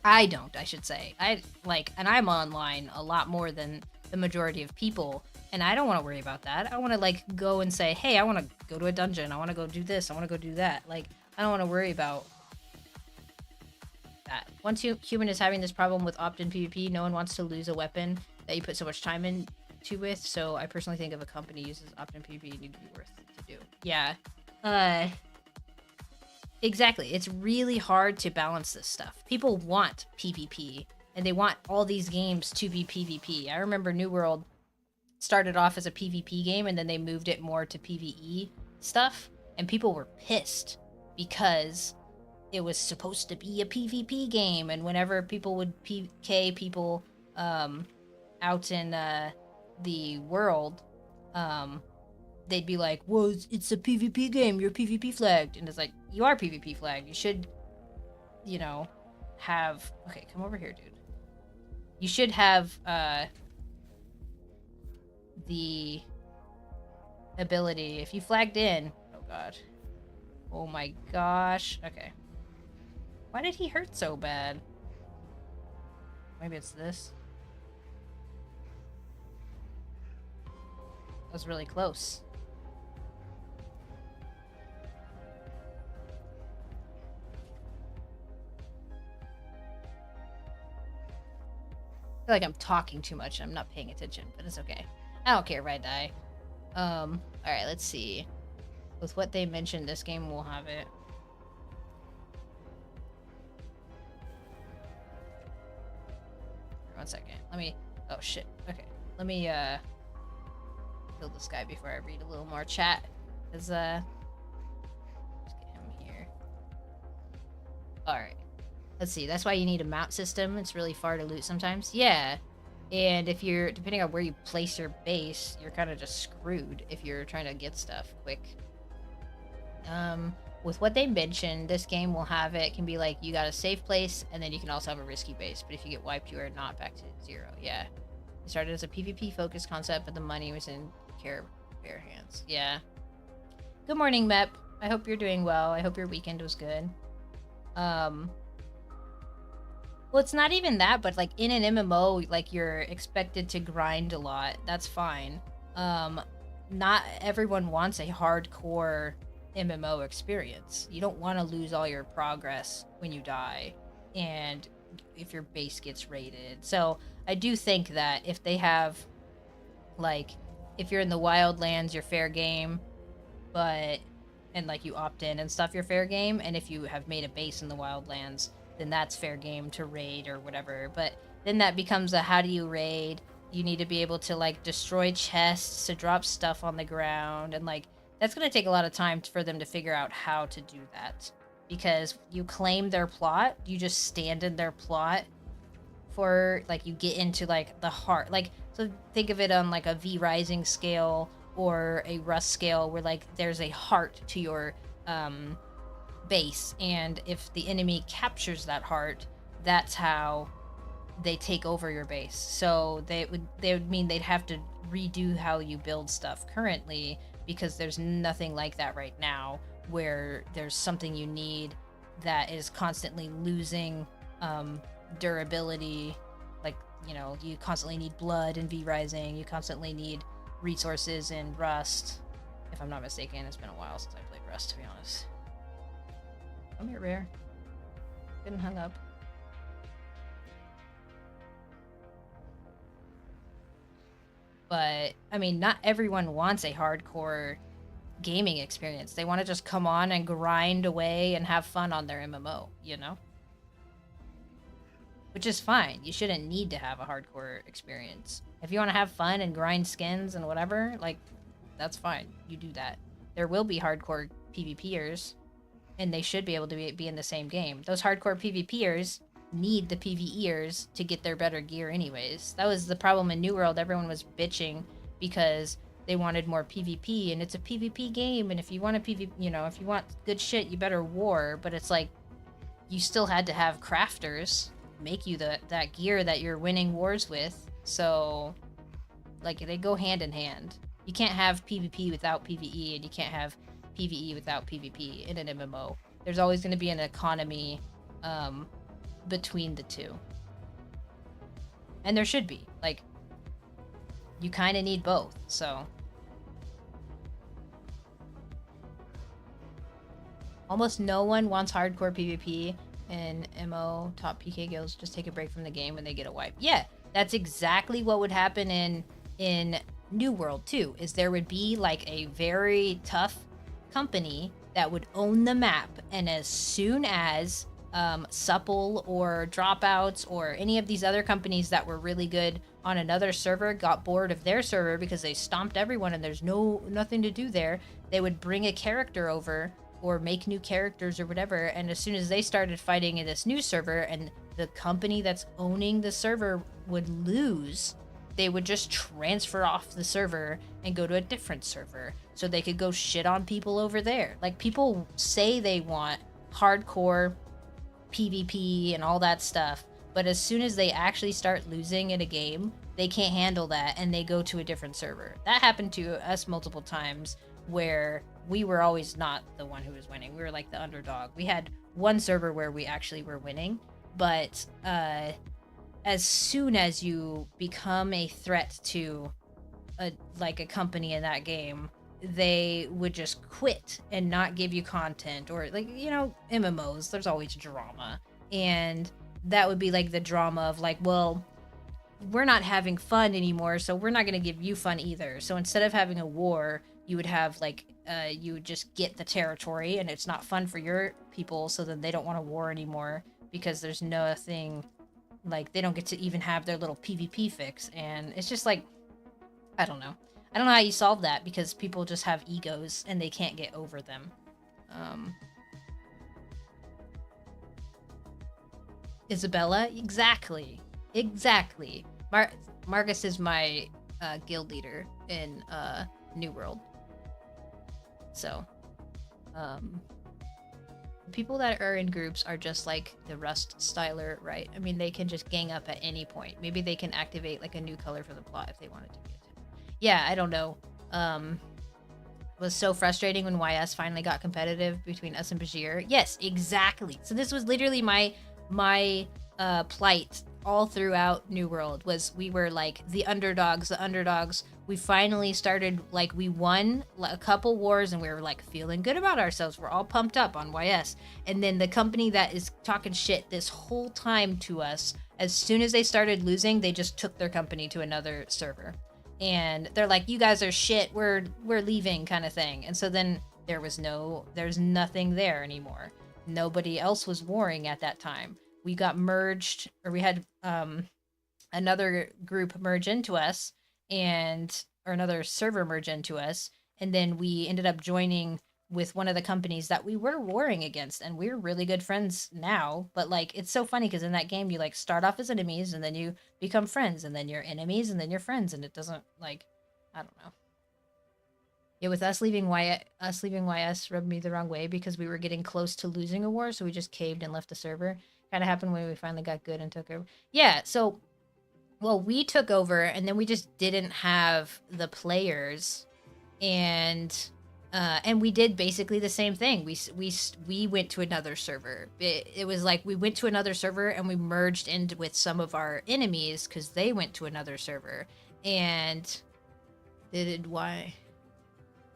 I should say. And I'm online a lot more than the majority of people, and I don't want to worry about that. I want to, like, go and say, hey, I want to go to a dungeon. I want to go do this. I want to go do that. Like, I don't want to worry about that. Once human is having this problem with opt-in PvP, no one wants to lose a weapon that you put so much time into with, so I personally think if a company uses opt-in PvP, it need to be worth to do. Yeah. Exactly. It's really hard to balance this stuff. People want PvP, and they want all these games to be PvP. I remember New World started off as a PvP game, and then they moved it more to PvE stuff, and people were pissed because it was supposed to be a PvP game, and whenever people would PK people out in the world, they'd be like, well, it's a PvP game, you're PvP flagged. And it's like, you are PvP flagged. You should, you know, have... Okay, come over here, dude. You should have the ability, if you flagged in... Oh, God. Oh, my gosh. Okay. Why did he hurt so bad? Maybe it's this. That was really close. I feel like I'm talking too much and I'm not paying attention, but it's okay. I don't care if I die. Alright, let's see. With what they mentioned, this game will have it. One second. Let me... Oh, shit. Okay. Let me, kill this guy before I read a little more chat. Cause, let's get him here. Alright. Let's see. That's why you need a mount system. It's really far to loot sometimes. Yeah. And if you're... Depending on where you place your base, you're kind of just screwed if you're trying to get stuff quick. With what they mentioned, this game will have it can be like you got a safe place, and then you can also have a risky base. But if you get wiped, you are not back to 0. Yeah. It started as a PvP focused concept, but the money was in Care Bear hands. Yeah. Good morning, Mep. I hope you're doing well. I hope your weekend was good. Well, it's not even that, but like in an MMO, like you're expected to grind a lot. That's fine. Not everyone wants a hardcore MMO experience. You don't want to lose all your progress when you die and if your base gets raided. So I do think that if they have, like, if you're in the wildlands, you're fair game, but, and like you opt in and stuff, you're fair game. And if you have made a base in the wildlands, then that's fair game to raid or whatever. But then that becomes a how do you raid? You need to be able to, like, destroy chests, to drop stuff on the ground, and, like, that's going to take a lot of time for them to figure out how to do that. Because you claim their plot, you just stand in their plot, for like you get into like the heart. Like so think of it on like a V Rising scale or a Rust scale where like there's a heart to your um base, and if the enemy captures that heart, that's how they take over your base. So they would mean they'd have to redo how you build stuff currently, because there's nothing like that right now where there's something you need that is constantly losing durability. Like, you constantly need blood in V Rising, you constantly need resources in Rust. If I'm not mistaken, it's been a while since I played Rust, to be honest. Come here, Rare. Getting hung up. But I mean, not everyone wants a hardcore gaming experience. They want to just come on and grind away and have fun on their MMO, Which is fine. You shouldn't need to have a hardcore experience. If you want to have fun and grind skins and whatever, like, that's fine. You do that. There will be hardcore PvPers, and they should be able to be in the same game. Those hardcore PvPers need the PvEers to get their better gear anyways. That was the problem in New World. Everyone was bitching because they wanted more PvP, and it's a PvP game, and if you want a PvP, if you want good shit, you better war. But it's like, you still had to have crafters make you that gear that you're winning wars with. So, like, they go hand in hand. You can't have PvP without PvE, and you can't have PvE without PvP in an MMO. There's always going to be an economy between the two. And there should be. Like, you kind of need both, so. Almost no one wants hardcore PvP in MO. Top PK guilds just take a break from the game when they get a wipe. Yeah, that's exactly what would happen in New World too, is there would be like a very tough company that would own the map, and as soon as Supple or Dropouts or any of these other companies that were really good on another server got bored of their server because they stomped everyone and there's nothing to do there, they would bring a character over or make new characters or whatever, and as soon as they started fighting in this new server and the company that's owning the server would lose, they would just transfer off the server and go to a different server so they could go shit on people over there. Like, people say they want hardcore PvP and all that stuff, but as soon as they actually start losing in a game, they can't handle that and they go to a different server. That happened to us multiple times, where we were always not the one who was winning. We were like the underdog. We had one server where we actually were winning, but as soon as you become a threat to a company in that game, they would just quit and not give you content. Or like, MMOs, there's always drama, and that would be like the drama of like, well, we're not having fun anymore, so we're not going to give you fun either. So instead of having a war, you would have like you would just get the territory, and it's not fun for your people, so then they don't want to war anymore because there's nothing, like, they don't get to even have their little PvP fix. And it's just like, I don't know how you solve that, because people just have egos and they can't get over them. Isabella, exactly. Marcus is my guild leader in New World. So, people that are in groups are just like the Rust styler, right? I mean, they can just gang up at any point. Maybe they can activate like a new color for the plot if they wanted to. Yeah, I don't know. It was so frustrating when YS finally got competitive between us and Bajir. Yes, exactly. So this was literally my plight all throughout New World, was we were like the underdogs. We finally started, like, we won a couple wars and we were like feeling good about ourselves. We're all pumped up on YS. And then the company that is talking shit this whole time to us, as soon as they started losing, they just took their company to another server. And they're like, you guys are shit, we're leaving, kind of thing. And so then there's nothing there anymore. Nobody else was warring at that time. We got merged, or we had another group merge into us, or another server merge into us, and then we ended up joining with one of the companies that we were warring against, and we're really good friends now. But like, it's so funny because in that game you like start off as enemies and then you become friends and then you're enemies and then you're friends, and it doesn't like, I don't know. Yeah, with us leaving YS rubbed me the wrong way because we were getting close to losing a war, so we just caved and left the server. Kind of happened when we finally got good and took over. Yeah, so well, we took over and then we just didn't have the players, and we did basically the same thing. We went to another server. It was like we went to another server and we merged in with some of our enemies because they went to another server, and did why?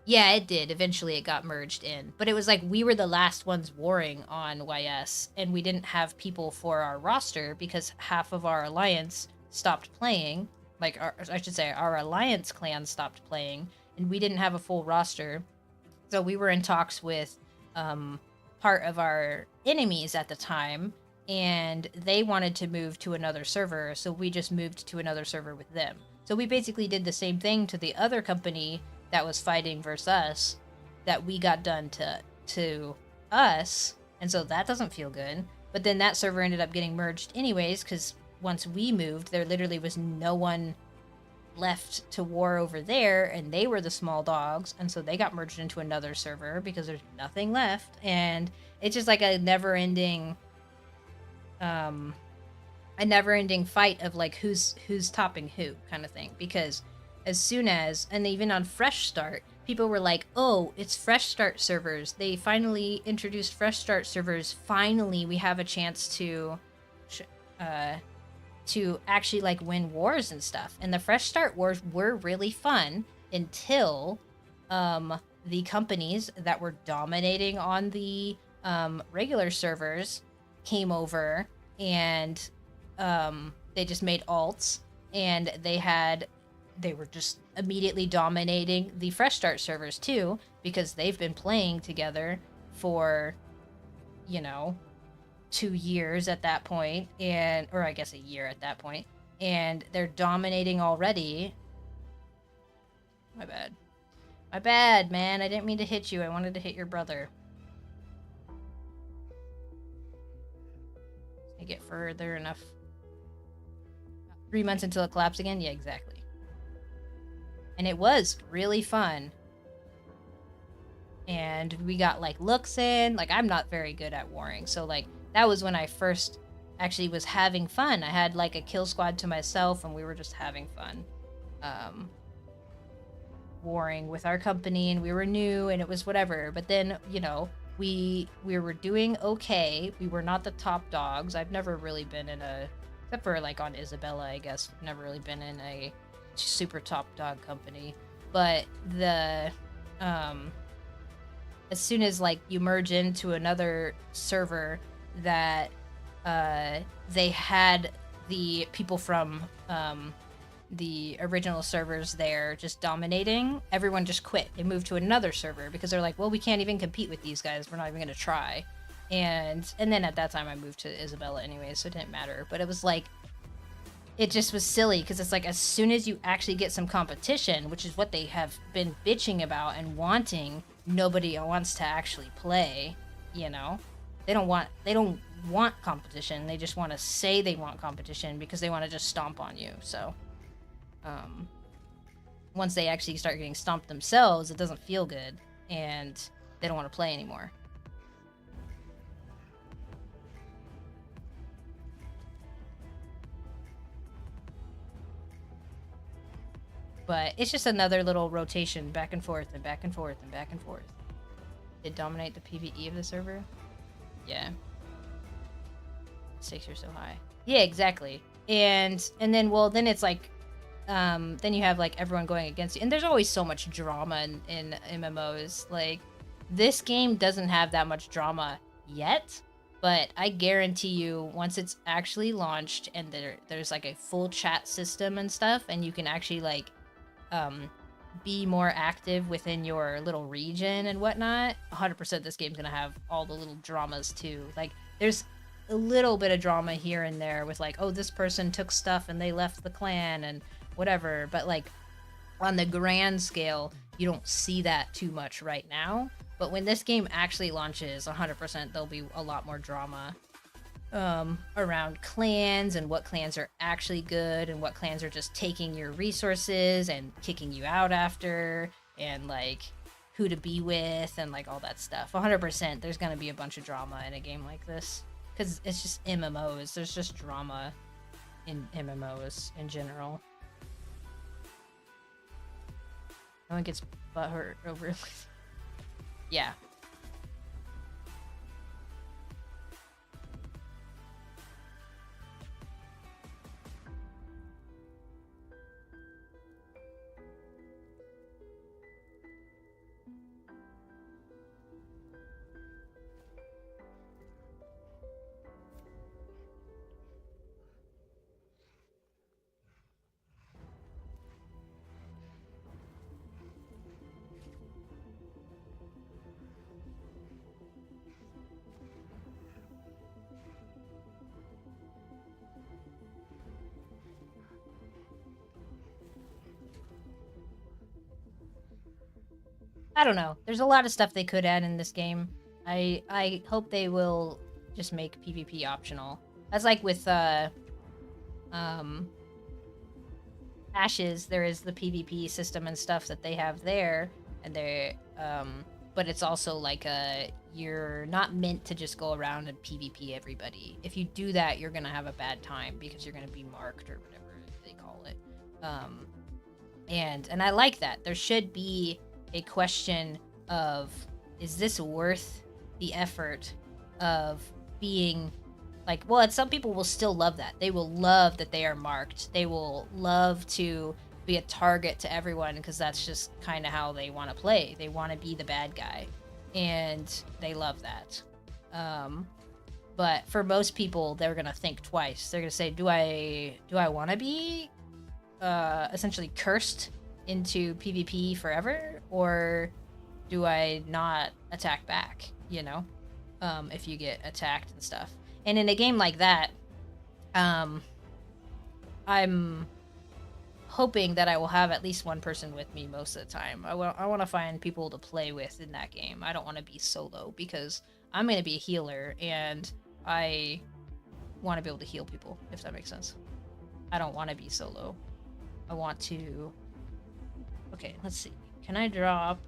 Yeah, it did. Eventually, it got merged in. But it was like we were the last ones warring on YS, and we didn't have people for our roster because half of our alliance stopped playing. Like, I should say, our alliance clan stopped playing, and we didn't have a full roster. So we were in talks with part of our enemies at the time, and they wanted to move to another server, so we just moved to another server with them. So we basically did the same thing to the other company that was fighting versus us, that we got done to us, and so that doesn't feel good. But then that server ended up getting merged anyways, because once we moved, there literally was no one left to war over there, and they were the small dogs, and so they got merged into another server because there's nothing left, and it's just like a never-ending fight of like who's topping who kind of thing. Because as soon as, and even on Fresh Start, people were like, oh, it's Fresh Start servers. They finally introduced Fresh Start servers. Finally, we have a chance to actually like win wars and stuff. And the Fresh Start wars were really fun until the companies that were dominating on the regular servers came over, and they just made alts, and they were just immediately dominating the Fresh Start servers too, because they've been playing together for, 2 years at that point, or I guess a year at that point, and they're dominating already. My bad, man. I didn't mean to hit you. I wanted to hit your brother. I get further enough. 3 months until it collapsed again? Yeah, exactly. And it was really fun. And we got like looks in. Like, I'm not very good at warring, so like that was when I first actually was having fun. I had like a kill squad to myself, and we were just having fun warring with our company, and we were new, and it was whatever. But then, we were doing okay. We were not the top dogs. I've never really been in except for like on Isabella, I guess, never really been in a super top dog company. But as soon as like you merge into another server that they had the people from the original servers there just dominating, everyone just quit. They moved to another server because they're like, well, we can't even compete with these guys. We're not even gonna try. And then at that time I moved to Isabella anyway, so it didn't matter. But it was like, it just was silly because it's like as soon as you actually get some competition, which is what they have been bitching about and wanting, nobody wants to actually play. They don't want competition. They just want to say they want competition because they want to just stomp on you. So once they actually start getting stomped themselves, it doesn't feel good, and they don't want to play anymore. But it's just another little rotation back and forth and back and forth and back and forth. Did dominate the PvE of the server? Yeah. Stakes are so high. Yeah, exactly. And then, well, then it's like, then you have like everyone going against you. And there's always so much drama in MMOs. Like, this game doesn't have that much drama yet, but I guarantee you once it's actually launched and there's like a full chat system and stuff, and you can actually like be more active within your little region and whatnot, 100% this game's gonna have all the little dramas too. Like, there's a little bit of drama here and there with like, oh, this person took stuff and they left the clan and whatever, but like on the grand scale you don't see that too much right now. But when this game actually launches, 100% there'll be a lot more drama around clans and what clans are actually good and what clans are just taking your resources and kicking you out after, and like who to be with and like all that stuff. 100% there's gonna be a bunch of drama in a game like this because it's just MMOs. There's just drama in MMOs in general. No one gets butthurt over. Yeah. I don't know. There's a lot of stuff they could add in this game. I hope they will just make PvP optional. That's like with Ashes, there is the PvP system and stuff that they have there, and they but it's also like you're not meant to just go around and PvP everybody. If you do that, you're gonna have a bad time because you're gonna be marked or whatever they call it. And I like that. There should be a question of, is this worth the effort of being like, well, and some people will still love that. They will love that they are marked. They will love to be a target to everyone because that's just kind of how they want to play. They want to be the bad guy, and they love that. But for most people, they're gonna think twice. They're gonna say, do I want to be essentially cursed into PvP forever, or do I not attack back, you know, if you get attacked and stuff. And in a game like that, I'm hoping that I will have at least one person with me most of the time. I want to find people to play with in that game. I don't want to be solo because I'm going to be a healer, and I want to be able to heal people, if that makes sense. I don't want to be solo. I want to... Okay, let's see. Can I drop...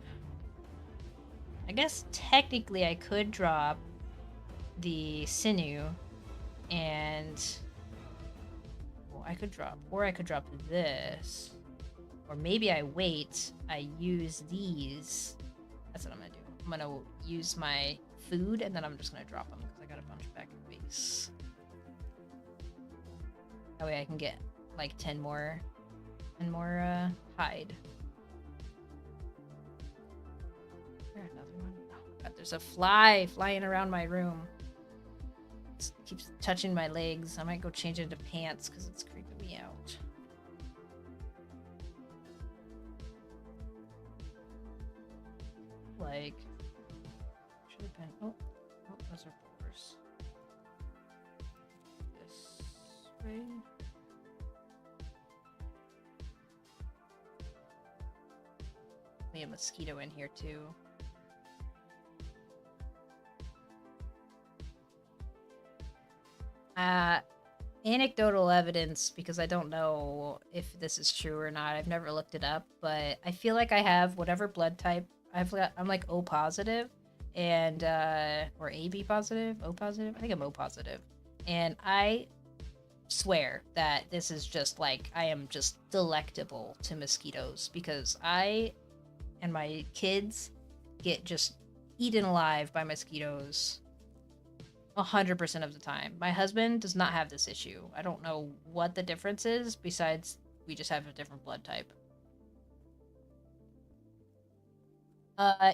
I guess technically I could drop the sinew, and... Well, I could drop... Or I could drop this. Or maybe I wait, I use these. That's what I'm gonna do. I'm gonna use my food, and then I'm just gonna drop them, because I got a bunch back in base. That way I can get, like, 10 more hide. There's another one. Oh god, there's a fly flying around my room. It keeps touching my legs. I might go change into pants because it's creeping me out. Like, should have been. Oh, those are boars. This way. A mosquito in here too. Anecdotal evidence, because I don't know if this is true or not. I've never looked it up, but I feel like I have whatever blood type. I'm like O positive, and or AB positive, O positive. I think I'm O positive, and I swear that this is just like, I am just delectable to mosquitoes, because I and my kids get just eaten alive by mosquitoes 100% of the time. My husband does not have this issue. I don't know what the difference is, besides we just have a different blood type.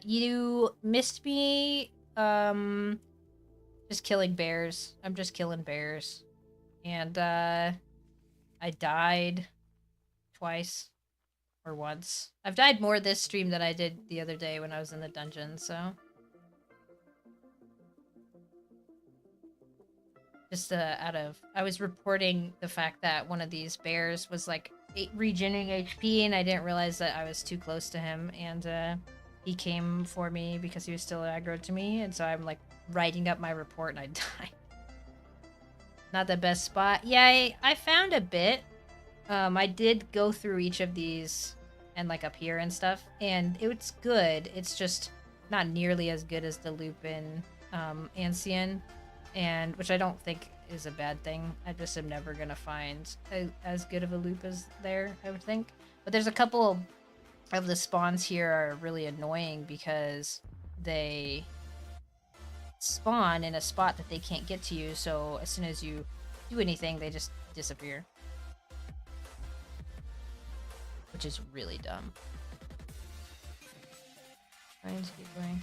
You missed me, just killing bears. I'm just killing bears. And, I died twice. Or once. I've died more this stream than I did the other day when I was in the dungeon, so... Just, I was reporting the fact that one of these bears was, like, regenerating HP, and I didn't realize that I was too close to him, and, he came for me because he was still aggro to me, and so I'm like writing up my report and I die. Not the best spot. Yeah, I found a bit. I did go through each of these and like up here and stuff, and it's good. It's just not nearly as good as the loop in Ancien, and which I don't think is a bad thing. I just am never gonna find as good of a loop as there, I would think. But there's a couple of the spawns here are really annoying because they spawn in a spot that they can't get to you, so as soon as you do anything, they just disappear. Which is really dumb. Trying to keep going.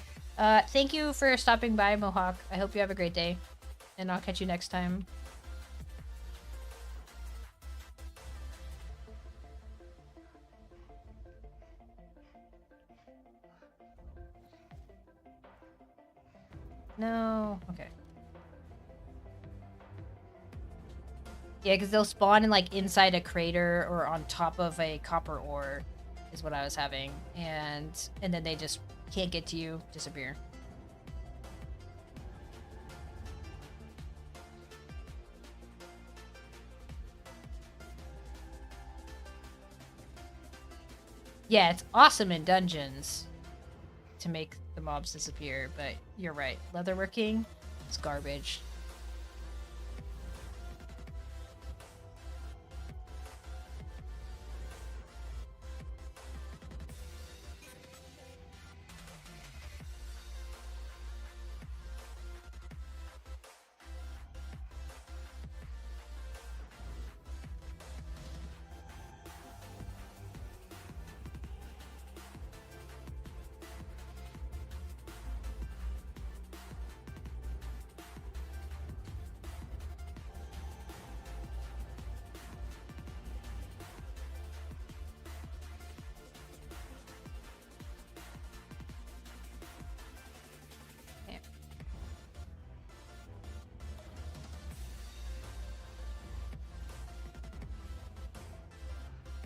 Thank you for stopping by, Mohawk. I hope you have a great day, and I'll catch you next time. No. Okay. Yeah, because they'll spawn in like inside a crater or on top of a copper ore, is what I was having, and then they just can't get to you, disappear. Yeah, it's awesome in dungeons to make the mobs disappear, but you're right. Leatherworking, it's garbage.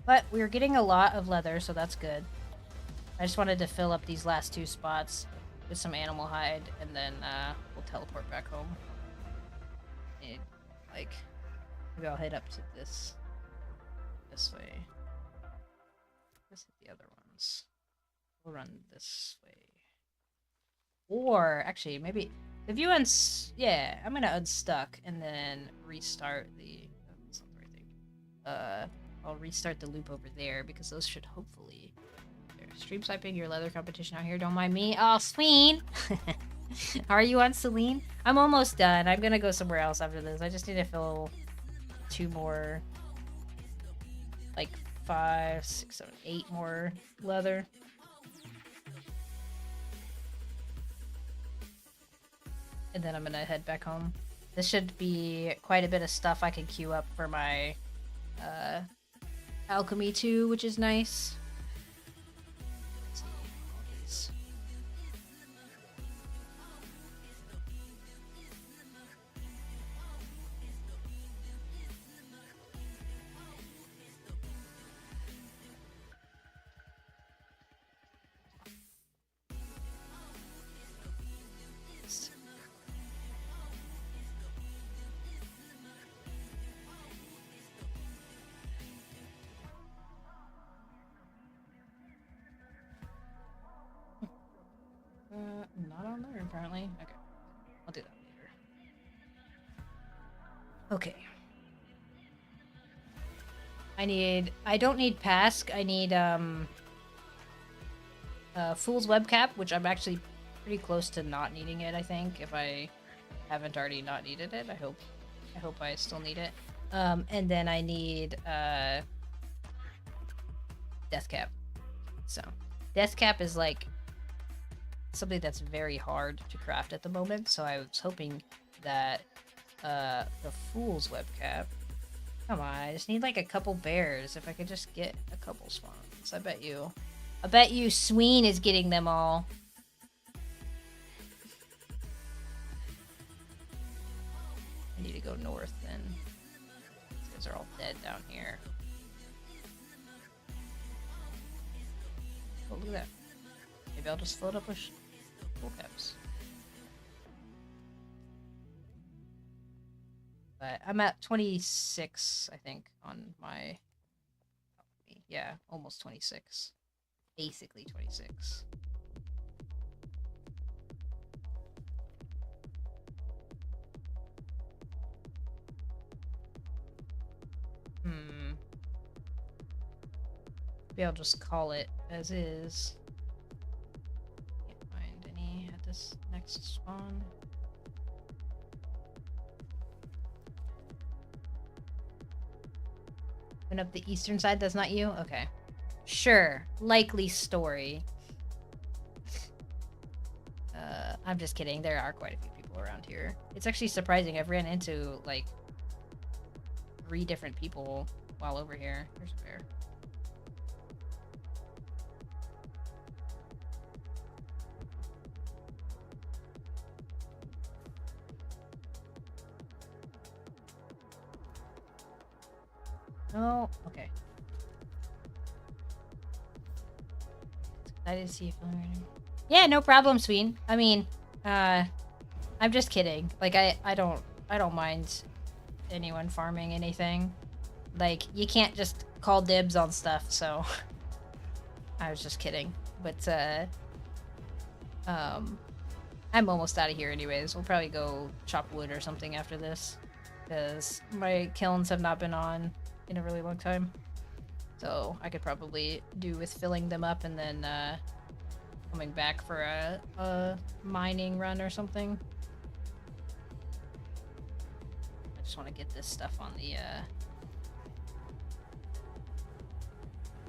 But we're getting a lot of leather, so that's good. I just wanted to fill up these last two spots with some animal hide, and then we'll teleport back home. And, like, maybe I'll head up to this way. Let's hit the other ones. We'll run this way. Or, actually, maybe... If you yeah, I'm gonna unstuck and then restart the... Oh, that's not the right thing. I'll restart the loop over there because those should hopefully... There. Stream swiping your leather competition out here. Don't mind me. Oh, Sween! Are you on Celine? I'm almost done. I'm gonna go somewhere else after this. I just need to fill 2 more... Like 5, 6, 7, 8 more leather. And then I'm gonna head back home. This should be quite a bit of stuff I can queue up for my alchemy too, which is nice. Let's see all these. Not on there apparently. Okay, I'll do that later. Okay. I don't need Pask. I need Fool's Webcap, which I'm actually pretty close to not needing it, I think, if I haven't already not needed it. I hope I still need it. And then I need Deathcap. So Deathcap is like something that's very hard to craft at the moment, so I was hoping that the Fool's Webcap... Come on, I just need like a couple bears. If I could just get a couple spawns. I bet you Sween is getting them all. I need to go north then. These guys are all dead down here. Oh, look at that. Maybe I'll just fill it up with full caps. But I'm at 26, I think, on my... Yeah, almost 26. Basically 26. Maybe I'll just call it as is. Can't find any at this next spawn. Open up the eastern side, that's not you? Okay. Sure. Likely story. I'm just kidding. There are quite a few people around here. It's actually surprising. I've ran into, like, 3 different people while over here. Here's a bear. Oh, okay. Excited to see if yeah, no problem, Sween. I mean, I'm just kidding. Like, I don't mind anyone farming anything. Like, you can't just call dibs on stuff, so I was just kidding. But I'm almost out of here anyways. We'll probably go chop wood or something after this, because my kilns have not been on in a really long time. So I could probably do with filling them up and then coming back for a mining run or something. I just want to get this stuff on the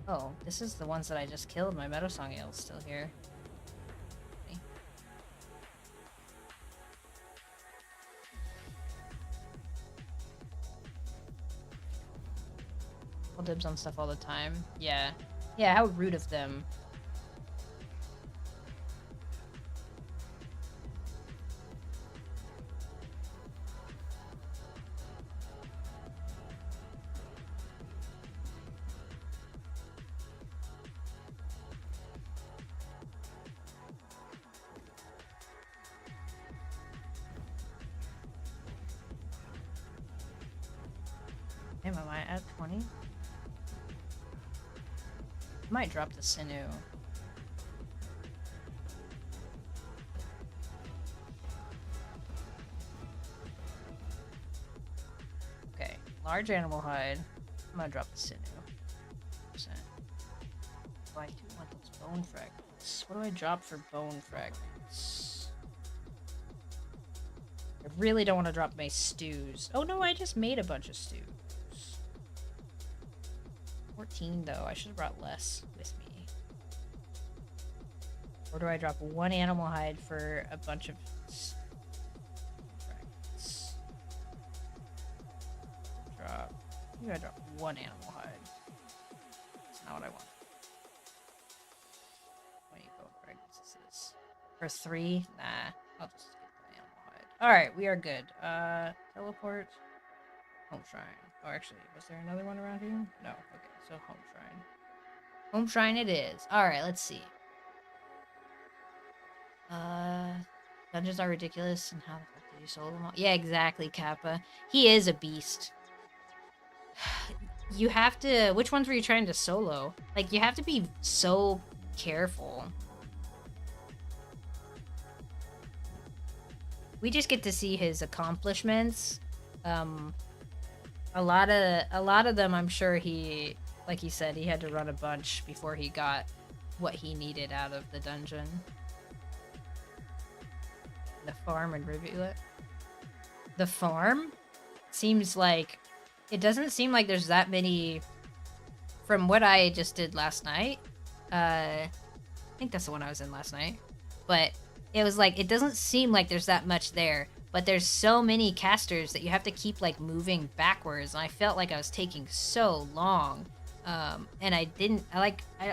Oh, this is the ones that I just killed. My Meadow Song Ale's still here. Okay. I'll dibs on stuff all the time. Yeah. Yeah, how rude of them. Am I at 20? Might drop the sinew. Okay, large animal hide. I'm gonna drop the sinew. %. Oh, I do want those bone fragments. What do I drop for bone fragments? I really don't want to drop my stews. Oh no, I just made a bunch of stews. 14 though. I should have brought less with me. Or do I drop 1 animal hide for a bunch of fragments? Drop. I think I drop 1 animal hide. That's not what I want. How many bone fragments is this? For 3? Nah. I'll just get the animal hide. Alright, we are good. Teleport. Home Shrine. Oh, actually, was there another one around here? No. Okay, so Home Shrine. Home Shrine it is. Alright, let's see. Dungeons are ridiculous, and how the fuck did you solo them all? Yeah, exactly, Kappa. He is a beast. You have to... Which ones were you trying to solo? Like, you have to be so careful. We just get to see his accomplishments. A lot of them, I'm sure he, like he said, he had to run a bunch before he got what he needed out of the dungeon. The farm and rivulet. The farm seems like, it doesn't seem like there's that many. From what I just did last night, I think that's the one I was in last night, but it was like, it doesn't seem like there's that much there. But there's so many casters that you have to keep, like, moving backwards. And I felt like I was taking so long. And I didn't...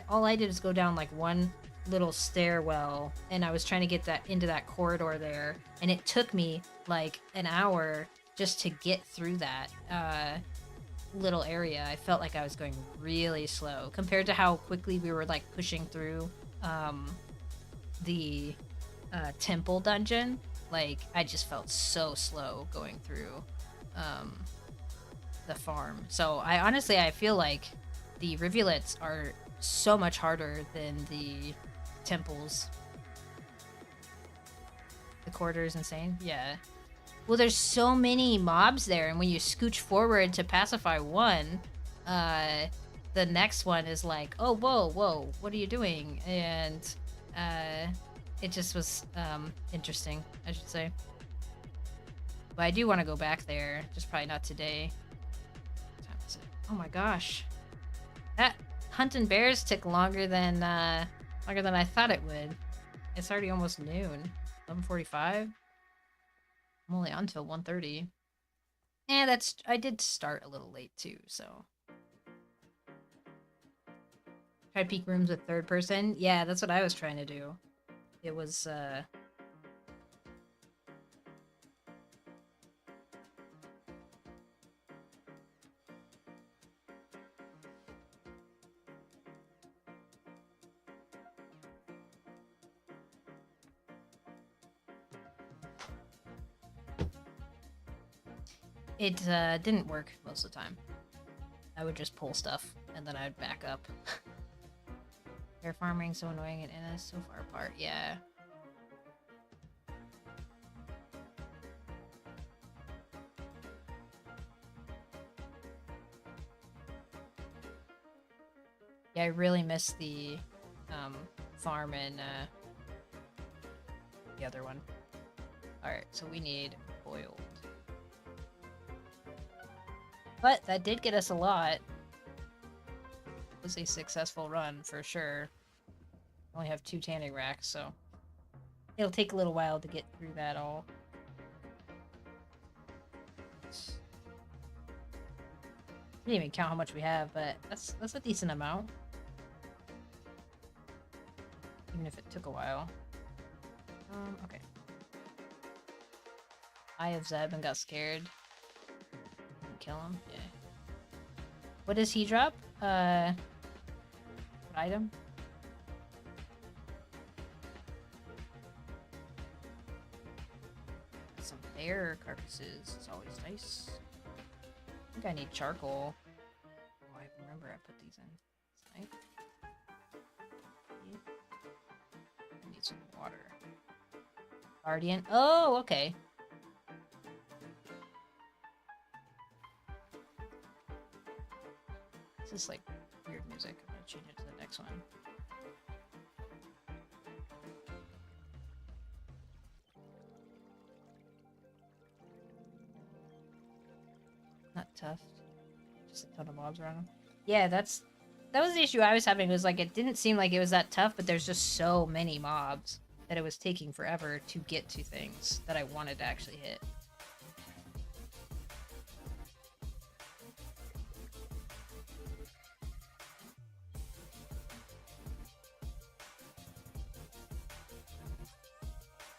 all I did was go down, like, one little stairwell. And I was trying to get that into that corridor there. And it took me, like, an hour just to get through that little area. I felt like I was going really slow. Compared to how quickly we were, like, pushing through the temple dungeon, like I just felt so slow going through the farm. So I feel like the rivulets are so much harder than the temples. The corridor is insane. Yeah. Well, there's so many mobs there, and when you scooch forward to pacify one, the next one is like, oh, whoa, what are you doing? And it just was interesting, I should say. But I do want to go back there, just probably not today. What time is it? Oh my gosh. That hunting bears took longer than I thought it would. It's already almost noon. 11:45. I'm only on till 1:30. And I did start a little late too, so. Try to peek rooms with third person. Yeah, that's what I was trying to do. It was it didn't work most of the time. I would just pull stuff and then I'd back up. Air farming so annoying and Inna so far apart. Yeah. Yeah, I really miss the farm and the other one. Alright, so we need boiled. But that did get us a lot. It was a successful run for sure. I only have 2 tanning racks, so it'll take a little while to get through that all. I didn't even count how much we have, but that's a decent amount. Even if it took a while. Okay. Eye of Zeb and got scared. Didn't kill him? Yeah. What does he drop? What item? Some bear carcasses. It's always nice. I think I need charcoal. Oh, I remember I put these in. Snipe. I need some water. Guardian. Oh, okay. This is like weird music. I'm gonna change it to the next one. Not tough. Just a ton of mobs around him. Yeah, that was the issue I was having. Was like it didn't seem like it was that tough, but there's just so many mobs that it was taking forever to get to things that I wanted to actually hit.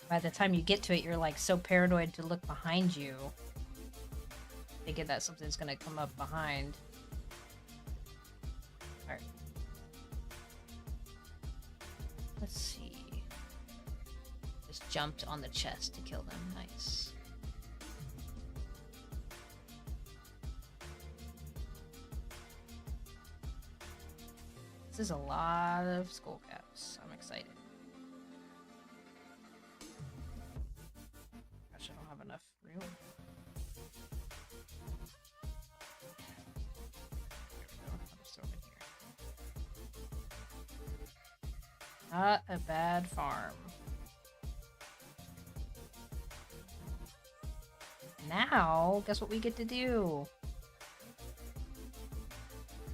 By the time you get to it, you're like so paranoid to look behind you, thinking that something's gonna come up behind. Alright. Let's see. Just jumped on the chest to kill them. Nice. This is a lot of skull caps. I'm excited. Gosh, I don't have enough room. Not a bad farm. Now, guess what we get to do?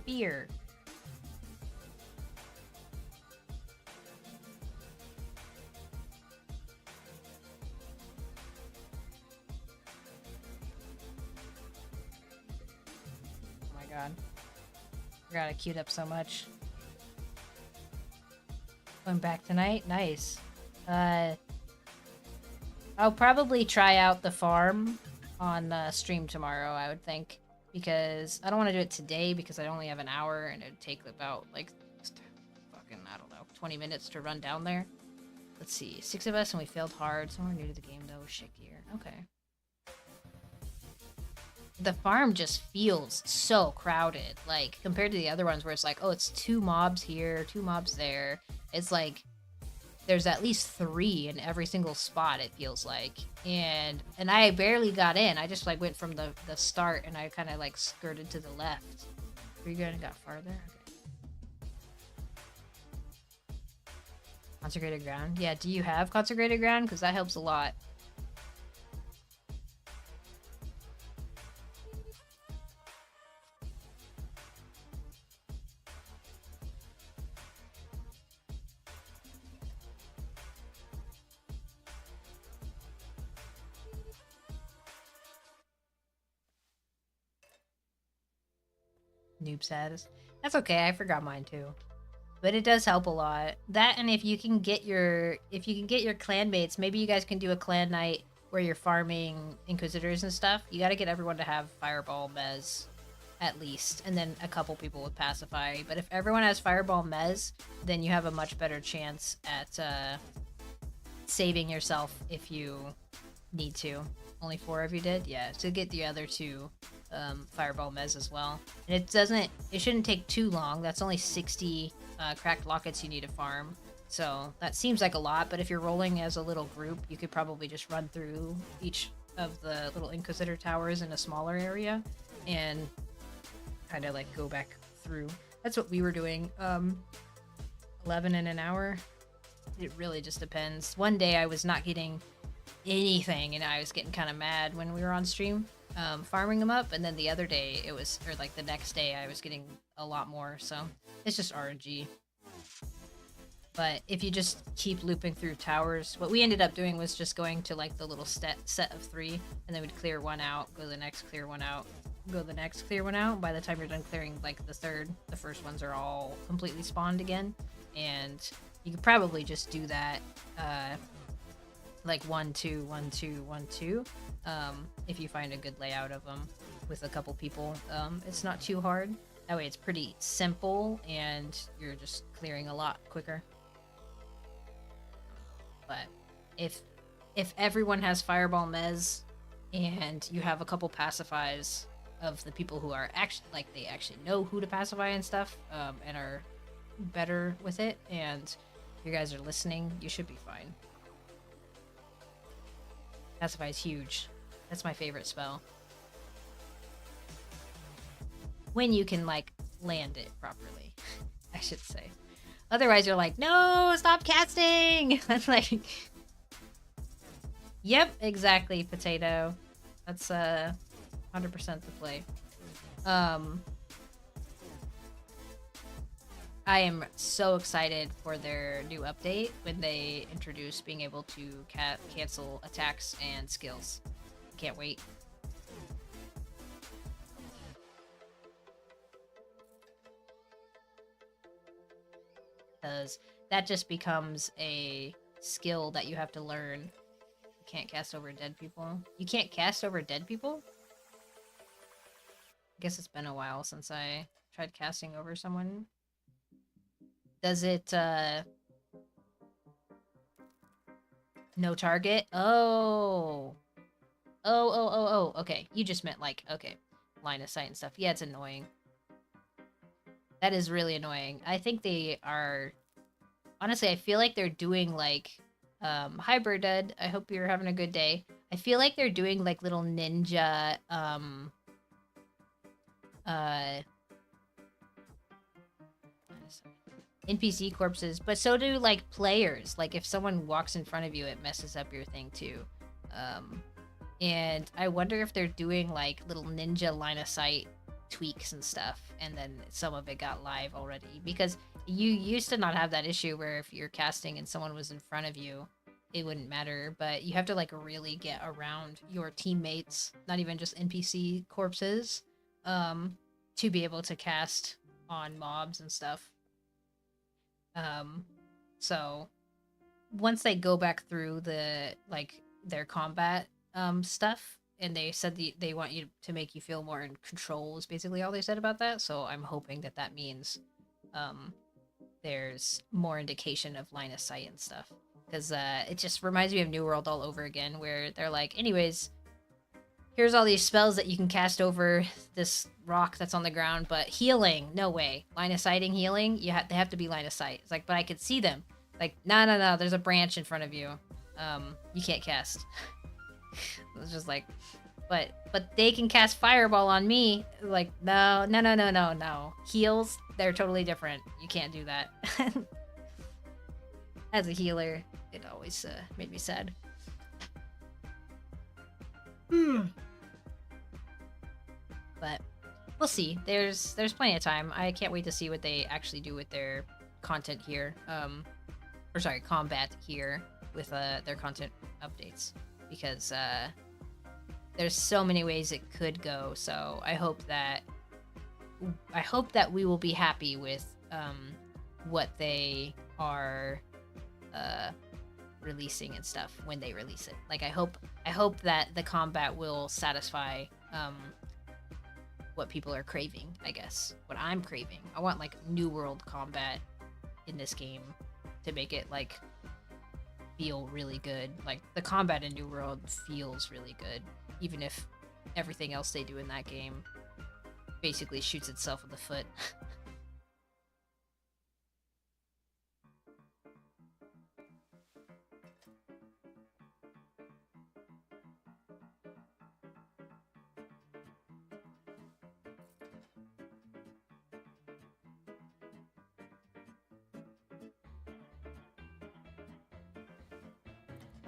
Beer. Oh my god. Forgot I queued up so much. Going back tonight? Nice. I'll probably try out the farm on stream tomorrow, I would think. Because I don't want to do it today because I only have an hour and it would take about, like, fucking, I don't know, 20 minutes to run down there. Let's see. 6 of us and we failed hard. Somewhere new to the game though. Shit gear. Okay. The farm just feels so crowded. Like, compared to the other ones where it's like, oh, it's 2 mobs here, 2 mobs there. It's like, there's at least 3 in every single spot, it feels like. And I barely got in. I just, like, went from the start and I kind of, like, skirted to the left. Were you going to got farther? Okay. Consecrated ground? Yeah, do you have consecrated ground? Because that helps a lot. Noob status. That's okay. I forgot mine too. But it does help a lot. That, and if you can get your clanmates, maybe you guys can do a clan night where you're farming inquisitors and stuff. You got to get everyone to have fireball mez at least, and then a couple people with pacify. But if everyone has fireball mez, then you have a much better chance at saving yourself if you need to. Only 4 of you did? Yeah, to get the other 2 fireball mez as well. And it shouldn't take too long. That's only 60 cracked lockets you need to farm. So that seems like a lot, but if you're rolling as a little group, you could probably just run through each of the little Inquisitor towers in a smaller area and kind of like go back through. That's what we were doing. 11 in an hour. It really just depends. One day I was not getting anything and I was getting kind of mad when we were on stream farming them up, and then the other day it was, or like the next day I was getting a lot more, so it's just RNG. But if you just keep looping through towers, what we ended up doing was just going to like the little set of 3, and then we'd clear one out, go to the next, clear one out, go to the next, clear one out. By the time you're done clearing like the third, the first ones are all completely spawned again, and you could probably just do that like 1 2 1 2 1 2 if you find a good layout of them with a couple people. It's not too hard. That way it's pretty simple and you're just clearing a lot quicker. But if everyone has fireball mez and you have a couple pacifies of the people who are actually, like, they actually know who to pacify and stuff, and are better with it, and you guys are listening, you should be fine. Pacify is huge. That's my favorite spell. When you can, like, land it properly, I should say. Otherwise, you're like, no, stop casting! That's like... Yep, exactly, potato. That's, 100% the play. I am so excited for their new update when they introduce being able to cancel attacks and skills. Can't wait. Because that just becomes a skill that you have to learn. You can't cast over dead people. You can't cast over dead people? I guess it's been a while since I tried casting over someone. Does it, no target? Oh. Oh. Okay, you just meant, like, okay, line of sight and stuff. Yeah, it's annoying. That is really annoying. I think they are... Honestly, I feel like they're doing, like... Hi, Birded. I hope you're having a good day. I feel like they're doing, like, little ninja, NPC corpses, but so do, like, players. Like, if someone walks in front of you, it messes up your thing, too. And I wonder if they're doing, like, little ninja line of sight tweaks and stuff, and then some of it got live already. Because you used to not have that issue where if you're casting and someone was in front of you, it wouldn't matter, but you have to, like, really get around your teammates, not even just NPC corpses, to be able to cast on mobs and stuff. So once they go back through the, like, their combat stuff, and they said they want you to make you feel more in control is basically all they said about that. So I'm hoping that that means there's more indication of line of sight and stuff. because it just reminds me of New World all over again, where they're like, anyways, here's all these spells that you can cast over this rock that's on the ground, but healing, no way. Line of sighting healing, they have to be line of sight. It's like, but I could see them. Like, no, there's a branch in front of you. You can't cast. It's just like, but they can cast fireball on me. Like, no. Heals, they're totally different. You can't do that. As a healer, it always made me sad. But we'll see. There's plenty of time. I can't wait to see what they actually do with their content here. Combat here with their content updates, because there's so many ways it could go. So I hope that we will be happy with what they are releasing and stuff when they release it. Like, I hope that the combat will satisfy what people are craving, I guess. What I'm craving. I want like New World combat in this game to make it like feel really good. Like, the combat in New World feels really good, even if everything else they do in that game basically shoots itself in the foot.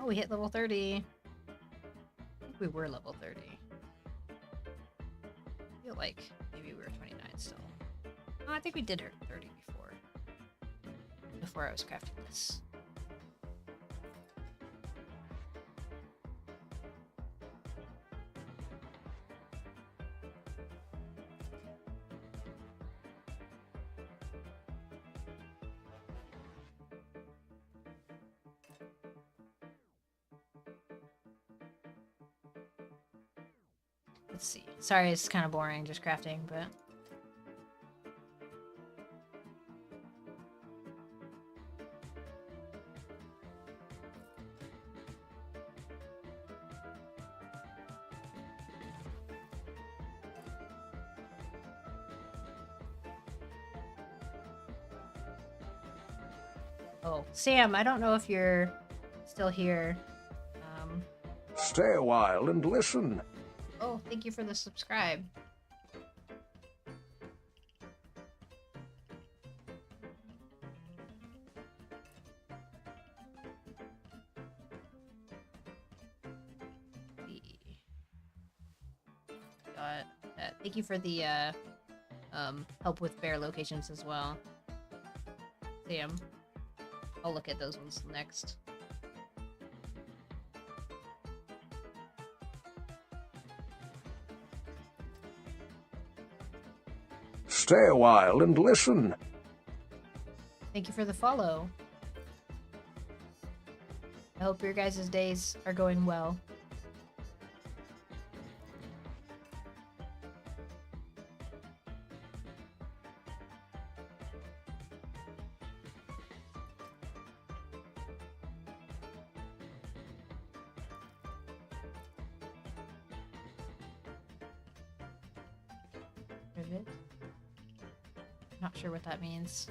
Oh, we hit level 30. I think we were level 30. I feel like maybe we were 29 still. Oh, I think we did hit 30 before I was crafting this. Let's see. Sorry, it's kind of boring just crafting, but... Oh, Sam, I don't know if you're still here.
Stay a while and listen.
Oh, thank you for the subscribe. Got that. Thank you for the help with bear locations as well. Sam, I'll look at those ones next.
Stay a while and listen.
Thank you for the follow. I hope your guys' days are going well. Rivet. Not sure what that means.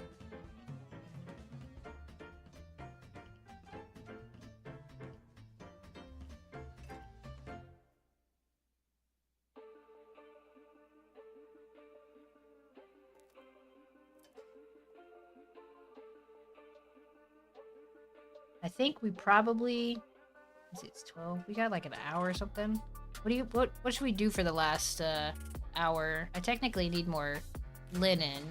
I think we probably, let's see, it's 12. We got like an hour or something. What should we do for the last hour? I technically need more linen,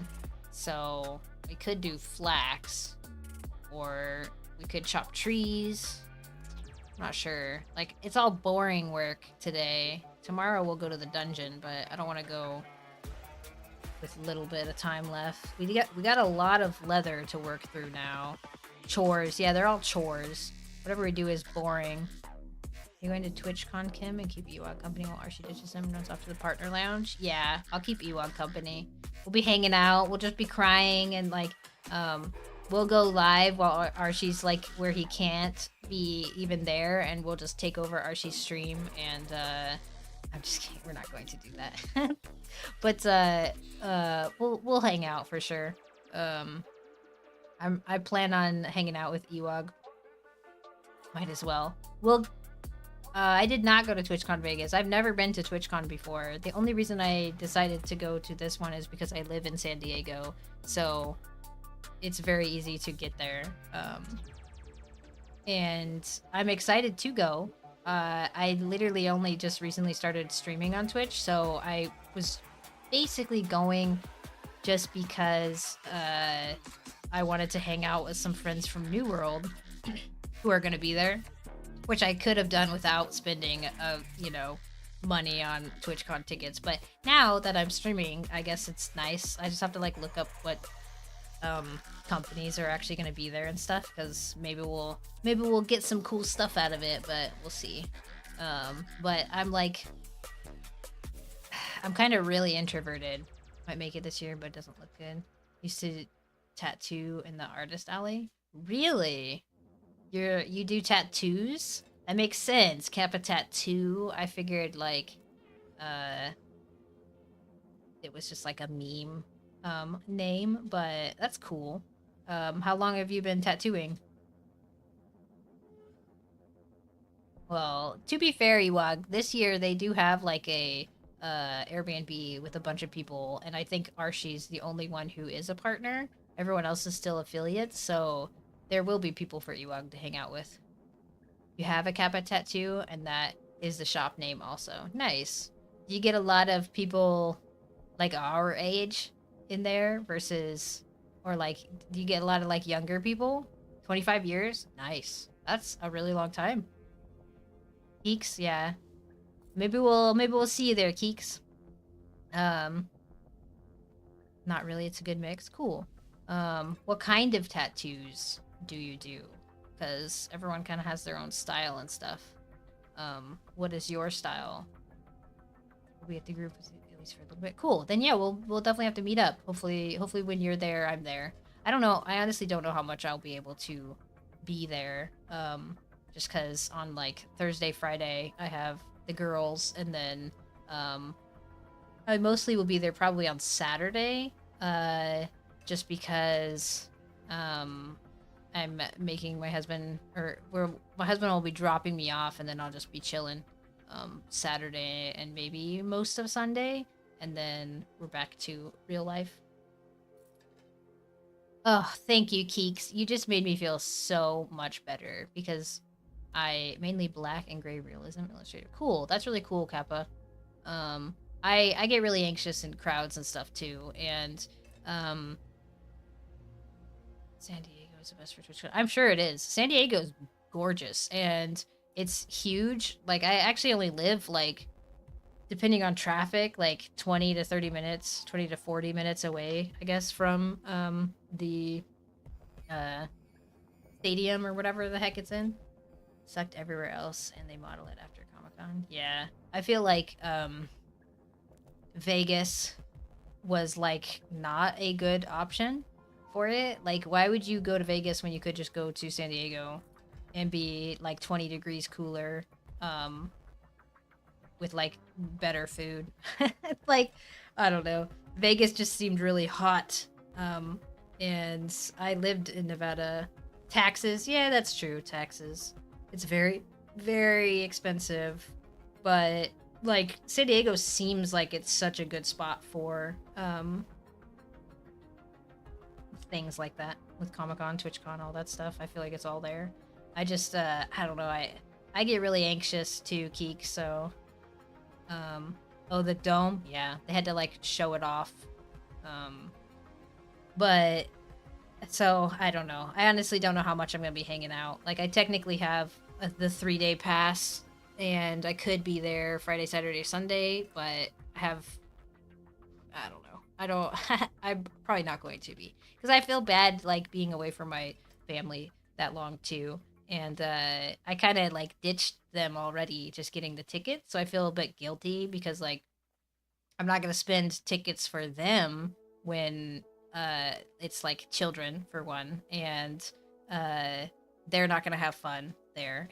so we could do flax, or we could chop trees. I'm not sure. Like, it's all boring work today. Tomorrow we'll go to the dungeon, but I don't want to go with a little bit of time left. We got a lot of leather to work through now. Chores, yeah, they're all chores. Whatever we do is boring. You going to TwitchCon, Kim, and keep Ewok company while Archie ditches him and runs off to the partner lounge? Yeah, I'll keep Ewok company. We'll be hanging out. We'll just be crying and like we'll go live while Archie's like where he can't be even there, and we'll just take over Archie's stream. And I'm just kidding. We're not going to do that. But we'll hang out for sure. Um, I plan on hanging out with Ewog. Might as well. We'll I did not go to TwitchCon Vegas. I've never been to TwitchCon before. The only reason I decided to go to this one is because I live in San Diego, so it's very easy to get there. And I'm excited to go. I literally only just recently started streaming on Twitch, so I was basically going just because I wanted to hang out with some friends from New World who are going to be there, which I could have done without spending money on TwitchCon tickets. But now that I'm streaming, I guess it's nice. I just have to like look up what companies are actually going to be there and stuff, because maybe we'll get some cool stuff out of it, but we'll see. But I'm kind of really introverted. Might make it this year, but it doesn't look good. Used to tattoo in the artist alley. Really? You do tattoos? That makes sense. Kappa tattoo. I figured like it was just like a meme name, but that's cool. How long have you been tattooing? Well, to be fair, Ewag, this year they do have like a Airbnb with a bunch of people, and I think Archie's the only one who is a partner. Everyone else is still affiliates, so there will be people for Ewag to hang out with. You have a Kappa tattoo, and that is the shop name also. Nice. Do you get a lot of people like our age in there versus, or like, do you get a lot of like younger people? 25 years? Nice. That's a really long time. Keeks, yeah. Maybe we'll see you there, Keeks. Not really. It's a good mix. Cool. What kind of tattoos do you do? Because everyone kind of has their own style and stuff. What is your style? We'll be at the group at least for a little bit. Cool. Then yeah, we'll definitely have to meet up. Hopefully when you're there, I'm there. I don't know. I honestly don't know how much I'll be able to be there. Just because on like Thursday, Friday, I have the girls, and then I mostly will be there probably on Saturday. Just because I'm making my husband, my husband will be dropping me off, and then I'll just be chilling Saturday and maybe most of Sunday, and then we're back to real life. Oh, thank you, Keeks. You just made me feel so much better, because I mainly black and gray realism illustrator. Cool. That's really cool, Kappa. I get really anxious in crowds and stuff too, and San Diego is the best for Twitch. I'm sure it is. San Diego is gorgeous, and it's huge. Like, I actually only live like, depending on traffic, like 20 to 30 minutes, 20 to 40 minutes away, I guess, from the stadium or whatever the heck it's in. Sucked everywhere else, and they model it after Comic-Con. Yeah. I feel like Vegas was like not a good option for it. Like, why would you go to Vegas when you could just go to San Diego and be like 20 degrees cooler with like better food? Like, I don't know. Vegas just seemed really hot. And I lived in Nevada. Taxes, yeah, that's true. Taxes. It's very, very expensive, but like San Diego seems like it's such a good spot for things like that, with Comic-Con, TwitchCon, all that stuff. I feel like it's all there. I just I don't know, I get really anxious too, Keek, so oh, the dome, yeah, they had to like show it off. But so I don't know. I honestly don't know how much I'm gonna be hanging out. Like, I technically have the 3-day pass, and I could be there Friday, Saturday, Sunday, but I don't know. I'm probably not going to be, because I feel bad like being away from my family that long too, and I kind of like ditched them already just getting the tickets, so I feel a bit guilty, because like I'm not gonna spend tickets for them when it's like children for one, and uh they're not gonna have fun there.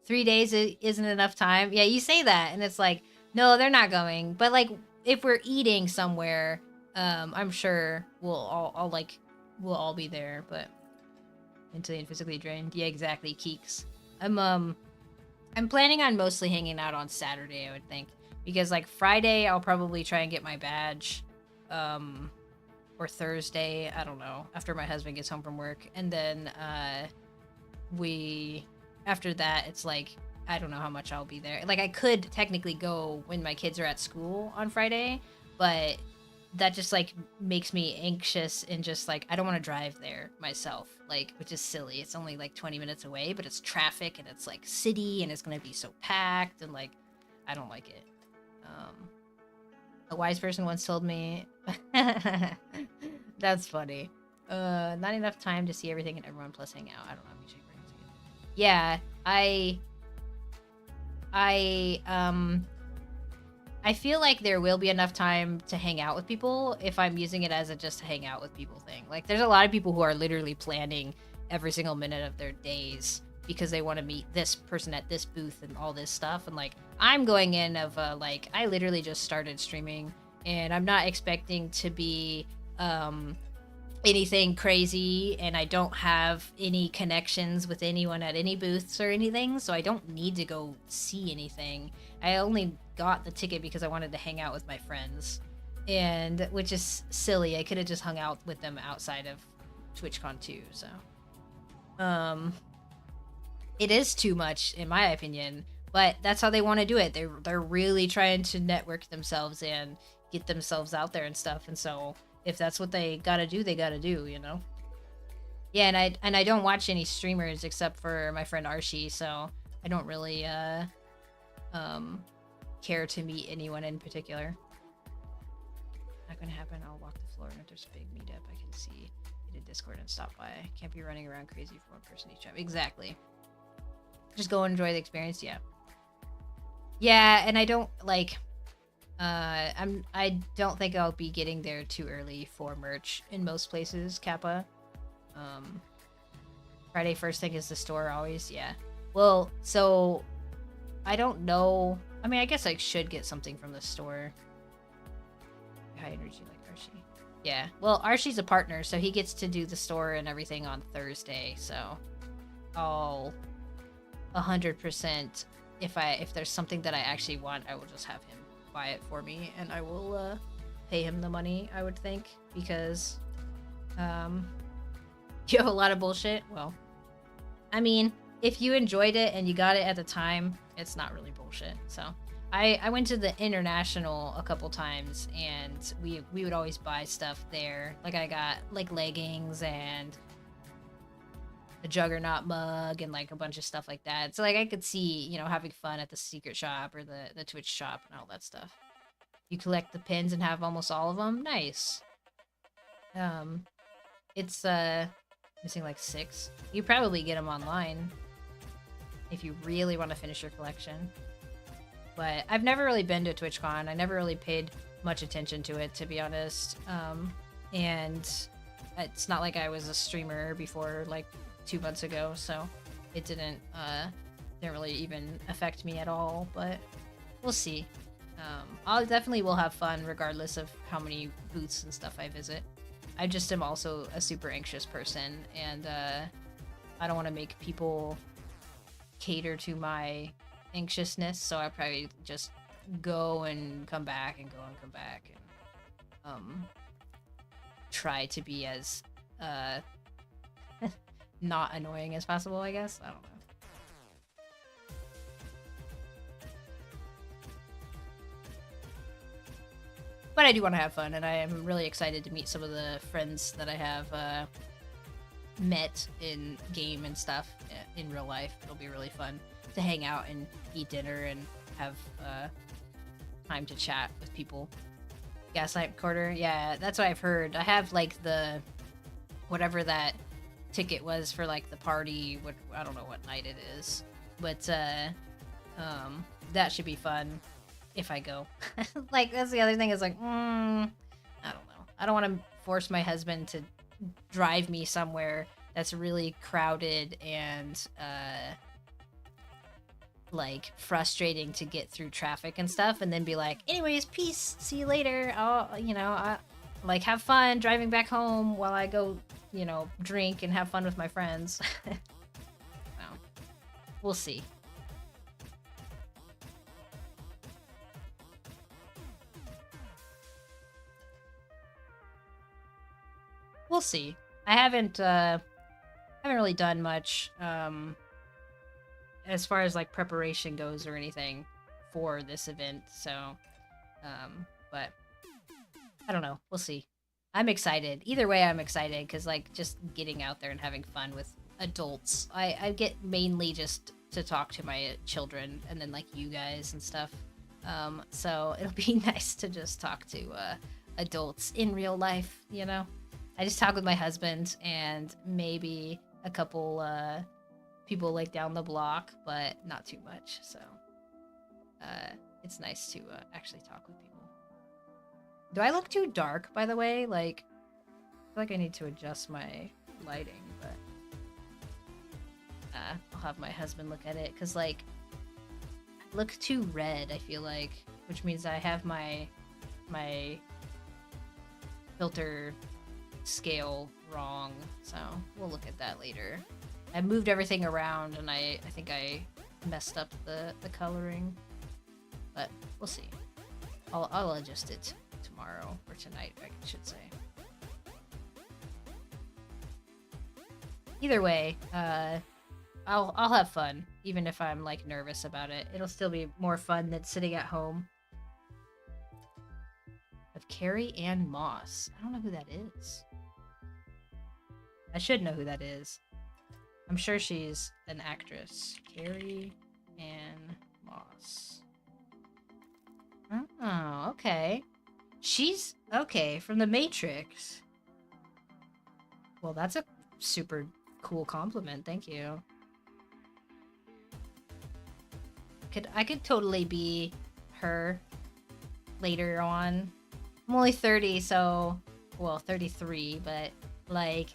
3 days isn't enough time. Yeah, you say that, and it's like, no, they're not going. But like, if we're eating somewhere, I'm sure we'll all be there. But mentally and physically drained. Yeah, exactly. Keeks. I'm planning on mostly hanging out on Saturday, I would think, because like Friday I'll probably try and get my badge, or Thursday, I don't know, after my husband gets home from work, and then we after that it's like I don't know how much I'll be there. Like I could technically go when my kids are at school on Friday, but that just like makes me anxious and just like I don't want to drive there myself, like, which is silly. It's only like 20 minutes away, but it's traffic and it's like city and it's going to be so packed and like I don't like it. A wise person once told me that's funny. Not enough time to see everything and everyone plus hang out. I don't know. Yeah, I feel like there will be enough time to hang out with people if I'm using it as a just hang out with people thing. Like there's a lot of people who are literally planning every single minute of their days because they want to meet this person at this booth and all this stuff. And like I'm going in of like I literally just started streaming and I'm not expecting to be anything crazy, and I don't have any connections with anyone at any booths or anything, so I don't need to go see anything. I only got the ticket because I wanted to hang out with my friends, and which is silly. I could have just hung out with them outside of TwitchCon too. So it is too much in my opinion, but that's how they want to do it. They're really trying to network themselves and get themselves out there and stuff, and so if that's what they gotta do, they gotta do, you know? Yeah, and I don't watch any streamers except for my friend Archie, so I don't really care to meet anyone in particular. Not gonna happen. I'll walk the floor, and if there's a big meetup, I can see it in Discord and stop by. Can't be running around crazy for one person each time. Exactly. Just go and enjoy the experience. Yeah. Yeah, and I don't like. I don't think I'll be getting there too early for merch in most places, Kappa. Friday first thing is the store always, yeah. Well, so I don't know. I mean, I guess I should get something from the store. High energy like Archie. Yeah. Well, Archie's a partner, so he gets to do the store and everything on Thursday, so I'll 100% if there's something that I actually want, I will just have him buy it for me, and I will pay him the money, I would think, because you have a lot of bullshit. Well, I mean, if you enjoyed it and you got it at the time, it's not really bullshit. So I went to the International a couple times, and we would always buy stuff there. Like I got like leggings and a Juggernaut mug and like a bunch of stuff like that. So like I could see, you know, having fun at the secret shop or the Twitch shop and all that stuff. You collect the pins and have almost all of them. Nice. It's missing like 6. You probably get them online if you really want to finish your collection. But I've never really been to TwitchCon. I never really paid much attention to it, to be honest. And it's not like I was a streamer before like 2 months ago, so it didn't really even affect me at all, but we'll see. I'll definitely will have fun regardless of how many booths and stuff I visit. I just am also a super anxious person, and I don't want to make people cater to my anxiousness, so I probably just go and come back and go and come back and try to be as not annoying as possible, I guess. I don't know. But I do want to have fun, and I am really excited to meet some of the friends that I have met in game and stuff in real life. It'll be really fun to hang out and eat dinner and have time to chat with people. Gaslight Quarter, yeah, that's what I've heard. I have like the whatever that ticket was for like the party. I don't know what night it is, but that should be fun if I go. Like that's the other thing is like I don't know. I don't want to force my husband to drive me somewhere that's really crowded and like frustrating to get through traffic and stuff, and then be like, anyways, peace, see you later, I like have fun driving back home while I go, drink and have fun with my friends. Well, we'll see. We'll see. I haven't really done much as far as like preparation goes or anything for this event, so but I don't know. We'll see. I'm excited. Either way, I'm excited because like just getting out there and having fun with adults. I get mainly just to talk to my children and then like you guys and stuff. So it'll be nice to just talk to adults in real life, I just talk with my husband and maybe a couple people like down the block, but not too much. So it's nice to actually talk with people. Do I look too dark, by the way? Like, I feel like I need to adjust my lighting, but I'll have my husband look at it because like I look too red, I feel like, which means I have my filter scale wrong, so we'll look at that later. I moved everything around and I think I messed up the coloring, but we'll see. I'll adjust it tomorrow or tonight, I should say. Either way, I'll have fun even if I'm like nervous about it. It'll still be more fun than sitting at home. Of Carrie Ann Moss. I don't know who that is. I should know who that is. I'm sure she's an actress. Carrie Ann Moss. Oh, okay. She's okay from The Matrix. Well, that's a super cool compliment. Thank you. I could totally be her later on. I'm only 30, so well, 33, but like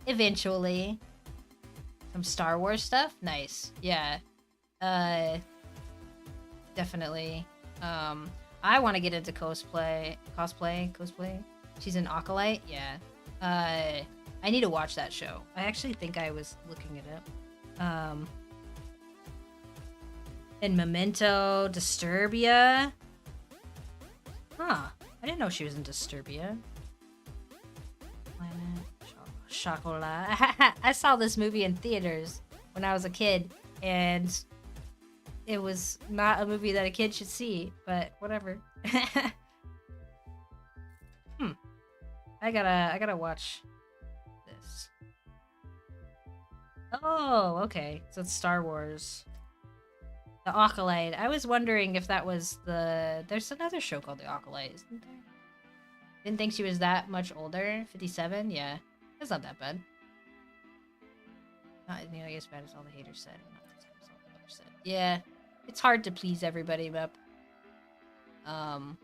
eventually some Star Wars stuff. Nice. Yeah. Definitely. I want to get into cosplay. She's an acolyte. Yeah. I need to watch that show. I actually think I was looking it up. And Memento, Disturbia. Huh. I didn't know she was in Disturbia. Planet Chocolat. I saw this movie in theaters when I was a kid, and it was not a movie that a kid should see, but whatever. I gotta watch this. Oh, okay. So it's Star Wars. The Acolyte. I was wondering if that was the... There's another show called The Acolyte, isn't there? Didn't think she was that much older. 57? Yeah. That's not that bad. Not nearly as bad as all the haters said. Not as bad as all the others said. Yeah. It's hard to please everybody, Mep. I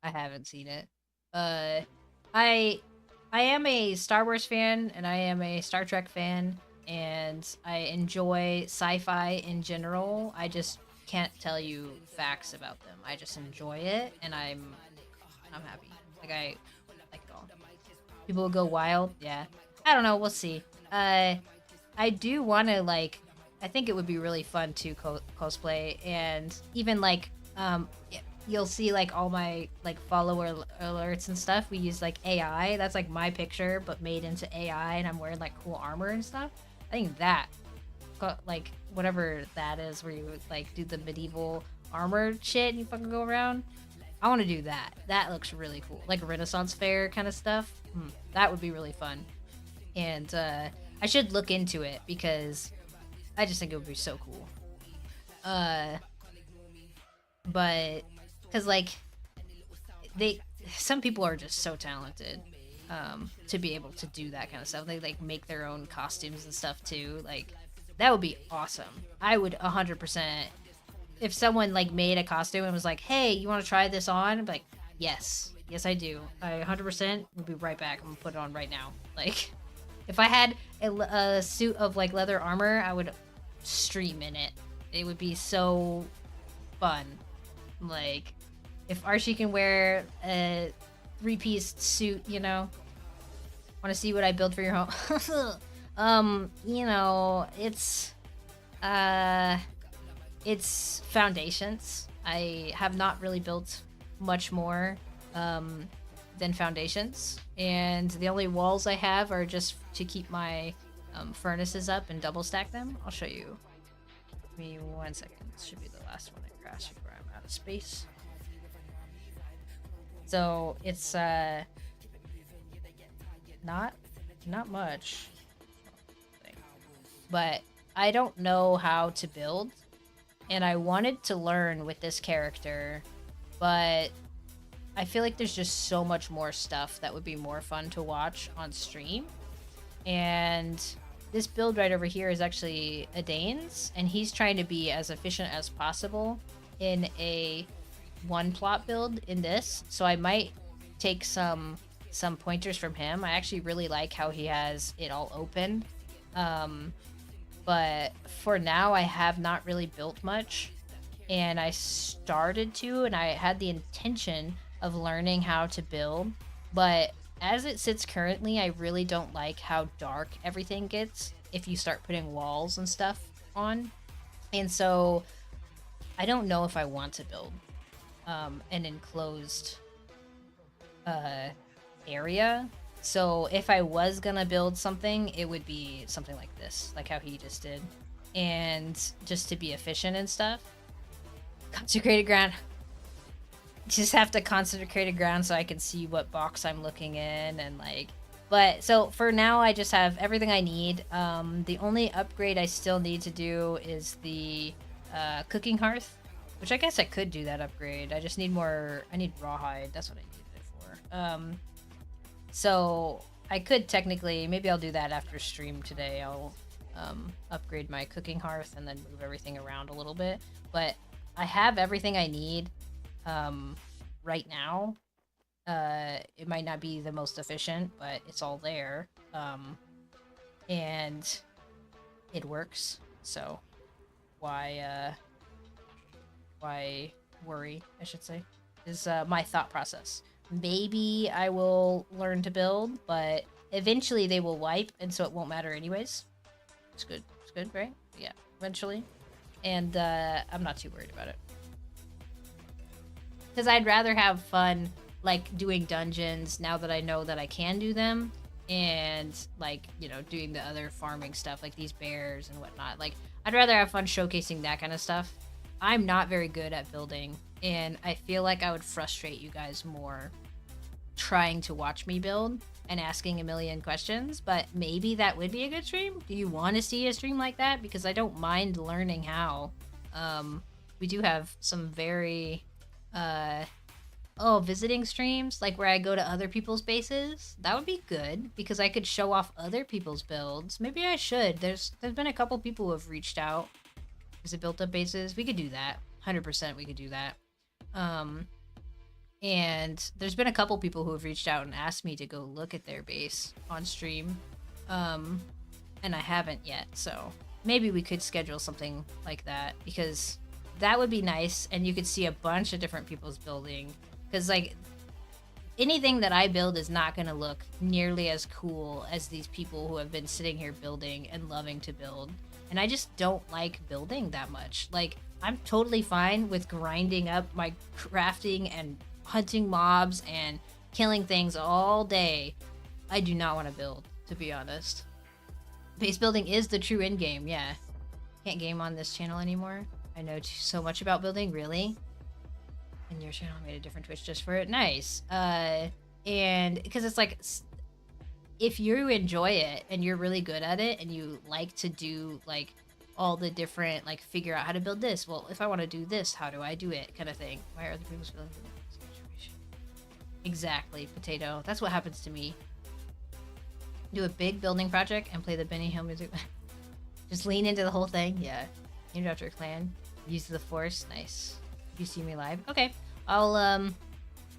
haven't seen it. I am a Star Wars fan, and I am a Star Trek fan, and I enjoy sci-fi in general. I just can't tell you facts about them. I just enjoy it, and I'm happy. Like, I like it all. People will go wild. Yeah. I don't know. We'll see. I do want to, like... I think it would be really fun to cosplay, and even, like, you'll see, like, all my, like, follower alerts and stuff. We use, like, AI. That's, like, my picture, but made into AI, and I'm wearing, like, cool armor and stuff. I think that, like, whatever that is, where you, like, do the medieval armor shit and you fucking go around. I want to do that. That looks really cool. Like, Renaissance fair kind of stuff. That would be really fun. And, I should look into it, because I just think it would be so cool. But, because, like, some people are just so talented to be able to do that kind of stuff. They, like, make their own costumes and stuff, too. Like, that would be awesome. I would 100%, if someone, like, made a costume and was like, hey, you want to try this on? I'd be like, yes, Yes, I do. I 100% will be right back. I'm gonna put it on right now. Like, if I had a suit of like leather armor, I would stream in it. It would be so fun. Like, if Archie can wear a 3-piece suit, you know, want to see what I build for your home? You know, it's foundations. I have not really built much more than foundations, and the only walls I have are just to keep my furnaces up and double stack them. I'll show you. Give me 1 second. This should be the last one I crash before I'm out of space. So it's not much, but I don't know how to build, and I wanted to learn with this character, but I feel like there's just so much more stuff that would be more fun to watch on stream. And this build right over here is actually Adane's, and he's trying to be as efficient as possible in a one plot build in this. So I might take some pointers from him. I actually really like how he has it all open. But for now, I have not really built much, and I started to, and I had the intention of learning how to build, but as it sits currently, I really don't like how dark everything gets if you start putting walls and stuff on. And so I don't know if I want to build an enclosed area. So if I was gonna build something, it would be something like this, like how he just did, and just to be efficient and stuff. Consecrated ground. Just have to consecrated ground so I can see what box I'm looking in, and like, but so for now I just have everything I need. The only upgrade I still need to do is the cooking hearth, which I guess I could do that upgrade. I just need more. I need rawhide. That's what I needed it for. So I could technically, maybe I'll do that after stream today. I'll upgrade my cooking hearth and then move everything around a little bit. But I have everything I need right now. It might not be the most efficient, but it's all there. And it works. So why worry, I should say, is my thought process. Maybe I will learn to build, but eventually they will wipe, and so it won't matter anyways. It's good. It's good, right? Yeah, eventually. And I'm not too worried about it. Because I'd rather have fun, like, doing dungeons now that I know that I can do them, and, like, you know, doing the other farming stuff, like these bears and whatnot. Like, I'd rather have fun showcasing that kind of stuff. I'm not very good at building, and I feel like I would frustrate you guys more trying to watch me build and asking a million questions, but maybe that would be a good stream. Do you want to see a stream like that? Because I don't mind learning how. We do have some very visiting streams, like where I go to other people's bases. That would be good because I could show off other people's builds. Maybe I should. There's been a couple people who have reached out. Is it built up bases? We could do that. 100% we could do that. And there's been a couple people who have reached out and asked me to go look at their base on stream. And I haven't yet, so maybe we could schedule something like that, because that would be nice, and you could see a bunch of different people's building. Because, like, anything that I build is not going to look nearly as cool as these people who have been sitting here building and loving to build. And I just don't like building that much. Like, I'm totally fine with grinding up my crafting and hunting mobs and killing things all day. I do not want to build, to be honest. Base building is the true end game, yeah. Can't game on this channel anymore. I know so much about building, really. And your channel made a different Twitch just for it. Nice. And because it's like, if you enjoy it and you're really good at it and you like to do like all the different, like, figure out how to build this, well, if I want to do this, how do I do it, kind of thing. Why are other people's building? Exactly, potato. That's what happens to me. Do a big building project and play the Benny Hill music. Just lean into the whole thing. Yeah. Named after a clan. Use the force. Nice. You see me live? Okay. I'll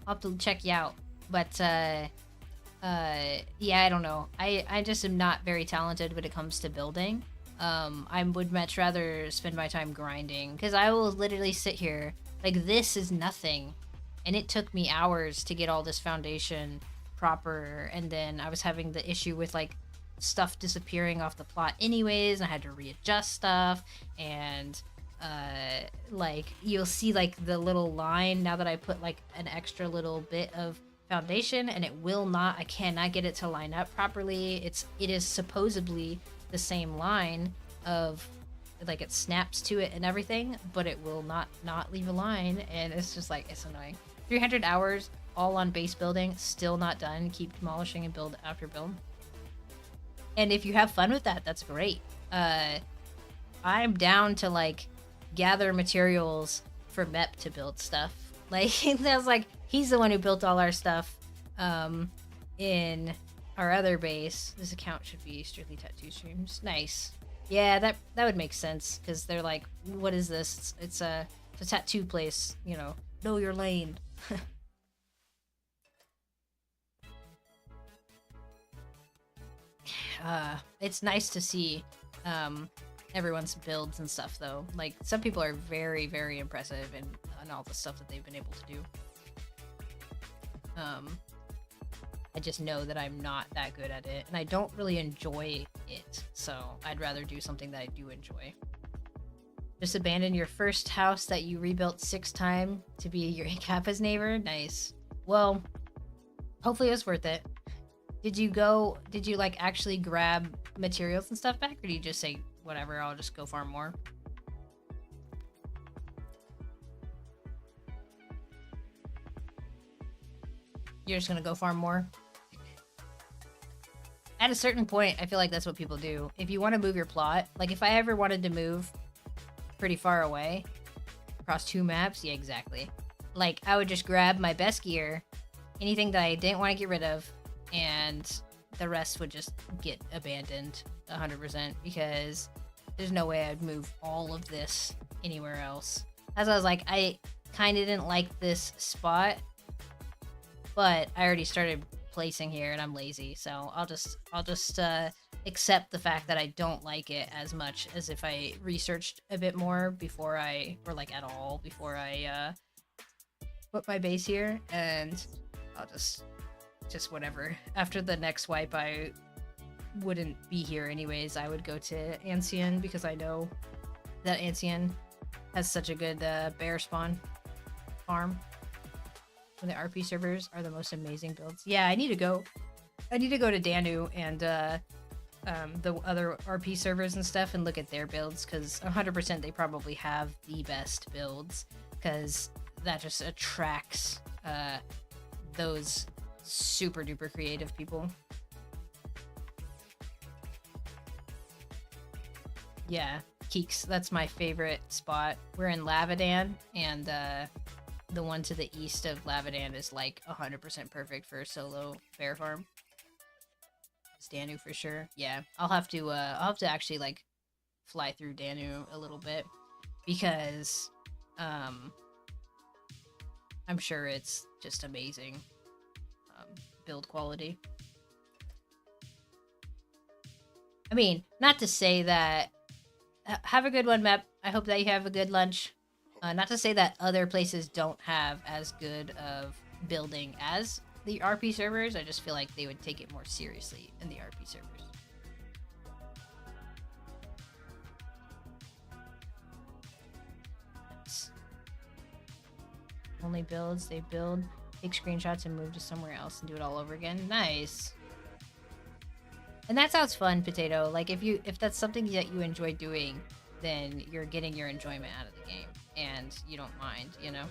I'll have to check you out. But yeah, I don't know. I just am not very talented when it comes to building. I would much rather spend my time grinding, because I will literally sit here like this is nothing, and it took me hours to get all this foundation proper, and then I was having the issue with like stuff disappearing off the plot anyways, and I had to readjust stuff, and like you'll see like the little line now that I put like an extra little bit of foundation, and I cannot get it to line up properly. It is supposedly the same line of like it snaps to it and everything, but it will not leave a line, and it's just like, it's annoying. 300 hours all on base building, still not done. Keep demolishing and build after build. And if you have fun with that, that's great. I'm down to like gather materials for Mep to build stuff. Like that's like, he's the one who built all our stuff in our other base. This account should be strictly tattoo streams. Nice. Yeah, that would make sense, because they're like, what is this? It's a tattoo place, you know your lane. It's nice to see everyone's builds and stuff, though. Like, some people are very, very impressive in all the stuff that they've been able to do. I just know that I'm not that good at it, and I don't really enjoy it, so I'd rather do something that I do enjoy. Just abandon your first house that you rebuilt 6 times to be your Kappa's neighbor? Nice. Well, hopefully it was worth it. Did you like actually grab materials and stuff back, or do you just say, whatever, I'll just go farm more? You're just gonna go farm more? At a certain point, I feel like that's what people do. If you want to move your plot, like if I ever wanted to move pretty far away, across 2 maps, yeah, exactly. Like, I would just grab my best gear, anything that I didn't want to get rid of, and the rest would just get abandoned 100%, because there's no way I'd move all of this anywhere else. As I was like, I kind of didn't like this spot, but I already started placing here and I'm lazy, so I'll just accept the fact that I don't like it as much as if I researched a bit more before or like at all before I put my base here, and I'll just whatever. After the next wipe, I wouldn't be here anyways. I would go to Ancien, because I know that Ancien has such a good bear spawn farm. When the RP servers are the most amazing builds. Yeah, I need to go to Danu and the other RP servers and stuff and look at their builds, because 100% they probably have the best builds, because that just attracts those super duper creative people. Yeah, Keeks, that's my favorite spot. We're in Lavadan, and the one to the east of Lavadan is like 100% perfect for a solo bear farm. It's Danu for sure. Yeah, I'll have to actually like fly through Danu a little bit, because I'm sure it's just amazing build quality. I mean, not to say that have a good one, Mep. I hope that you have a good lunch. Not to say that other places don't have as good of building as the RP servers. I just feel like they would take it more seriously in the RP servers. Nice. Only builds, they build, take screenshots, and move to somewhere else and do it all over again. Nice. And that sounds fun, Potato. Like, if that's something that you enjoy doing, then you're getting your enjoyment out of the game, and you don't mind, you know?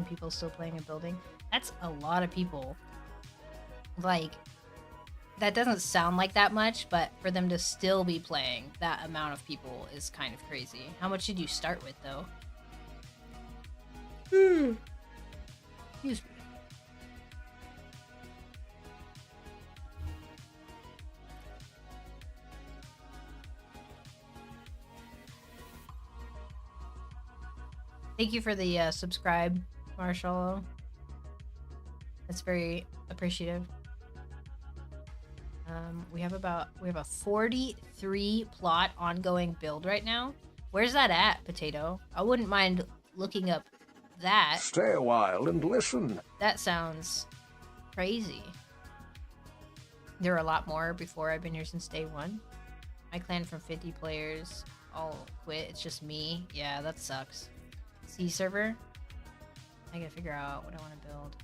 People still playing and building. That's a lot of people. Like, that doesn't sound like that much, but for them to still be playing that amount of people is kind of crazy. How much did you start with, though? Excuse me. Thank you for the subscribe, Marshall. That's very appreciative. We have a 43 plot ongoing build right now. Where's that at, Potato? I wouldn't mind looking up that.
Stay a while and listen.
That sounds crazy. There are a lot more before. I've been here since day one. My clan from 50 players all quit. It's just me. Yeah, that sucks. C server? I gotta figure out what I want to build.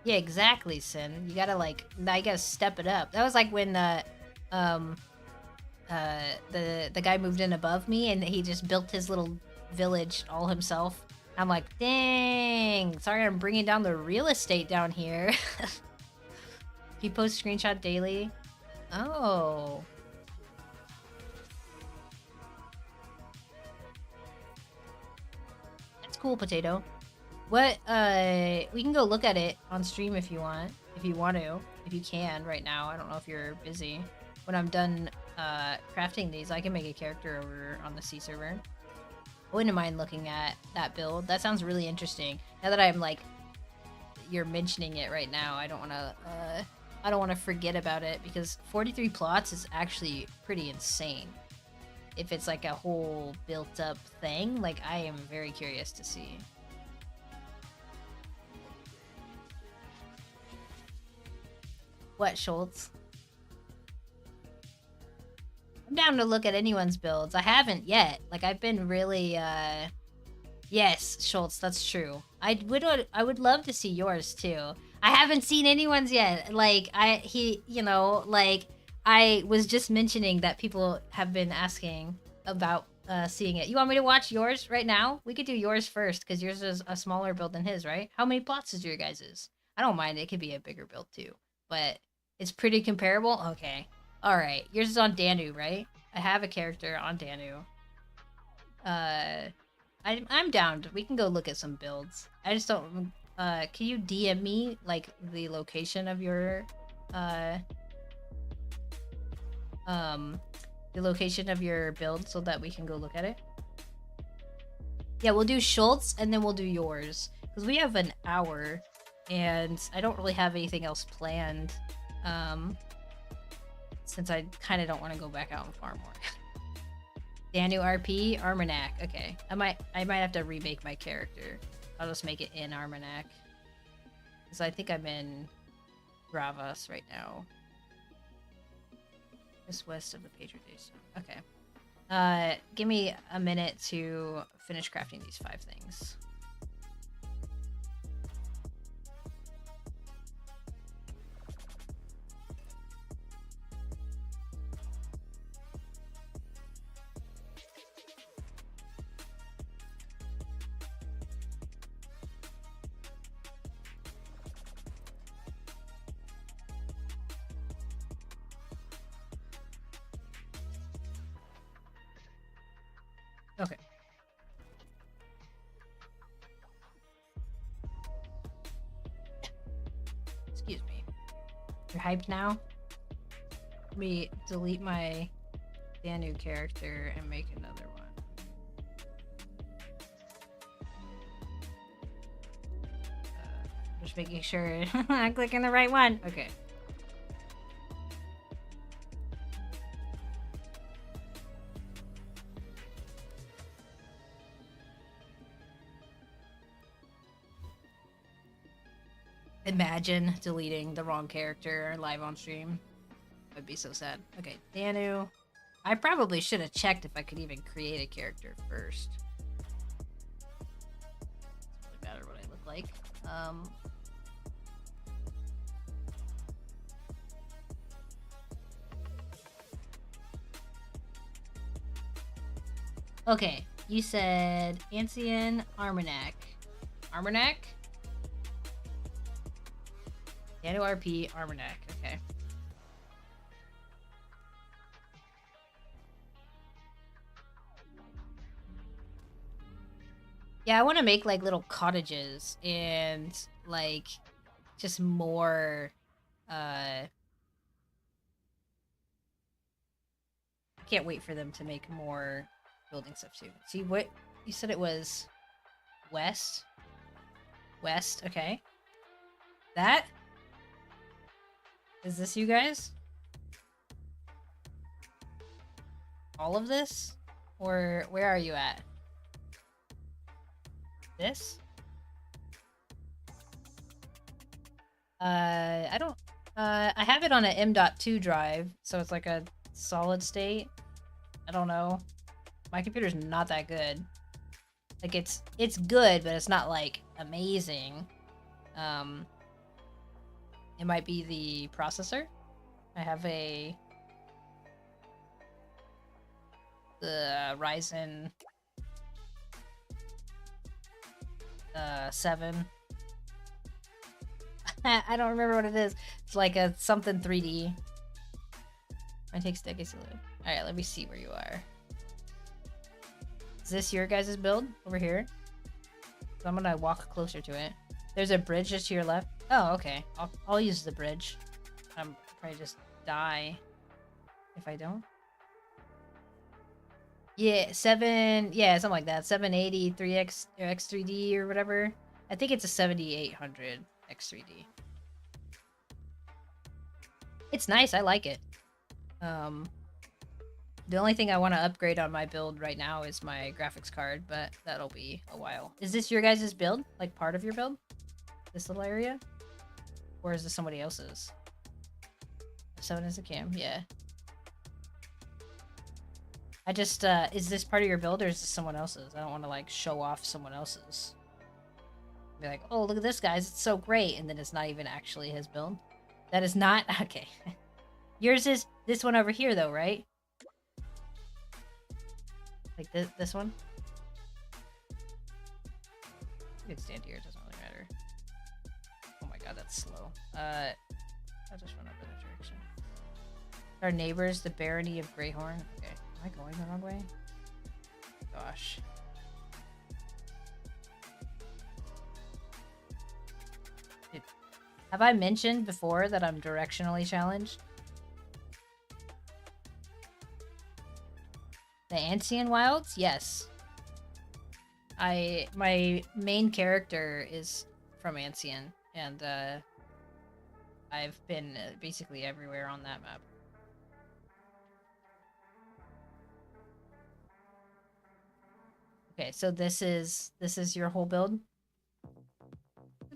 Yeah, exactly, Sin. You gotta I gotta step it up. That was like when the guy moved in above me and he just built his little village all himself. I'm like, dang, sorry I'm bringing down the real estate down here. He posts screenshot daily. Oh. That's cool, Potato. What, we can go look at it on stream if you want. If you want to. If you can right now. I don't know if you're busy. When I'm done, crafting these, I can make a character over on the C server. I wouldn't mind looking at that build. That sounds really interesting. Now that I'm, you're mentioning it right now, I don't want to forget about it, because 43 plots is actually pretty insane. If it's, a whole built-up thing, I am very curious to see. What, Schultz? I'm down to look at anyone's builds. I haven't yet. I've been really, Yes, Schultz, that's true. I would love to see yours, too. I haven't seen anyone's yet. I was just mentioning that people have been asking about seeing it. You want me to watch yours right now? We could do yours first, because yours is a smaller build than his, right? How many plots is your guys's? I don't mind. It could be a bigger build, too. But it's pretty comparable? Okay. Alright. Yours is on Danu, right? I have a character on Danu. I'm down. We can go look at some builds. I just don't... can you DM me, the location of your... the location of your build so that we can go look at it? Yeah, we'll do Schultz, and then we'll do yours. Because we have an hour, and I don't really have anything else planned. Since I kind of don't want to go back out and farm more. Danu RP, Armanac. Okay. I might have to remake my character. I'll just make it in Armanac. Because I think I'm in Bravos right now. Just west of the Patron Day Stone. Okay. Give me a minute to finish crafting these 5 things. Okay. Excuse me. You're hyped now? Let me delete my Danu character and make another one. Just making sure I'm clicking the right one. Okay. Imagine deleting the wrong character live on stream. That'd be so sad. Okay, Danu. I probably should have checked if I could even create a character first. Doesn't really matter what I look like. Okay, you said Ancien Armanac. Armanac? Danu RP Armanac. Okay. Yeah, I want to make like little cottages and like just more I can't wait for them to make more building stuff too. See what you said it was west? West, okay. That is this you guys? All of this? Or where are you at? This? I don't I have it on an M.2 drive, so it's like a solid state. I don't know. My computer's not that good. Like it's good, but it's not like amazing. It might be the processor. I have the Ryzen 7. I don't remember what it is. It's like a something 3D. It takes decades to live. Alright, let me see where you are. Is this your guys' build over here? So I'm gonna walk closer to it. There's a bridge just to your left. Oh, okay. I'll use the bridge. I'm probably just die if I don't. Yeah, 7. Yeah, something like that. 780 3X or X3D or whatever. I think it's a 7800 X3D. It's nice. I like it. The only thing I want to upgrade on my build right now is my graphics card, but that'll be a while. Is this your guys' build? Like part of your build? This little area? Or is this somebody else's? 7 is a cam, yeah. I just, is this part of your build or is this someone else's? I don't want to, like, show off someone else's. Be like, oh, look at this, guys. It's so great. And then it's not even actually his build. That is not... Okay. Yours is this one over here, though, right? Like this one? You can stand here. It doesn't really matter. Oh my god, that's slow. I'll just run up in that direction. Our neighbors, the barony of Greyhorn. Okay. Am I going the wrong way? Gosh. Have I mentioned before that I'm directionally challenged? The Ancient Wilds? Yes. My main character is from Ancient, and I've been basically everywhere on that map. Okay, so this is your whole build?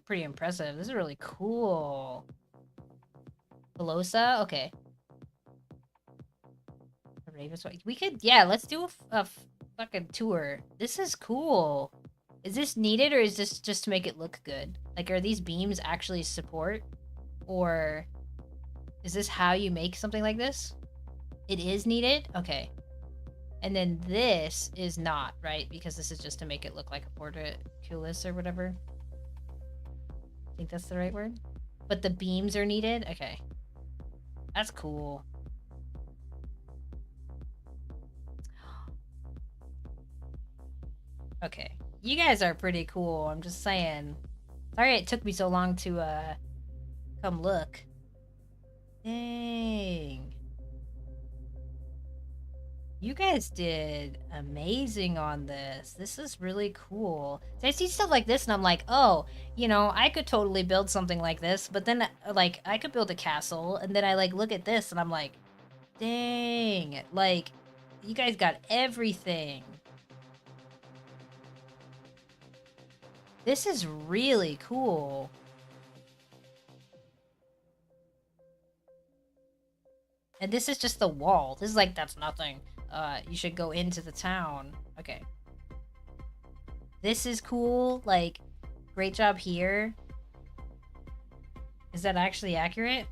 Pretty impressive. This is really cool. Pelosa? Okay. We could, yeah, let's do a fucking tour. This is cool. Is this needed or is this just to make it look good? Like, are these beams actually support? Or is this how you make something like this? It is needed? Okay. And then this is not, right? Because this is just to make it look like a portcullis or whatever. I think that's the right word. But the beams are needed? Okay. That's cool. Okay. You guys are pretty cool. I'm just saying. Sorry it took me so long to, come look. Dang. You guys did amazing on this. This is really cool. So I see stuff like this and I'm like, oh, you know, I could totally build something like this. But then, like, I could build a castle. And then I, like, look at this and I'm like, dang. Like, you guys got everything. This is really cool. And this is just the wall. This is like, that's nothing. You should go into the town. Okay. This is cool. Like, great job here. Is that actually accurate?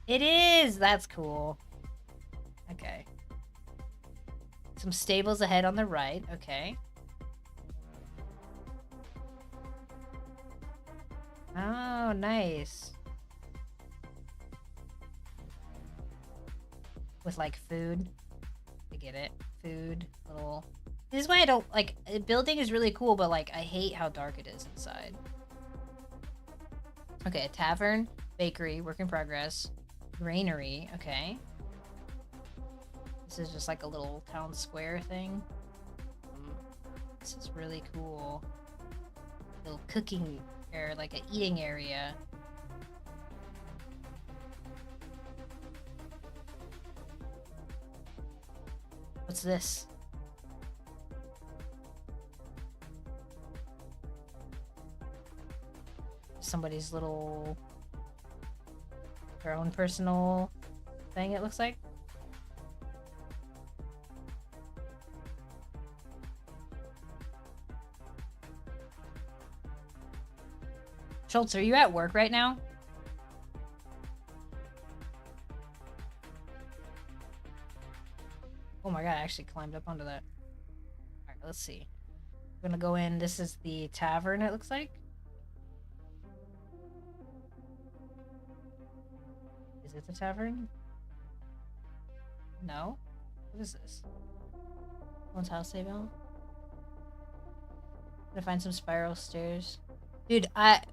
It is! That's cool. Okay. Some stables ahead on the right. Okay. Oh, nice. With, like, food. I get it. Food, little This is why I don't like building is really cool, but like I hate how dark it is inside. Okay, a tavern, bakery, work in progress, granary. Okay, this is just like a little town square thing. This is really cool. Little cooking area, like an eating area. What's this? Somebody's little, their own personal thing, it looks like. Schultz, are you at work right now? Oh my god, I actually climbed up onto that. Alright, let's see. I'm gonna go in. This is the tavern, it looks like. Is it the tavern? No? What is this? Someone's house they built? Gonna find some spiral stairs. Dude, F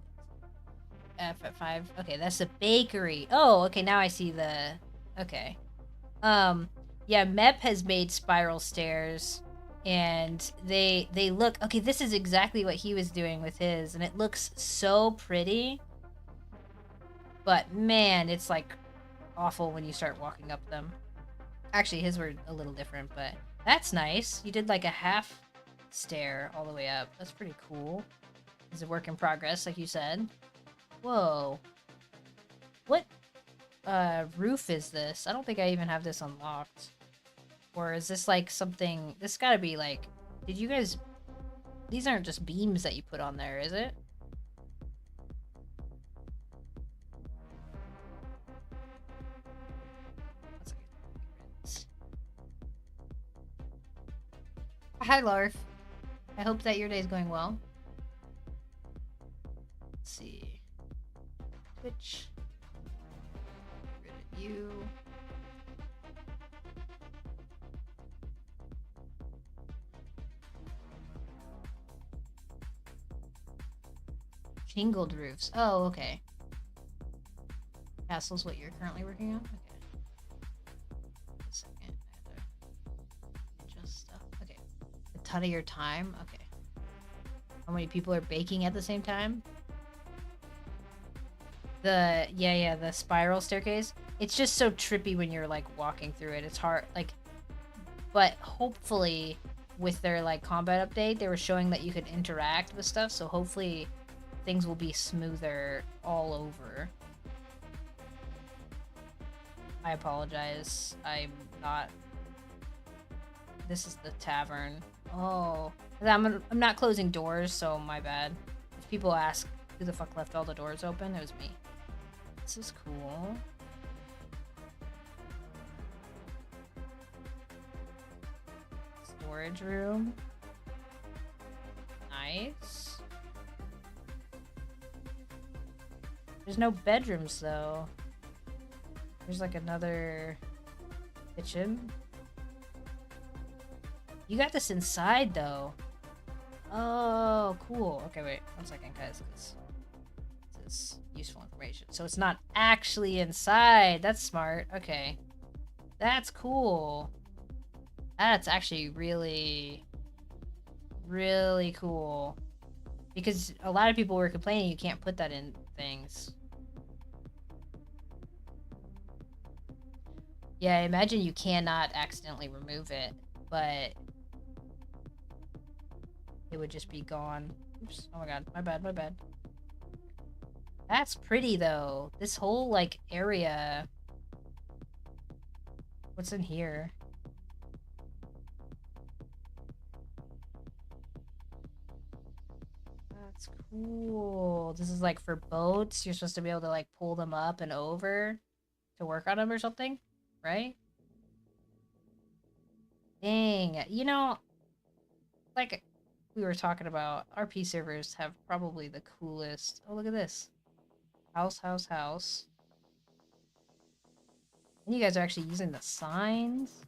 at 5. Okay, that's the bakery. Oh, okay, now I see the... Okay. Yeah, Mep has made spiral stairs, and they look... Okay, this is exactly what he was doing with his, and it looks so pretty. But, man, it's, like, awful when you start walking up them. Actually, his were a little different, but that's nice. You did, like, a half stair all the way up. That's pretty cool. It's a work in progress, like you said. Whoa. What roof is this? I don't think I even have this unlocked. Or is this like something... This gotta be like... Did you guys... These aren't just beams that you put on there, is it? Hi, Larf. I hope that your day's going well. Let's see. Twitch. Get rid of you. Shingled roofs. Oh, okay. Castle's what you're currently working on? Okay. A second. I have to adjust stuff. Okay. A ton of your time? Okay. How many people are baking at the same time? The spiral staircase. It's just so trippy when you're like walking through it. It's hard, like, but hopefully with their like combat update, they were showing that you could interact with stuff, so hopefully things will be smoother all over. I apologize. I'm not... This is the tavern. Oh. I'm not closing doors, so my bad. If people ask who the fuck left all the doors open, it was me. This is cool. Storage room. Nice. There's no bedrooms, though. There's like another kitchen. You got this inside, though. Oh, cool. Okay, wait. 1 second, guys. This is useful information. So it's not actually inside. That's smart. Okay. That's cool. That's actually really, really cool. Because a lot of people were complaining you can't put that in things. Yeah, I imagine you cannot accidentally remove it, but it would just be gone. Oops. Oh my god. My bad, my bad. That's pretty, though. This whole, like, area... What's in here? That's cool. This is, like, for boats. You're supposed to be able to, like, pull them up and over to work on them or something, right? Dang. You know, like we were talking about, RP servers have probably the coolest... Oh, look at this. House, house, house. And you guys are actually using the signs?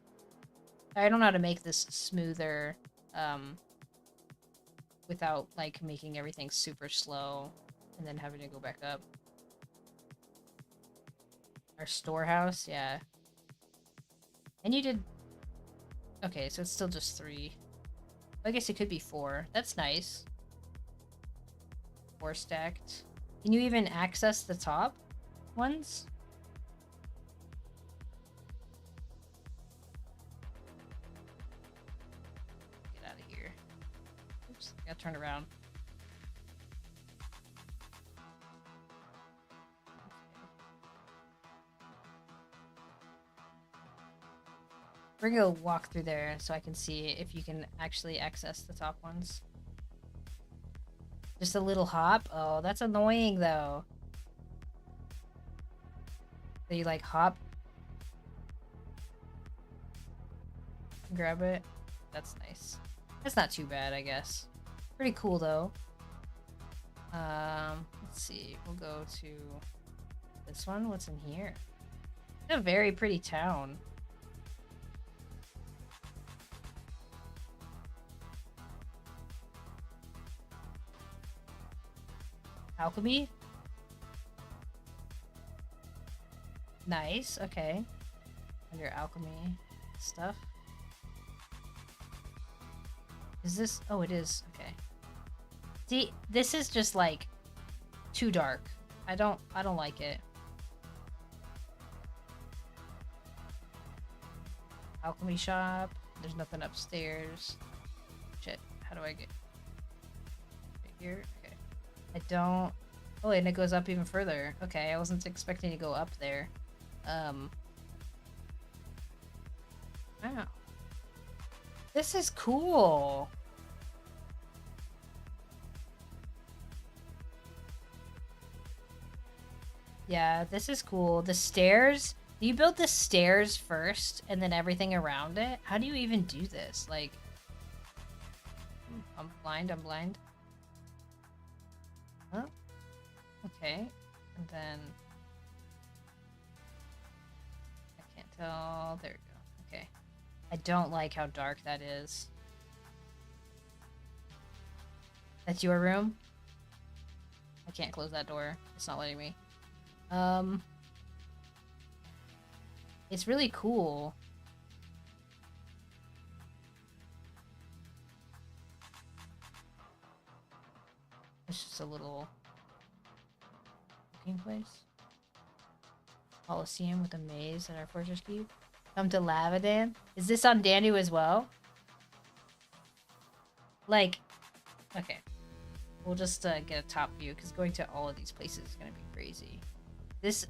I don't know how to make this smoother. without like making everything super slow and then having to go back up. Our storehouse, yeah. And you did... Okay, so it's still just 3. I guess it could be 4. That's nice. 4 stacked. Can you even access the top ones? Get out of here. Oops, I gotta turn around. We're gonna walk through there so I can see if you can actually access the top ones. Just a little hop? Oh, that's annoying though. So you like hop? Grab it? That's nice. That's not too bad, I guess. Pretty cool though. Let's see. We'll go to this one. What's in here? It's a very pretty town. Alchemy? Nice, okay. Under alchemy stuff. Is this... Oh, it is. Okay. See, this is just like too dark. I don't like it. Alchemy shop. There's nothing upstairs. Shit. How do I get right here? Okay. I don't... Oh, and it goes up even further. Okay, I wasn't expecting to go up there. Wow. This is cool. Yeah, this is cool. The stairs... You build the stairs first and then everything around it? How do you even do this? Like... I'm blind. Huh? Okay. And then... I can't tell... There we go. Okay. I don't like how dark that is. That's your room? I can't close that door. It's not letting me. It's really cool. It's just a little cooking place. Coliseum with a maze at our fortress keep. Come to Lavadan. Is this on Danu as well? Like, okay. We'll just get a top view because going to all of these places is gonna be crazy. This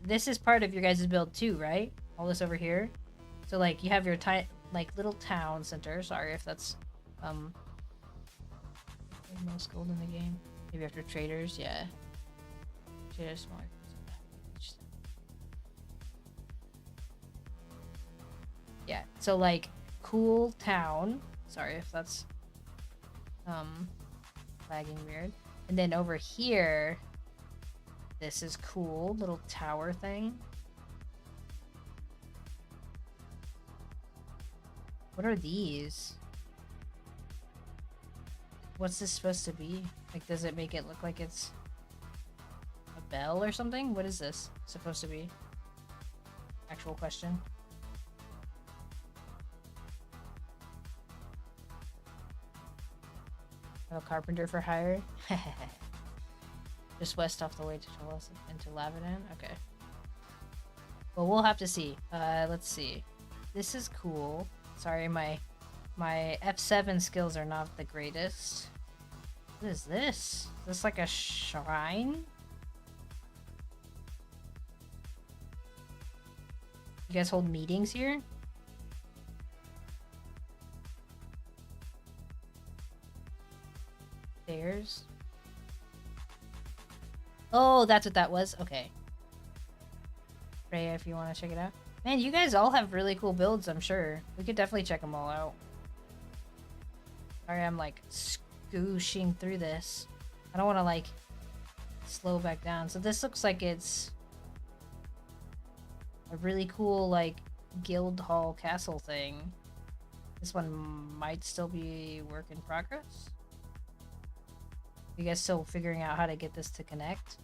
this is part of your guys' build too, right? All this over here. So like you have your little town center. Sorry if that's most gold in the game. Maybe after traders, yeah. Traders more. Yeah. So like cool town. Sorry if that's lagging weird. And then over here, this is cool little tower thing. What are these? What's this supposed to be? Like, does it make it look like it's a bell or something? What is this supposed to be? Actual question. A carpenter for hire? Just west off the way to Toulouse into Lavadan? Okay. Well, we'll have to see. Let's see. This is cool. Sorry, my F7 skills are not the greatest. What is this? Is this like a shrine? You guys hold meetings here? Stairs. Oh, that's what that was? Okay. Freya, if you want to check it out. Man, you guys all have really cool builds, I'm sure. We could definitely check them all out. Sorry, I'm like scooshing through this. I don't want to like slow back down. So this looks like it's a really cool like guild hall castle thing. This one might still be work in progress. You guys still figuring out how to get this to connect?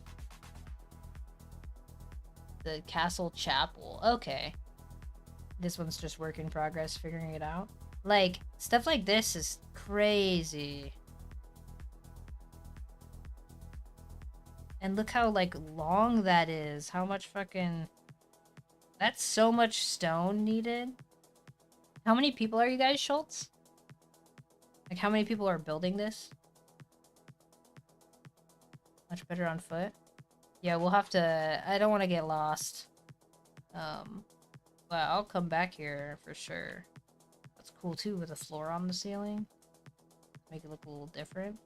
The castle chapel. Okay. This one's just work in progress, figuring it out. Like, stuff like this is crazy. And look how, like, long that is. How much fucking... That's so much stone needed. How many people are you guys, Schultz? Like, how many people are building this? Much better on foot. Yeah, we'll have to... I don't want to get lost. But I'll come back here for sure. That's cool, too, with a floor on the ceiling. Make it look a little different.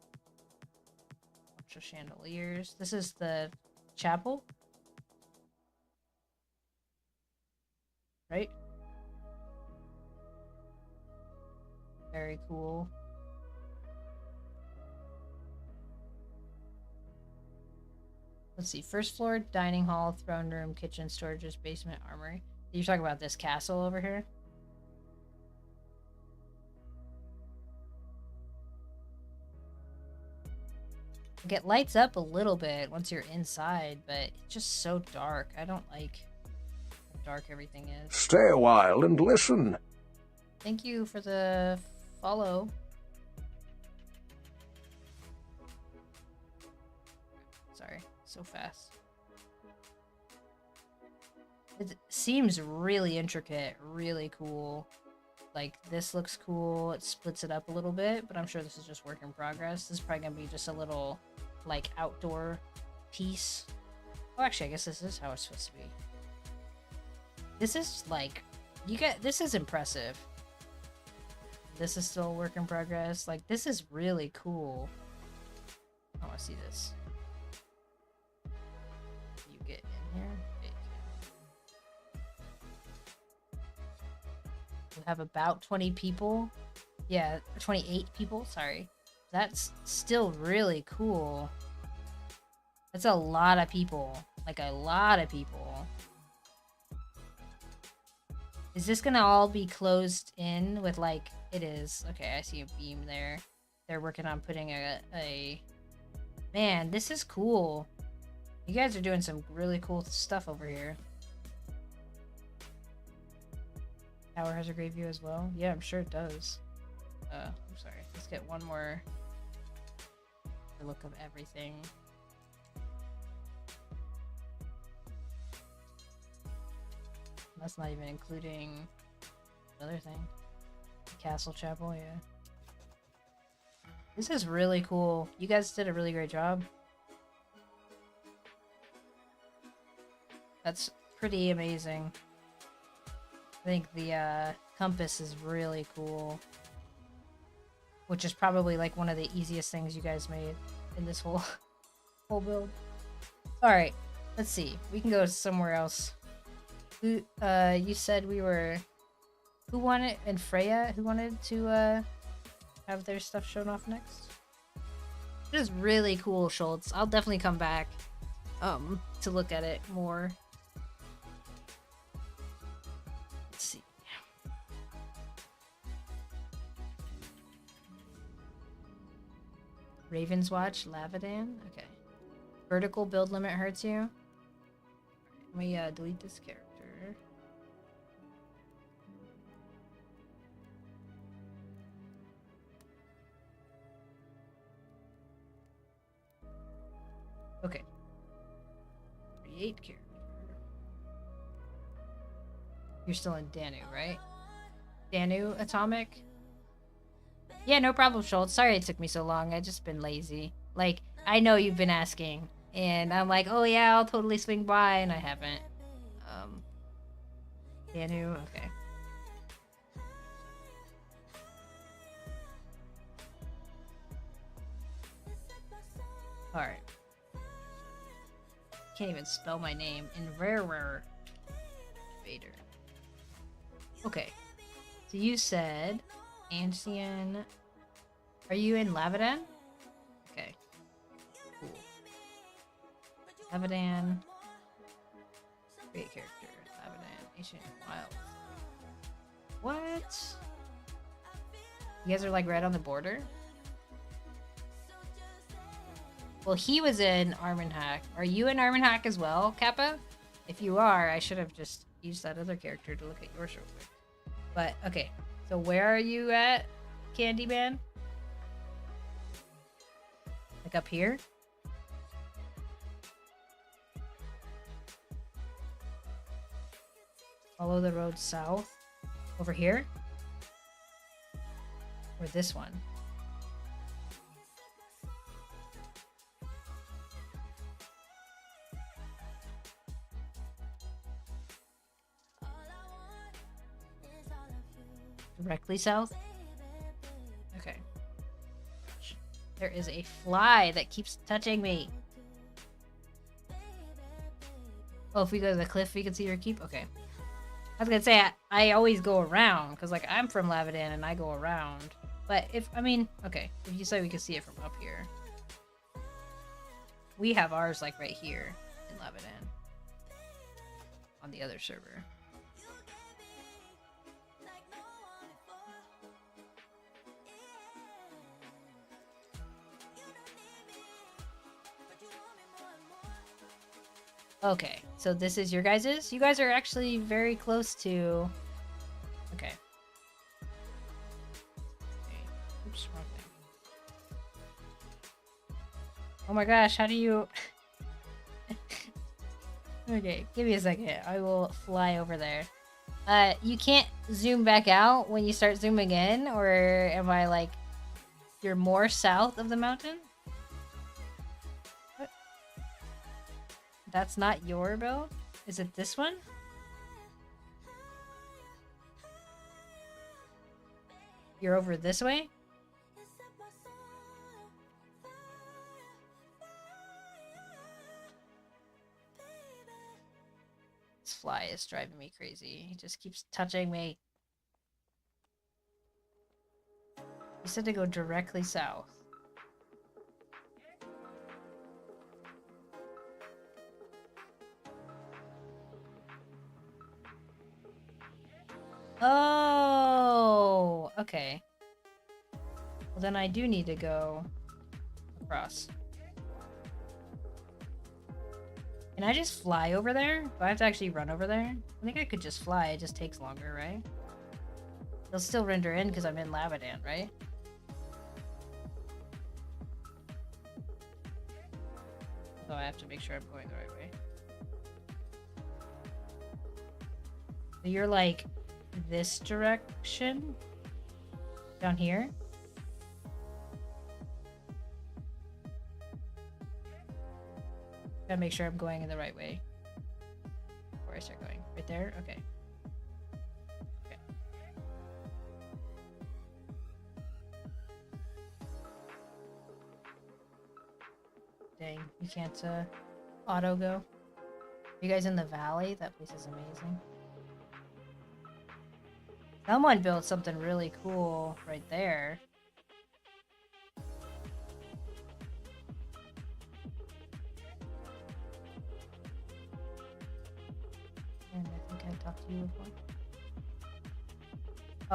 Bunch of chandeliers. This is the chapel? Right? Very cool. Let's see. First floor, dining hall, throne room, kitchen, storages, basement, armory. You're talking about this castle over here? Like, it lights up a little bit once you're inside, but it's just so dark. I don't like how dark everything is.
Stay a while and listen.
Thank you for the follow. Sorry, so fast. It seems really intricate, really cool. Like, this looks cool. It splits it up a little bit, but I'm sure this is just work in progress. This is probably gonna be just a little, like, outdoor piece. Oh, actually, I guess this is how it's supposed to be. This is, like, this is impressive. This is still a work in progress. Like, this is really cool. I want to see this. You get in here. We have about 20 people. Yeah, 28 people, sorry. That's still really cool. That's a lot of people. Like, a lot of people. Is this gonna all be closed in with, like... It is. Okay, I see a beam there. They're working on putting a... Man, this is cool. You guys are doing some really cool stuff over here. Tower has a great view as well. Yeah, I'm sure it does. I'm sorry. Let's get one more look of everything. That's not even including another thing. The castle chapel, yeah. This is really cool. You guys did a really great job. That's pretty amazing. I think the compass is really cool. Which is probably like one of the easiest things you guys made in this whole build. Alright, let's see. We can go somewhere else. You said we were... Who wanted... And Freya? Who wanted to have their stuff shown off next? It is really cool, Schultz. I'll definitely come back to look at it more. Let's see. Raven's Watch, Lavadan? Okay. Vertical build limit hurts you? Let me delete this character. Okay. Create character. You're still in Danu, right? Danu Atomic? Yeah, no problem, Schultz. Sorry it took me so long. I've just been lazy. Like, I know you've been asking. And I'm like, oh yeah, I'll totally swing by, and I haven't. Danu, okay. Alright. Can't even spell my name. Inverer. Vader. Okay. So you said Ancien. Are you in Lavadan? Okay. Cool. Lavadan. Great character. Lavadan. Ancient Wild. What? You guys are like right on the border. Well, he was in Armenhack. Are you in Armenhack as well, Kappa? If you are, I should have just used that other character to look at yours real quick. But, okay. So where are you at, Candyman? Like up here? Follow the road south. Over here? Or this one? Directly south? Okay. There is a fly that keeps touching me. Oh, if we go to the cliff, we can see your keep? Okay. I was gonna say, I always go around, because, like, I'm from Lavadan and I go around. But if, I mean, okay. If you say we can see it from up here. We have ours, like, right here in Lavadan. On the other server. Okay, so this is your guys's? You guys are actually very close to... Okay. Oops, wrong thing. Oh my gosh, how do you... Okay, give me a second. I will fly over there. You can't zoom back out when you start zooming in? Or am I like... You're more south of the mountain? That's not your build? Is it this one? You're over this way? This fly is driving me crazy. He just keeps touching me. You said to go directly south. Oh, okay. Well, then I do need to go across. Can I just fly over there? Do I have to actually run over there? I think I could just fly. It just takes longer, right? It'll still render in because I'm in Lavadan, right? So I have to make sure I'm going the right way. So you're like this direction? Down here? Gotta make sure I'm going in the right way. Before I start going. Right there? Okay. Okay. Dang, you can't auto go. Are you guys in the valley? That place is amazing. Someone built something really cool right there. And I think I talked to you before.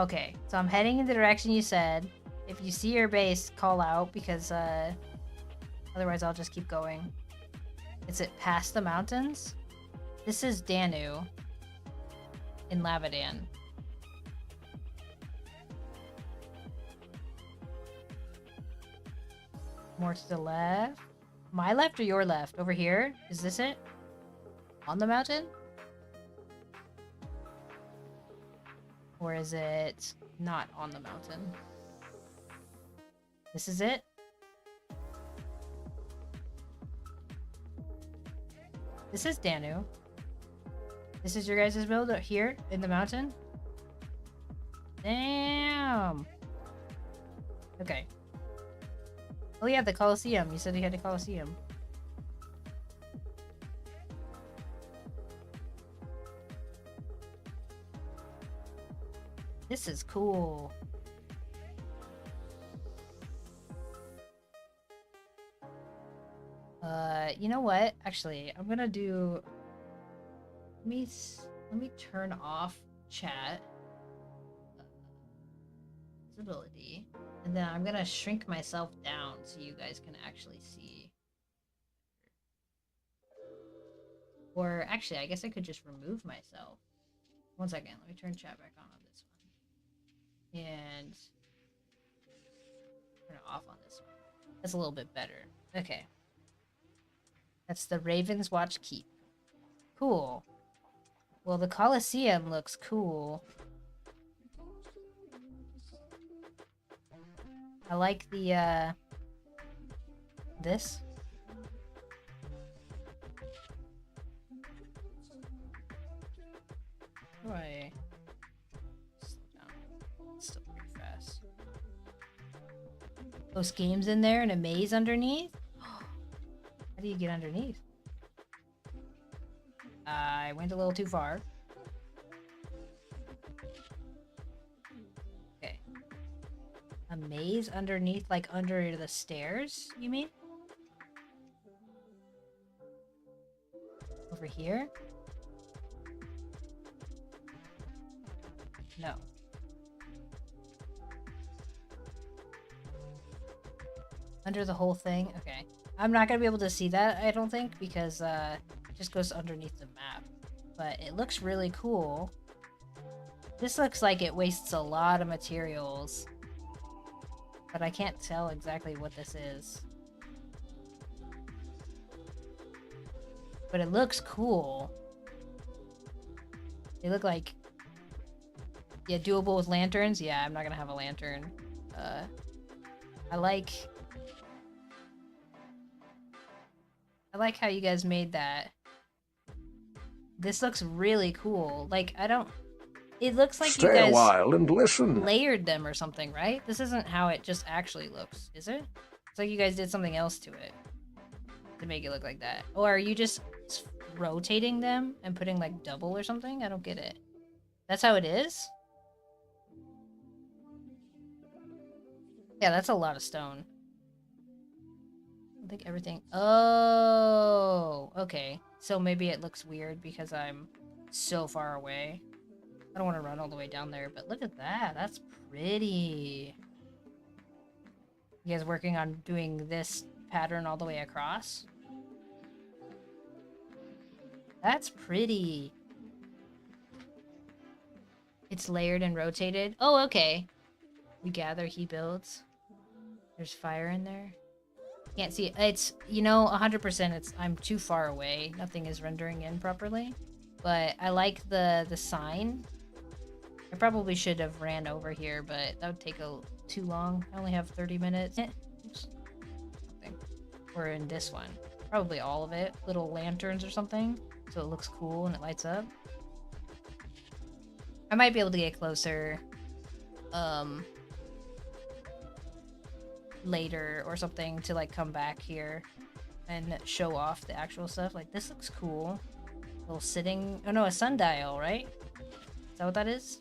Okay, so I'm heading in the direction you said. If you see your base, call out because otherwise I'll just keep going. Is it past the mountains? This is Danu in Lavadan. More to the left. My left or your left? Over here? Is this it? On the mountain? Or is it not on the mountain? This is it? This is Danu. This is your guys' build here in the mountain? Damn! Okay. Oh yeah, the Colosseum. You said he had a Colosseum. This is cool. You know what? Actually, I'm gonna do... Let me turn off chat. visibility. And then I'm gonna shrink myself down so you guys can actually see. Or actually, I guess I could just remove myself. One second, let me turn chat back on this one. And turn it off on this one. That's a little bit better. Okay. That's the Ravens Watch Keep. Cool. Well, the Colosseum looks cool. I like the, this. How do I slow down? It's still pretty fast. Those games in there and a maze underneath? How do you get underneath? I went a little too far. Okay. A maze underneath, like under the stairs, you mean? Over here? No. Under the whole thing? Okay. I'm not gonna be able to see that, I don't think, because it just goes underneath the map. But it looks really cool. This looks like it wastes a lot of materials. But I can't tell exactly what this is. But it looks cool. They look like... Yeah, doable with lanterns? Yeah, I'm not gonna have a lantern. I like how you guys made that. This looks really cool. Like, I don't... It looks like you
Stay a
guys
while and listen.
layered them or something, right? This isn't how it just actually looks, is it? It's like you guys did something else to it to make it look like that. Or are you just rotating them and putting like double or something? I don't get it. That's how it is? Yeah, that's a lot of stone. I think everything... Oh, okay. So maybe it looks weird because I'm so far away. I don't want to run all the way down there, but look at that. That's pretty. You guys working on doing this pattern all the way across? That's pretty. It's layered and rotated. Oh, okay. We gather, he builds. There's fire in there. Can't see it. It's, you know, 100% it's... I'm too far away. Nothing is rendering in properly. But I like the sign. I probably should have ran over here, but that would take too long. I only have 30 minutes. Oops. Something. Or in this one. Probably all of it. Little lanterns or something. So it looks cool and it lights up. I might be able to get closer later or something to like come back here and show off the actual stuff. Like, this looks cool. Little sitting... Oh no, a sundial, right? Is that what that is?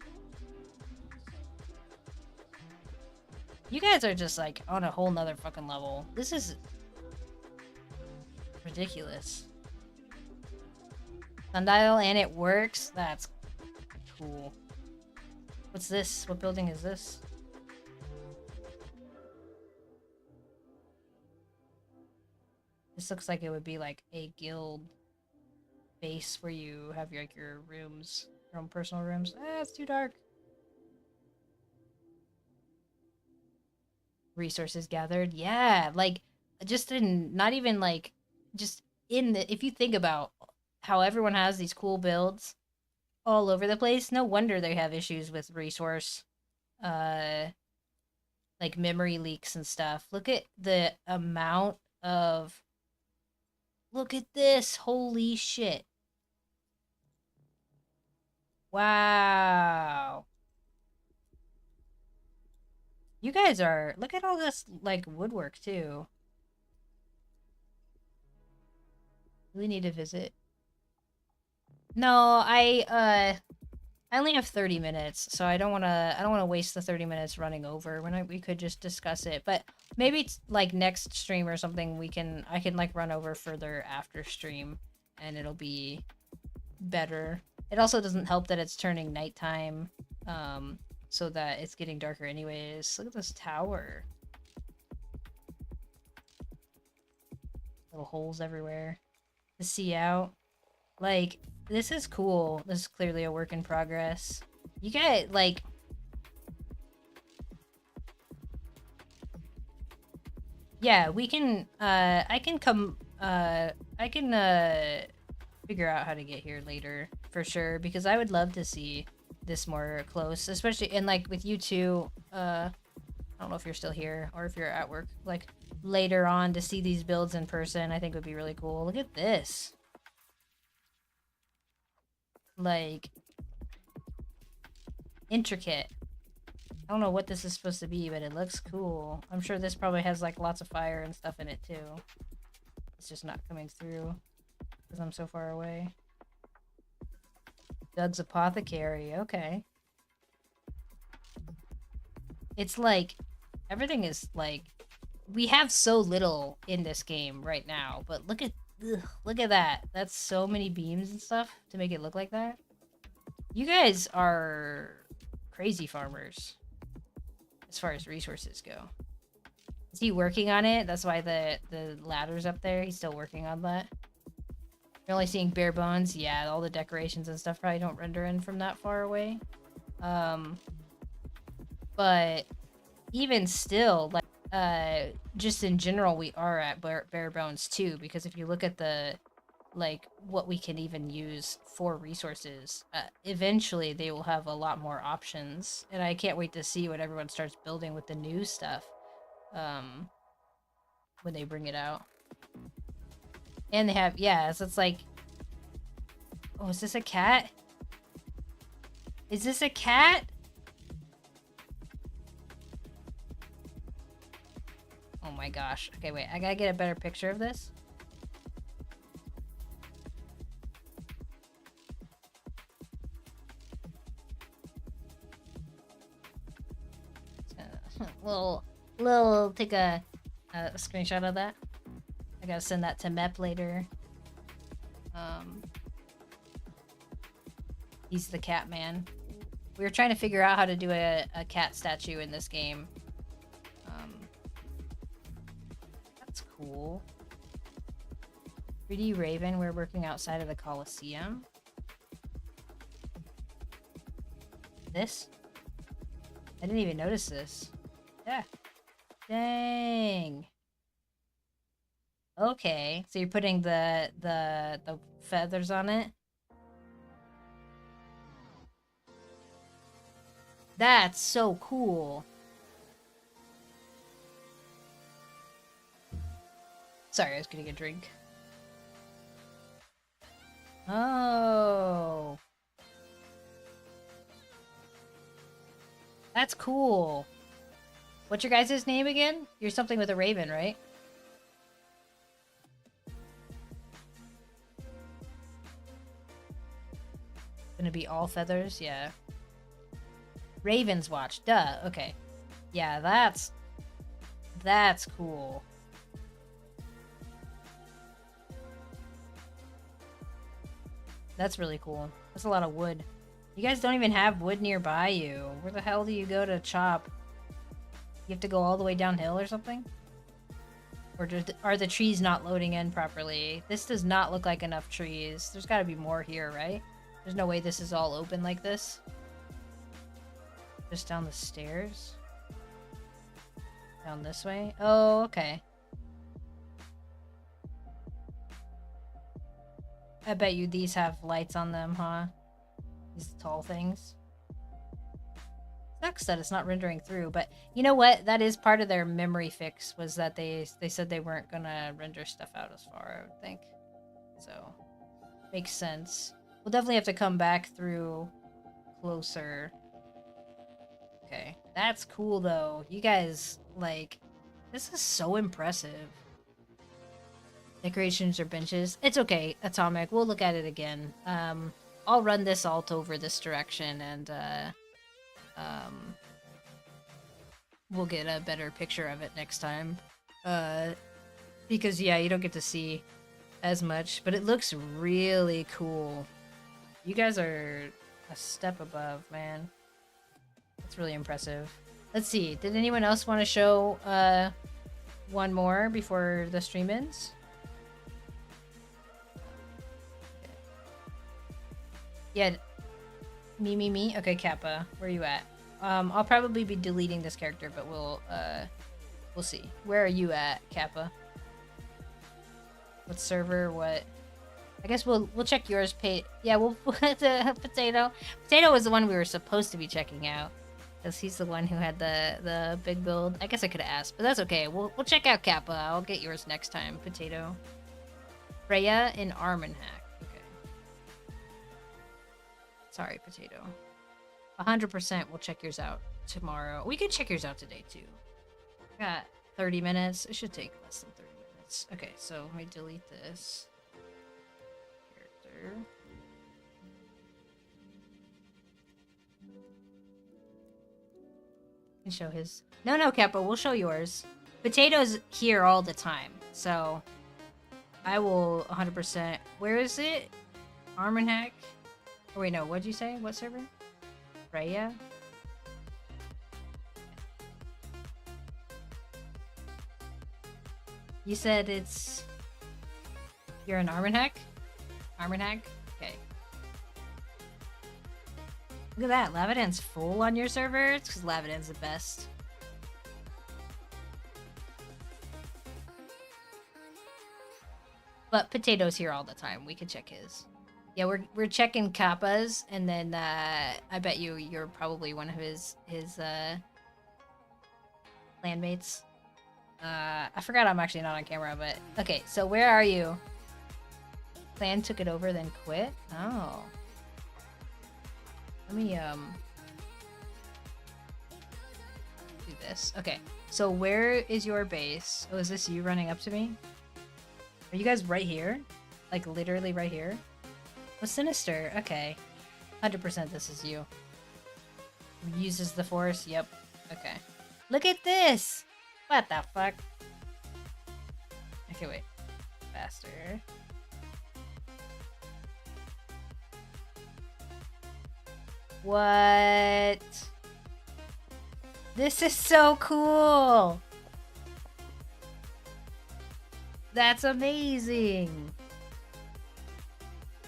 You guys are just like on a whole nother fucking level. This is ridiculous. Sundial and it works? That's cool. What's this? What building is this? This looks like it would be like a guild base where you have like your rooms, your own personal rooms. Ah, it's too dark. Resources gathered. Yeah, like just in not even like just in the... If you think about how everyone has these cool builds all over the place, no wonder they have issues with resource like memory leaks and stuff. Look at the amount of... Look at this. Holy shit. Wow. You guys are... Look at all this, like, woodwork, too. Really need to visit. No, I only have 30 minutes, so I don't want to waste the 30 minutes running over when we could just discuss it. But maybe it's like next stream or something I can like run over further after stream and it'll be better. It also doesn't help that it's turning nighttime. so that it's getting darker anyways. Look at this tower. Little holes everywhere to see out. Like, this is cool. This is clearly a work in progress. You get, like... Yeah, we can, I can come, figure out how to get here later, for sure, because I would love to see this more close, especially, and, like, with you two, I don't know if you're still here, or if you're at work, like, later on, to see these builds in person, I think would be really cool. Look at this. Like, intricate. I don't know what this is supposed to be, but it looks cool. I'm sure this probably has, like, lots of fire and stuff in it, too. It's just not coming through because I'm so far away. Doug's Apothecary, okay. It's like, everything is, like, we have so little in this game right now, but look at that. That's so many beams and stuff to make it look like that. You guys are crazy farmers as far as resources go. Is he working on it? That's why the ladder's up there. He's still working on that. You're only seeing bare bones. Yeah, all the decorations and stuff probably don't render in from that far away. But even still, like, just in general, we are at bare bones too, because if you look at the, like, what we can even use for resources, eventually they will have a lot more options, and I can't wait to see what everyone starts building with the new stuff, when they bring it out. And they have, yeah, so it's like, oh, is this a cat? Is this a cat? Oh my gosh. Okay, wait, I gotta get a better picture of this. We'll take a screenshot of that. I gotta send that to Mep later. He's the cat man. We were trying to figure out how to do a cat statue in this game. That's cool. 3D Raven, we're working outside of the Coliseum. This? I didn't even notice this. Yeah. Dang. Okay, so you're putting the feathers on it? That's so cool. Sorry, I was getting a drink. Oh. That's cool. What's your guys' name again? You're something with a raven, right? Gonna be all feathers? Yeah. Raven's Watch. Duh. Okay. Yeah, that's cool. That's really cool. That's a lot of wood. You guys don't even have wood nearby you. Where the hell do you go to chop? You have to go all the way downhill or something? Or are the trees not loading in properly? This does not look like enough trees. There's gotta be more here, right? There's no way this is all open like this. Just down the stairs? Down this way? Oh, okay. I bet you these have lights on them, huh? These tall things. Sucks that it's not rendering through, but you know what? That is part of their memory fix, was that they said they weren't gonna render stuff out as far, I would think. So, makes sense. We'll definitely have to come back through closer. Okay, that's cool though. You guys, like, this is so impressive. Decorations or benches. It's okay, Atomic. We'll look at it again. I'll run this alt over this direction and, we'll get a better picture of it next time. Because, yeah, you don't get to see as much, but it looks really cool. You guys are a step above, man. It's really impressive. Let's see. Did anyone else want to show one more before the stream ends? Yeah. Me. Okay, Kappa. Where are you at? I'll probably be deleting this character, but we'll see. Where are you at, Kappa? What server? What? I guess we'll check yours. Yeah, we'll the Potato. Potato was the one we were supposed to be checking out, because he's the one who had the big build. I guess I could have asked, but that's okay. We'll check out Kappa. I'll get yours next time, Potato. Freya in Armenhack. Okay. Sorry, Potato. 100% we'll check yours out tomorrow. We can check yours out today too. Got 30 minutes. It should take less than 30 minutes. Okay, so let me delete this. Can show his. No, Kappa, we'll show yours. Potato's here all the time, so I will 100%. Where is it? Armenhack? Oh, wait, no. What'd you say? What server? Freya? You said it's. You're in Armenhack? Armenhack? Okay. Look at that. Lavadan's full on your server. It's because Lavadan's the best. But Potato's here all the time. We can check his. Yeah, we're checking Kappa's, and then I bet you're probably one of his clanmates. I forgot I'm actually not on camera, but okay. So where are you? Clan took it over, then quit? Oh. Let me, do this. Okay. So where is your base? Oh, is this you running up to me? Are you guys right here? Like, literally right here? Oh, Sinister. Okay. 100% this is you. Uses the Force? Yep. Okay. Look at this! What the fuck? Okay, wait. Faster. What? This is so cool! That's amazing!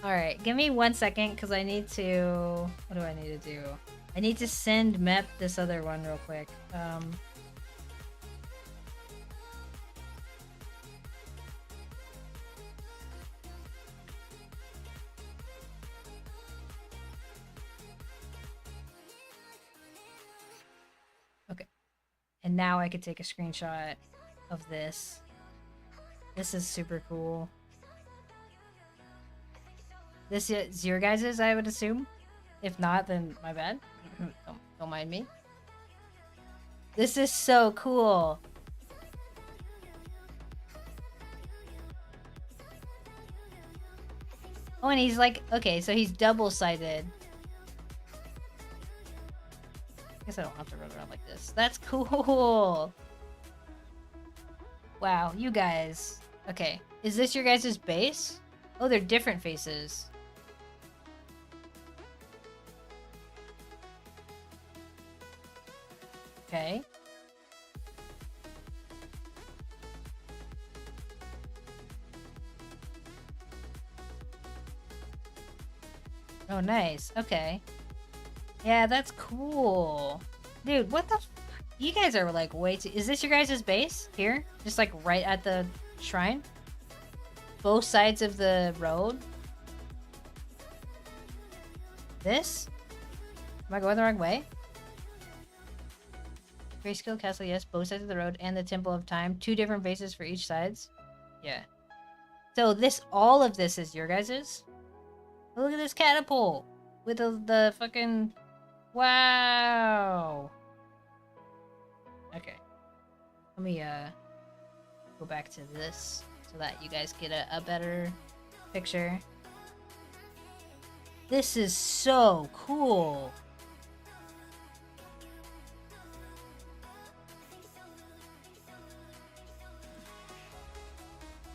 Alright, give me 1 second, because I need to... What do I need to do? I need to send Mep this other one real quick. Okay. And now I could take a screenshot of this. This is super cool. This is your guys's, I would assume. If not, then my bad. Don't mind me. This is so cool. Oh, and he's like, okay, so he's double-sided. I guess I don't have to run around like this. That's cool. Wow, you guys. Okay, is this your guys' base? Oh, they're different faces. Okay. Oh, nice. Okay. Yeah, that's cool. Dude, what the f- You guys are like way too... Is this your guys' base? Here? Just like right at the shrine? Both sides of the road? This? Am I going the wrong way? Grayscale Castle, yes. Both sides of the road and the Temple of Time. 2 different bases for each sides. Yeah. So this, all of this is your guys's? Oh, look at this catapult! With the fucking... Wow! Okay. Let me, go back to this so that you guys get a better picture. This is so cool!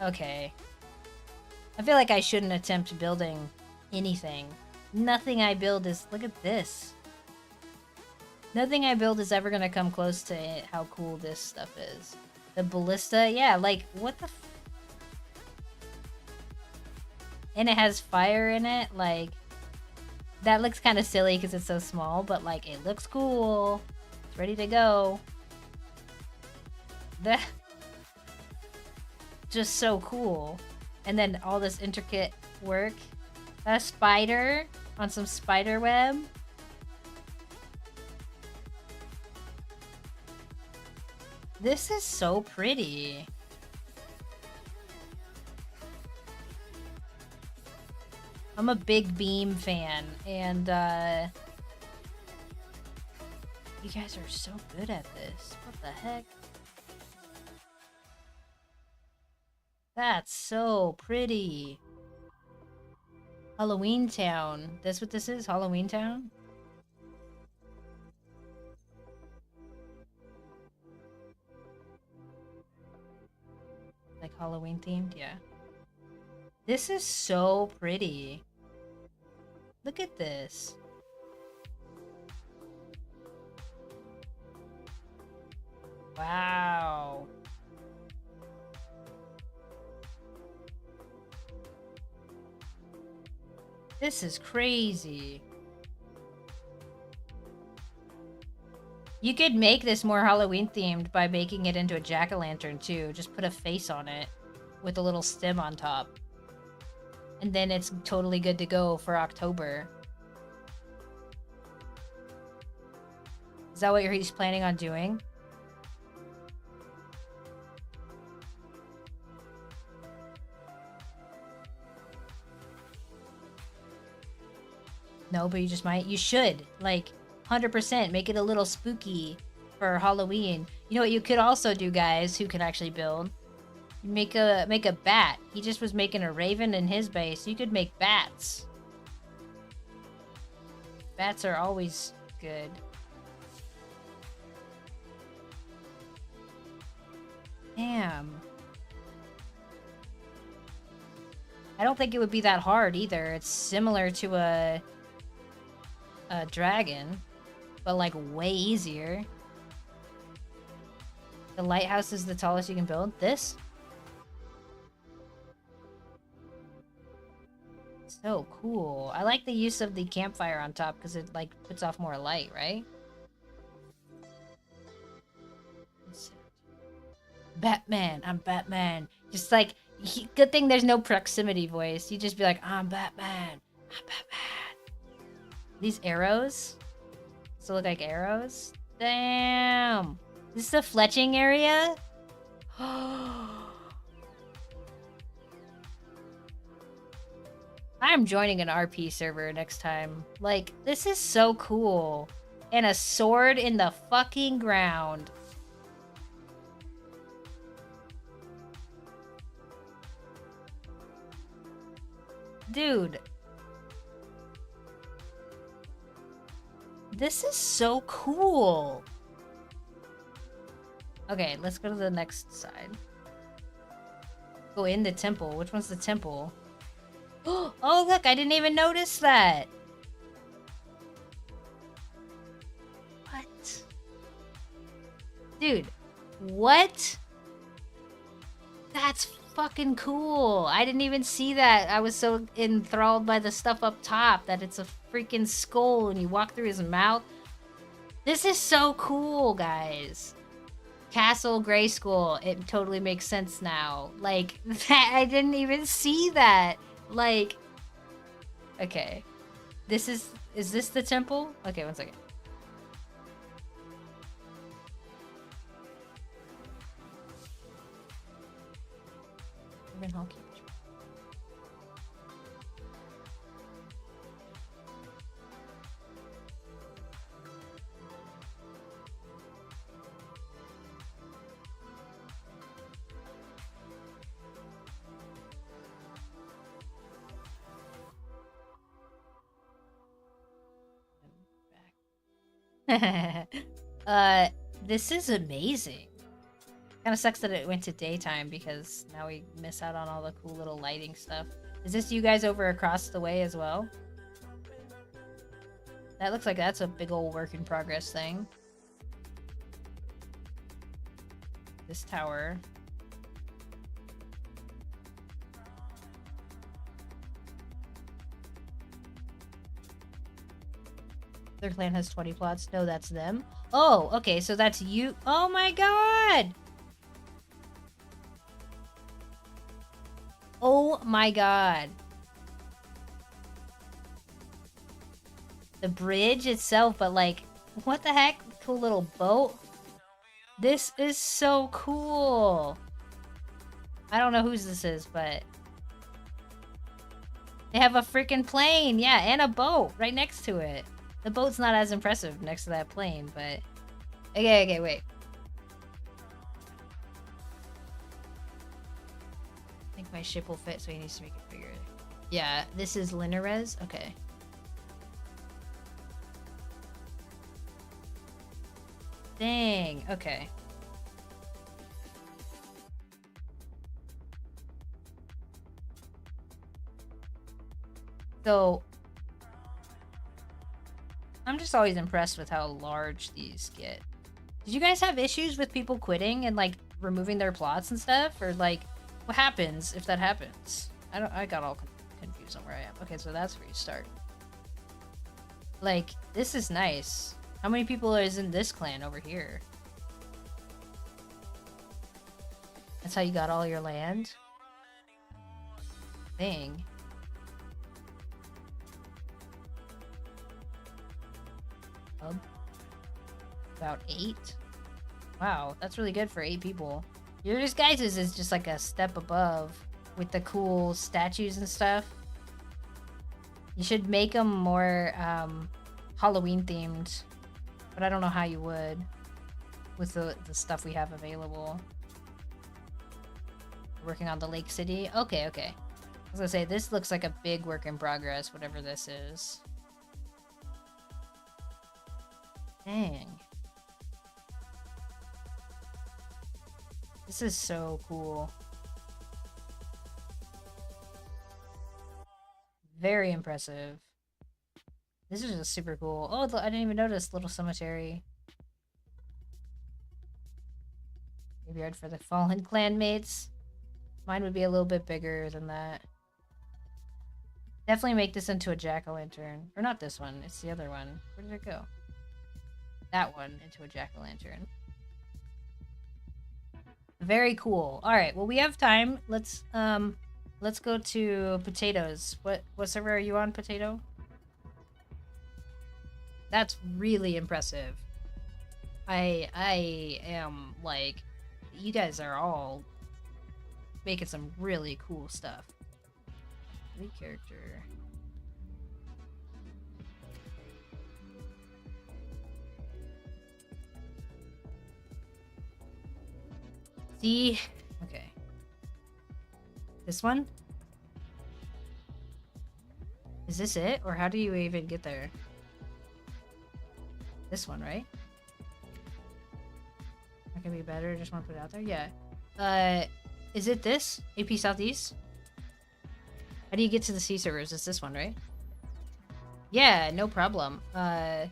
Okay. I feel like I shouldn't attempt building anything. Nothing I build is... Look at this. Nothing I build is ever gonna come close to how cool this stuff is. The ballista, yeah, like, what the f- And it has fire in it, like... That looks kind of silly because it's so small, but, like, it looks cool. It's ready to go. That... Just so cool. And then all this intricate work. A spider on some spider web. This is so pretty. I'm a big Beam fan, and you guys are so good at this. What the heck? That's so pretty. Halloween Town. That's what this is? Halloween Town? Like Halloween themed? Yeah. This is so pretty. Look at this. Wow. This is crazy. You could make this more Halloween themed by making it into a jack-o'-lantern too. Just put a face on it with a little stem on top. And then it's totally good to go for October. Is that what he's planning on doing? No, but you just might. You should. Like, 100% make it a little spooky for Halloween. You know what you could also do, guys, who can actually build? Make a bat. He just was making a raven in his base. You could make bats. Bats are always good. Damn. I don't think it would be that hard either. It's similar to a dragon, but like way easier. The lighthouse is the tallest you can build. This? So cool. I like the use of the campfire on top because it like puts off more light, right? Batman, I'm Batman. Just like, good thing there's no proximity voice. You just be like, I'm Batman, I'm Batman. These arrows still look like arrows. Damn. This is the fletching area? I'm joining an RP server next time. Like, this is so cool. And a sword in the fucking ground. Dude. This is so cool. Okay, let's go to the next side. Go in the temple. Which one's the temple? Oh, look, I didn't even notice that. What? Dude, what? That's fucking cool. I didn't even see that. I was so enthralled by the stuff up top that it's a freaking skull and you walk through his mouth. This is so cool, guys. Castle Gray School. It totally makes sense now. Like, that, I didn't even see that. Like, okay. Is this the temple? Okay, one second. This is amazing. Kind of sucks that it went to daytime because now we miss out on all the cool little lighting stuff. Is this you guys over across the way as well? That looks like that's a big old work in progress thing. This tower. Their clan has 20 plots. No, that's them. Oh, okay, so that's you. Oh my god! Oh my god. The bridge itself, but like, what the heck? Cool little boat. This is so cool. I don't know whose this is, but they have a freaking plane, yeah, and a boat right next to it. The boat's not as impressive next to that plane, but okay, wait. I think my ship will fit, so he needs to make it bigger. Yeah, this is Linares. Okay. Dang. Okay. So I'm just always impressed with how large these get. Did you guys have issues with people quitting and like removing their plots and stuff, or like what happens if that happens? I got all confused on where I am. Okay, so that's where you start. Like, this is nice. How many people is in this clan over here? That's how you got all your land? Dang. About 8? Wow, that's really good for 8 people. Yours guys' is just like a step above with the cool statues and stuff. You should make them more Halloween themed, but I don't know how you would with the stuff we have available. Working on the Lake City? Okay. I was gonna say, this looks like a big work in progress, whatever this is. Dang. This is so cool. Very impressive. This is just super cool. Oh, I didn't even notice little cemetery. Graveyard for the fallen clanmates. Mine would be a little bit bigger than that. Definitely make this into a jack-o'-lantern. Or not this one, it's the other one. Where did it go? That one into a jack-o'-lantern. Very cool. Alright, well we have time. Let's go to potatoes. What server are you on, Potato? That's really impressive. I am like, you guys are all making some really cool stuff. Lead character. See? Okay. This one? Is this it? Or how do you even get there? This one, right? That can be better. Just want to put it out there. Yeah. Is it this? AP Southeast? How do you get to the sea servers? It's this one, right? Yeah, no problem. I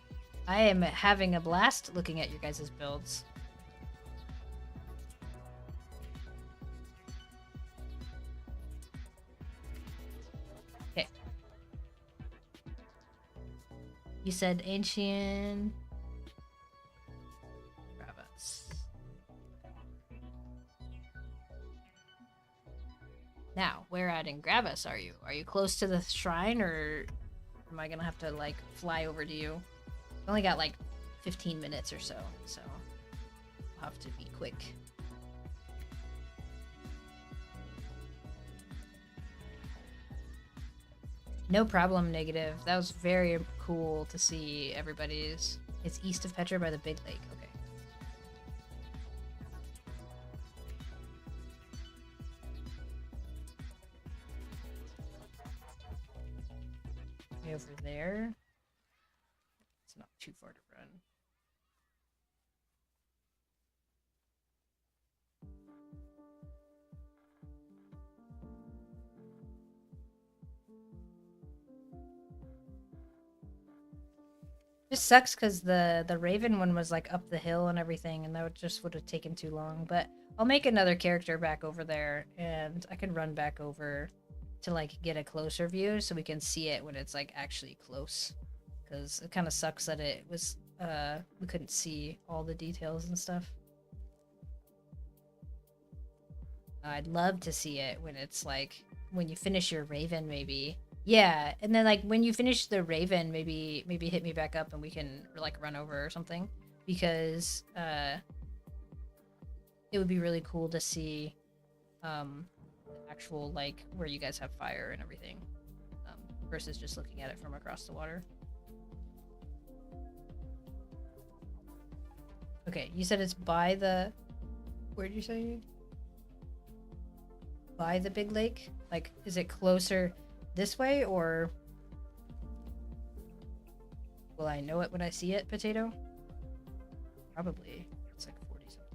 am having a blast looking at your guys' builds. Okay. You said ancient... Now, where at in Gravis are you? Are you close to the shrine, or am I gonna have to, like, fly over to you? I only got, like, 15 minutes or so I'll have to be quick. No problem, Negative. That was very cool to see everybody's... It's east of Petra by the Big Lake. Okay. Over there. It's not too far to run. Just sucks because the Raven one was like up the hill and everything, and that would have taken too long. But I'll make another character back over there, and I can run back over to like get a closer view so we can see it when it's like actually close. Because it kind of sucks that it was we couldn't see all the details and stuff. I'd love to see it when it's like when you finish your Raven, maybe. Yeah, and then like when you finish the Raven, maybe hit me back up and we can like run over or something, because it would be really cool to see actual like where you guys have fire and everything, versus just looking at it from across the water. Okay, you said it's by the. Where did you say? By the big lake? Like, is it closer this way, or will I know it when I see it, Potato? Probably. It's like 40 something.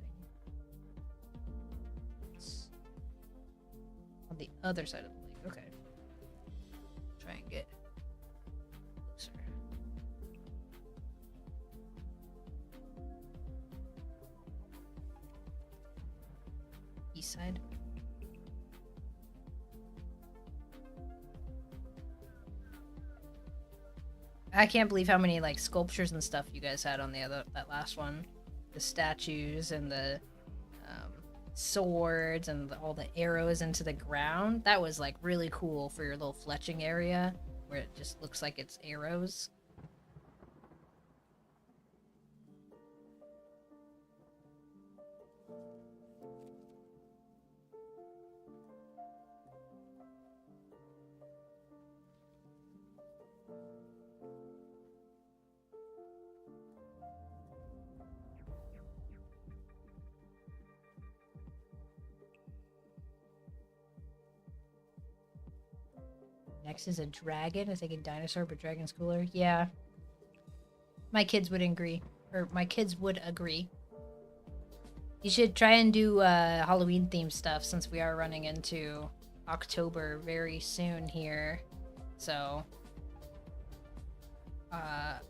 It's on the other side of the lake. Okay. Try and get closer. East side. I can't believe how many like sculptures and stuff you guys had on that last one. The statues and the swords and all the arrows into the ground. That was like really cool for your little fletching area where it just looks like it's arrows. Next is a dragon. I was thinking dinosaur, but dragon's cooler. Yeah. My kids would agree. Or my kids would agree. You should try and do Halloween themed stuff since we are running into October very soon here. So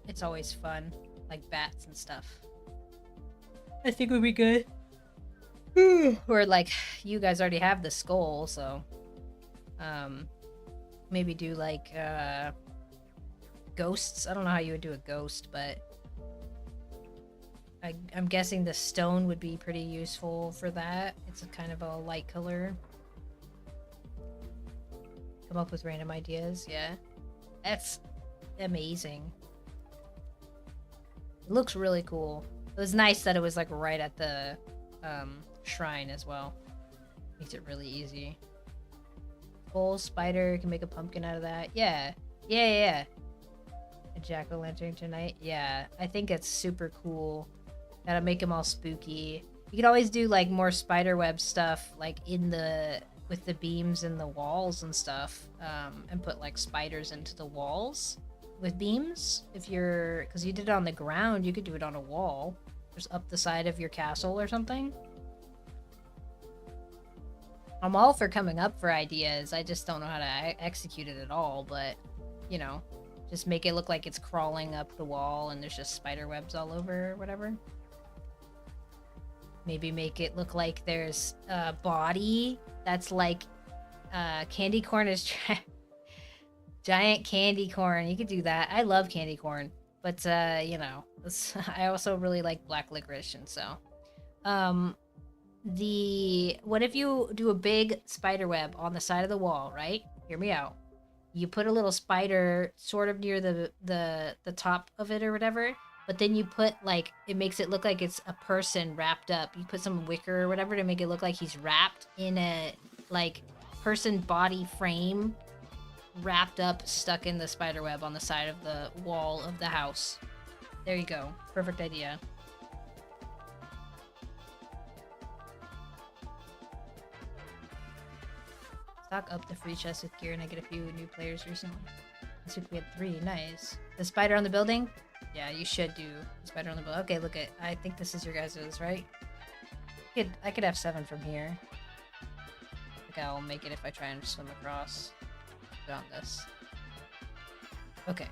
it's always fun. Like bats and stuff. I think would be good. Or like you guys already have the skull, so maybe do like ghosts. I don't know how you would do a ghost, but I'm guessing the stone would be pretty useful for that. It's a kind of a light color. Come up with random ideas. Yeah, that's amazing. It looks really cool. It was nice that it was like right at the shrine as well. Makes it really easy. Full spider, can make a pumpkin out of that. Yeah. A jack-o'-lantern tonight. Yeah, I think it's super cool. Gotta make them all spooky. You could always do like more spiderweb stuff like in the with the beams in the walls and stuff, and put like spiders into the walls with beams. If you're, because you did it on the ground, you could do it on a wall, just up the side of your castle or something. I'm all for coming up for ideas. I just don't know how to execute it at all, but you know, just make it look like it's crawling up the wall and there's just spider webs all over or whatever. Maybe make it look like there's a body that's like candy corn is giant candy corn. You could do that. I love candy corn, but you know, I also really like black licorice, and so what if you do a big spider web on the side of the wall, right? Hear me out. You put a little spider sort of near the top of it or whatever, but then you put like, it makes it look like it's a person wrapped up. You put some wicker or whatever to make it look like he's wrapped in a like person body frame, wrapped up, stuck in the spider web on the side of the wall of the house. There you go. Perfect idea. Stock up the free chest with gear, and I get a few new players recently. This week we had 3. Nice. The spider on the building? Yeah, you should do the spider on the building. Okay, look at. I think this is your guys's, right? I could have 7 from here. I think I'll make it if I try and swim across. Put on this. Okay.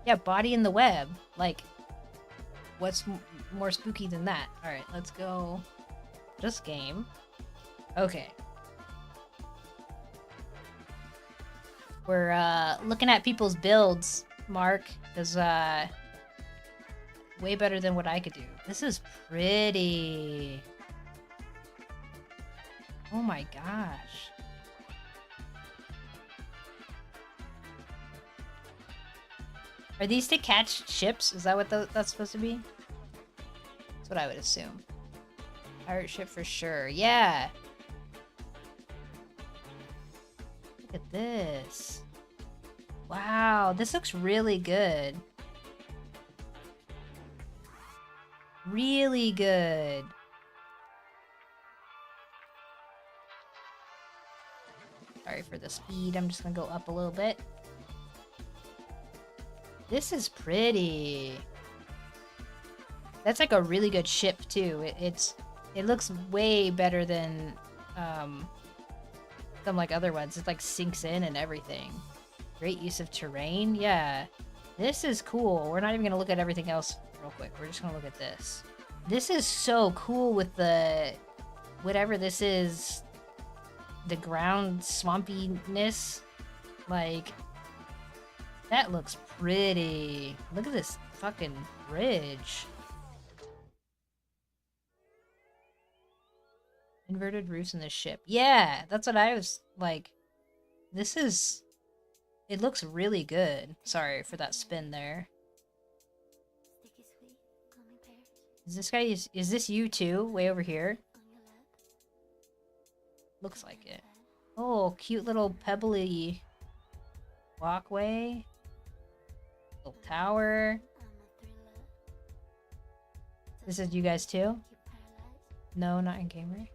Yeah, body in the web. Like, what's more spooky than that? All right, let's go. Just game. Okay. We're looking at people's builds, Mark, because way better than what I could do. This is pretty. Oh my gosh. Are these to catch ships? Is that what that's supposed to be? That's what I would assume. Pirate ship for sure. Yeah. Look at this. Wow, this looks really good. Really good. Sorry for the speed. I'm just gonna go up a little bit. This is pretty. That's like a really good ship too. It looks way better than some like other ones. It like sinks in and everything. Great use of terrain. Yeah. This is cool. We're not even gonna look at everything else real quick. We're just gonna look at this. This is so cool with the whatever this is. The ground swampiness. Like, that looks pretty. Look at this fucking bridge. Inverted roofs in this ship. Yeah, that's what I was like. This is... It looks really good. Sorry for that spin there. Is this guy... Is this you too? Way over here? Looks like it. Oh, cute little pebbly walkway. Little tower. This is you guys too? No, not in gamer.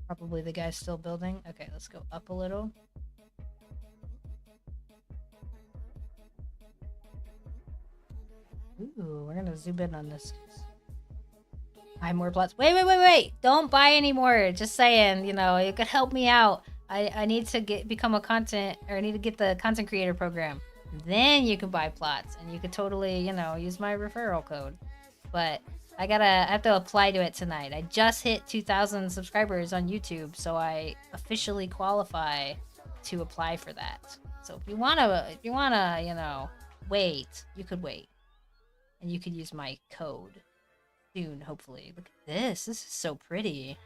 Probably the guy's still building. Okay, let's go up a little. Ooh, we're gonna zoom in on this. Buy more plots. Wait! Don't buy anymore. Just saying, you know, it could help me out. I need to become a content, or I need to get the content creator program. Then you can buy plots, and you could totally, you know, use my referral code. But I have to apply to it tonight. I just hit 2,000 subscribers on YouTube, so I officially qualify to apply for that. So if you wanna, you know, wait, you could wait. And you could use my code soon, hopefully. Look at this. This is so pretty.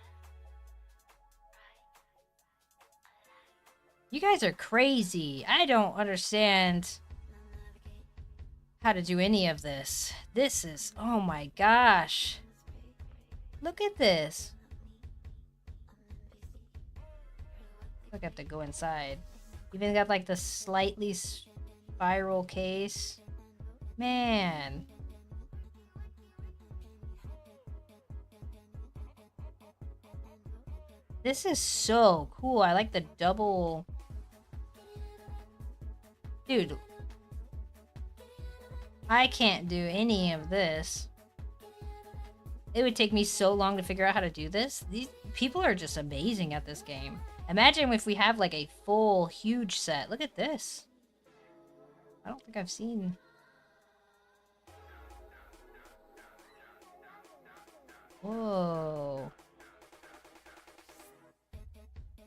You guys are crazy. I don't understand how to do any of this. This is... Oh my gosh. Look at this. Look, I have to go inside. Even got like the slightly spiral case. Man. This is so cool. I like the double... Dude. I can't do any of this. It would take me so long to figure out how to do this. These people are just amazing at this game. Imagine if we have like a full, huge set. Look at this. I don't think I've seen... Whoa.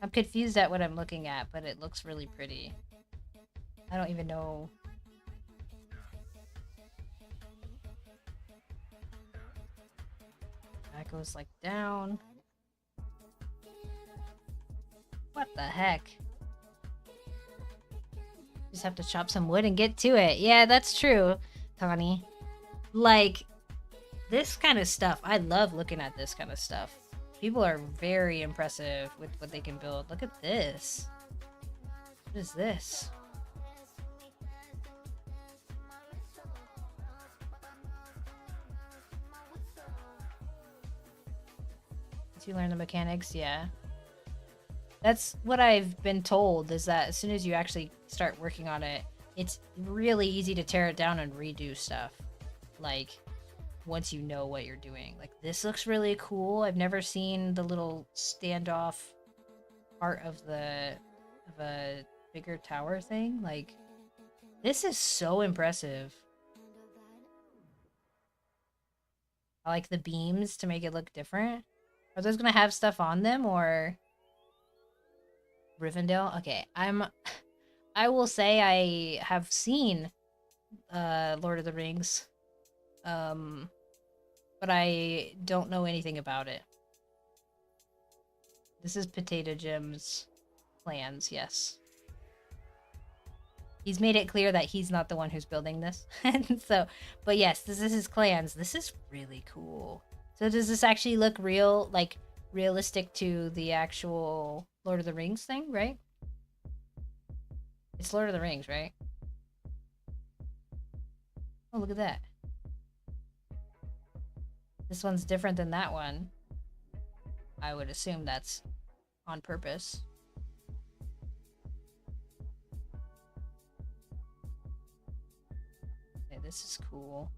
I'm confused at what I'm looking at, but it looks really pretty. I don't even know. That goes like down. What the heck? Just have to chop some wood and get to it. Yeah, that's true, Tani. Like, this kind of stuff, I love looking at this kind of stuff. People are very impressive with what they can build. Look at this. What is this? Did you learn the mechanics? Yeah. That's what I've been told, is that as soon as you actually start working on it, it's really easy to tear it down and redo stuff. Like, once you know what you're doing. Like, this looks really cool. I've never seen the little standoff part of a bigger tower thing. Like, this is so impressive. I like the beams to make it look different. Are those gonna have stuff on them or Rivendell? Okay, I will say I have seen Lord of the Rings. But I don't know anything about it. This is Potato Jim's plans, yes. He's made it clear that he's not the one who's building this. So, but yes, this is his clans. This is really cool. So does this actually look real, like realistic to the actual Lord of the Rings thing, right? It's Lord of the Rings, right? Oh, look at that. This one's different than that one. I would assume that's on purpose. Okay, this is cool.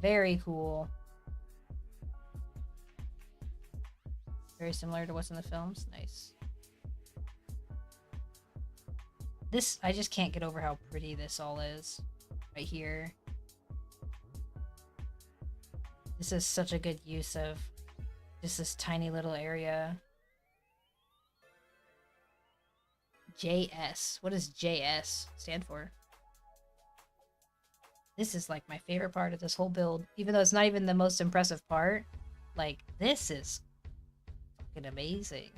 Very cool. Very similar to what's in the films. Nice. This, I just can't get over how pretty this all is. Right here. This is such a good use of just this tiny little area. JS. What does JS stand for? This is like my favorite part of this whole build. Even though it's not even the most impressive part. Like, this is fucking amazing.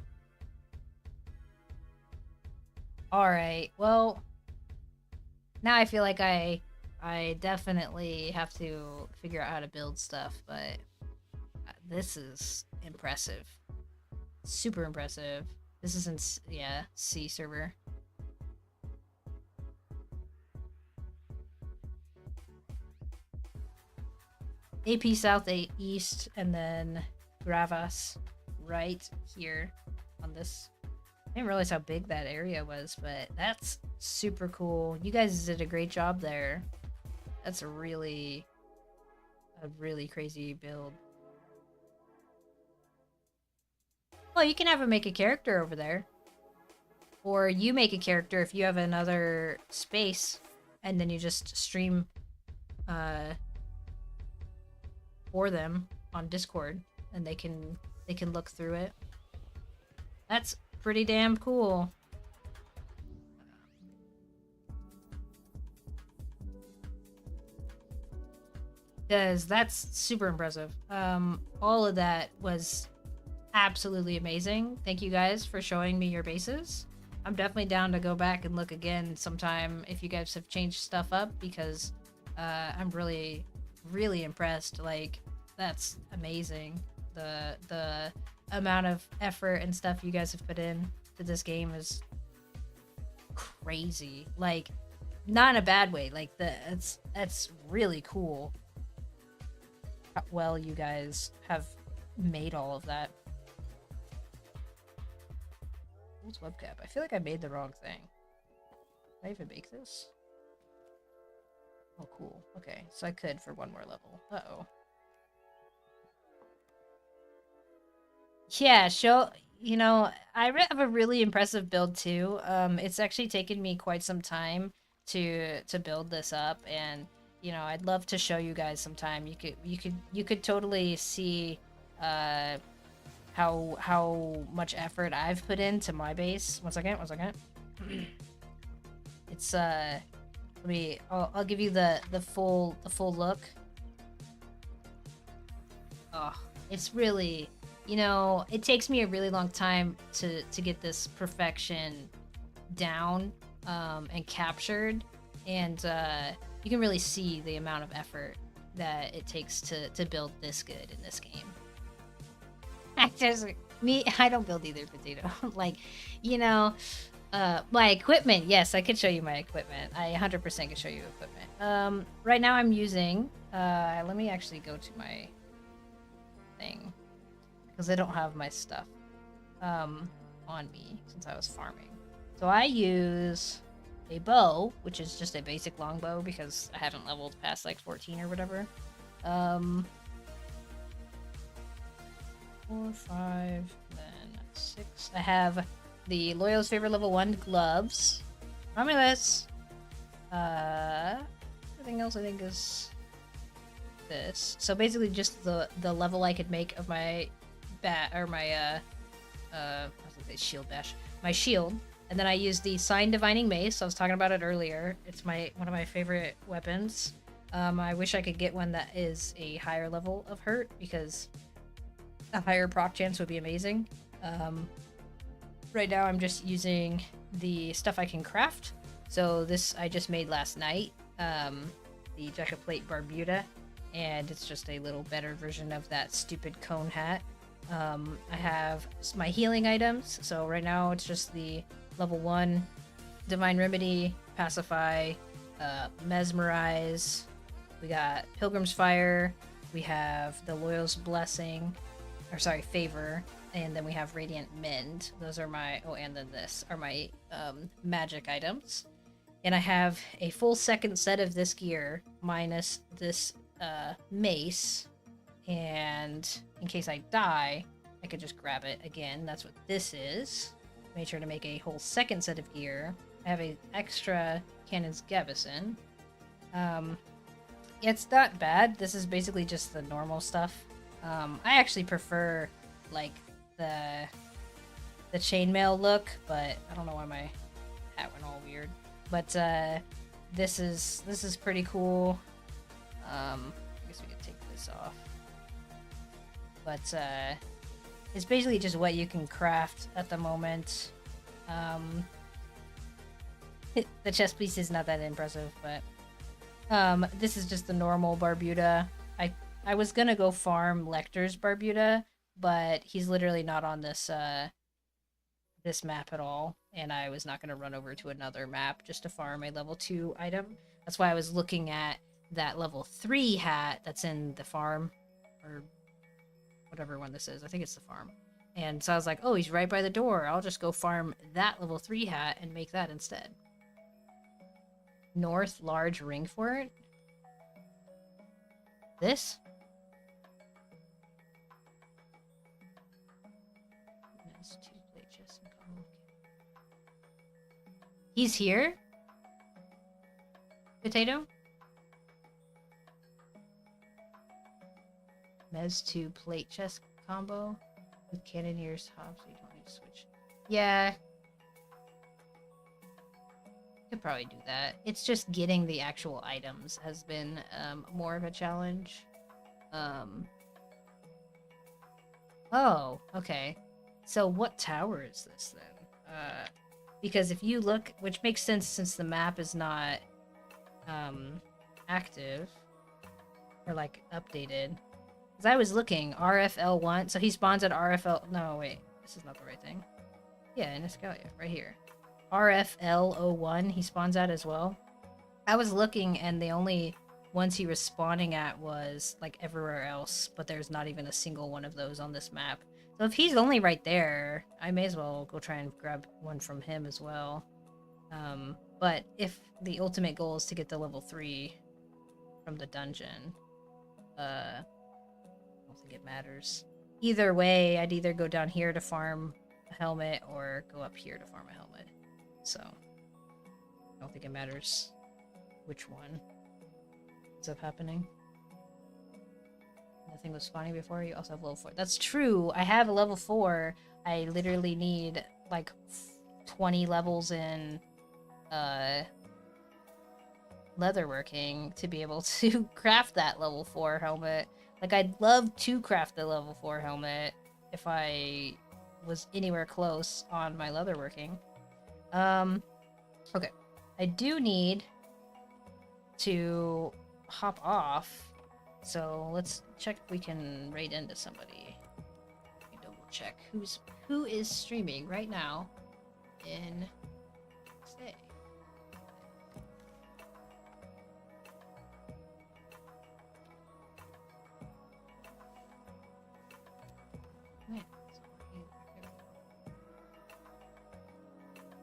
Alright, well, now I feel like I definitely have to figure out how to build stuff, but this is impressive. Super impressive. This is in, yeah, C server. AP South East, and then Gravas right here on this. I didn't realize how big that area was, but that's super cool. You guys did a great job there. That's a really crazy build. Well, you can have him make a character over there. Or you make a character if you have another space, and then you just stream for them on Discord, and they can look through it. That's pretty damn cool. Because that's super impressive. All of that was absolutely amazing. Thank you guys for showing me your bases. I'm definitely down to go back and look again sometime if you guys have changed stuff up, because I'm really impressed. Like, that's amazing. The amount of effort and stuff you guys have put in to this game is crazy. Like, not in a bad way. Like, that's really cool how well you guys have made all of that. What's webcap? I feel like I made the wrong thing. Did I even make this? Oh, cool. Okay, so I could for one more level. Uh-oh. Yeah, you know, I have a really impressive build too. It's actually taken me quite some time to build this up, and you know, I'd love to show you guys sometime. You could totally see how much effort I've put into my base. One second. It's I'll give you the full look. Oh, it's really, you know, it takes me a really long time to get this perfection down and captured, and you can really see the amount of effort that it takes to build this good in this game. I don't build either, Potato. Like, you know, my equipment, yes, I could show you my equipment. I 100% could show you equipment. Right now I'm using, let me actually go to my thing, because I don't have my stuff on me since I was farming. So I use a bow, which is just a basic longbow because I haven't leveled past like 14 or whatever. 4, 5, then 6. I have the Loyal's Favorite level 1 gloves. Romulus. Everything else I think is this. So basically just the level I could make of my I was gonna say shield bash. My shield. And then I use the Sign Divining Mace. I was talking about it earlier. It's one of my favorite weapons. I wish I could get one that is a higher level of hurt, because a higher proc chance would be amazing. Right now I'm just using the stuff I can craft. So this I just made last night, the Jacket Plate Barbuda, and it's just a little better version of that stupid cone hat. I have my healing items, so right now it's just the level 1 Divine Remedy, Pacify, Mesmerize. We got Pilgrim's Fire, we have the Loyal's Blessing, Favor, and then we have Radiant Mend. Those are my, and then this are my magic items. And I have a full second set of this gear, minus this mace, and in case I die, I could just grab it again. That's what this is. Made sure to make a whole second set of gear. I have a extra Cannon's Gavison. It's not bad. This is basically just the normal stuff. I actually prefer like the chainmail look, but I don't know why my hat went all weird. But this is pretty cool. I guess we could take this off. But it's basically just what you can craft at the moment. The chest piece is not that impressive, but this is just the normal Barbuda. I was gonna go farm Lecter's Barbuda, but he's literally not on this this map at all, and I was not gonna run over to another map just to farm a level 2 item. That's why I was looking at that level 3 hat that's in the farm, or whatever one this is. I think it's the farm. And so I was like, oh, he's right by the door. I'll just go farm that level 3 hat and make that instead. North large ring fort? This? He's here? Potato? Mez 2 plate chest combo with Cannoneer's Hop, so you don't need to switch. Yeah. Could probably do that. It's just getting the actual items has been more of a challenge. Oh, okay. So what tower is this then? Because if you look, which makes sense since the map is not active or like updated. Because I was looking, RFL1, so he spawns at RFL. No, wait, this is not the right thing. Yeah, in Escalia, right here. RFL01, he spawns at as well. I was looking, and the only ones he was spawning at was like everywhere else, but there's not even a single one of those on this map. So if he's only right there, I may as well go try and grab one from him as well. But if the ultimate goal is to get the level 3 from the dungeon, I don't think it matters. Either way, I'd either go down here to farm a helmet or go up here to farm a helmet. So, I don't think it matters which one ends up happening. Nothing was spawning before. You also have level 4. That's true. I have a level 4. I literally need like 20 levels in leatherworking to be able to craft that level 4 helmet. Like, I'd love to craft the level 4 helmet if I was anywhere close on my leatherworking. Okay. I do need to hop off. So let's check if we can raid into somebody. Let me double check who is streaming right now in Pax Dei. Right, so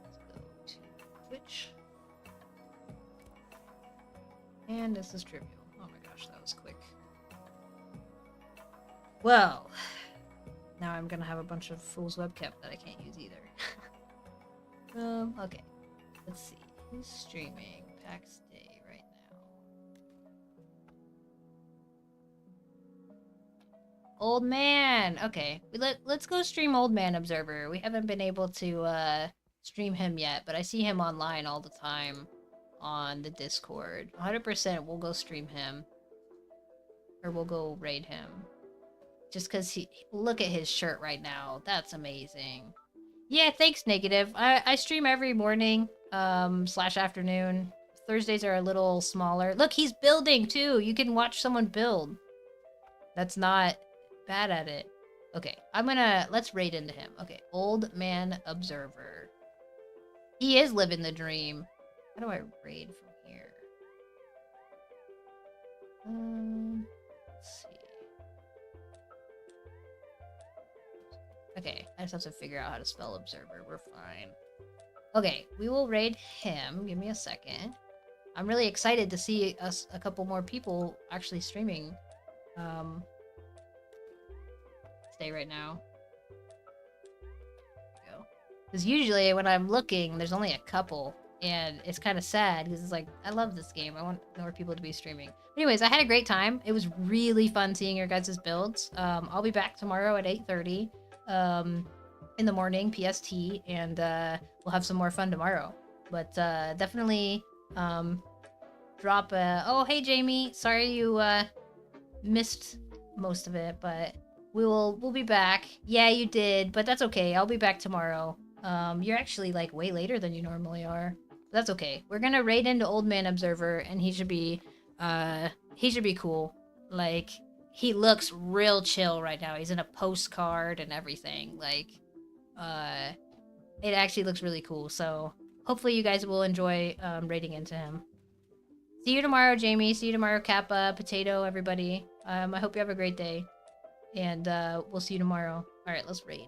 let's go to Twitch. And this is trivial. Oh my gosh, that was quick. Well, Now I'm gonna have a bunch of Fool's Webcam that I can't use either. Okay. Let's see. Who's streaming Pax Day right now? Old Man! Okay. Let's go stream Old Man Observer. We haven't been able to stream him yet, but I see him online all the time on the Discord. 100% we'll go stream him. Or we'll go raid him. Just because look at his shirt right now. That's amazing. Yeah, thanks, Negative. I stream every morning, slash afternoon. Thursdays are a little smaller. Look, he's building too. You can watch someone build. That's not bad at it. Okay, let's raid into him. Okay, Old Man Observer. He is living the dream. How do I raid from here? Let's see. Okay, I just have to figure out how to spell observer. We're fine. Okay, we will raid him. Give me a second. I'm really excited to see a couple more people actually streaming. Stay right now. Go. Because usually when I'm looking, there's only a couple. And it's kind of sad because it's like, I love this game. I want more people to be streaming. Anyways, I had a great time. It was really fun seeing your guys' builds. I'll be back tomorrow at 8:30 in the morning, PST, and we'll have some more fun tomorrow. But definitely drop a... Oh, hey, Jamie. Sorry you missed most of it, but we'll be back. Yeah, you did, but that's okay. I'll be back tomorrow. You're actually like way later than you normally are. That's okay. We're gonna raid into Old Man Observer, and he should be cool. Like, he looks real chill right now. He's in a postcard and everything. Like, it actually looks really cool. So hopefully you guys will enjoy raiding into him. See you tomorrow, Jamie. See you tomorrow, Kappa, Potato, everybody. I hope you have a great day, and we'll see you tomorrow. All right, let's raid.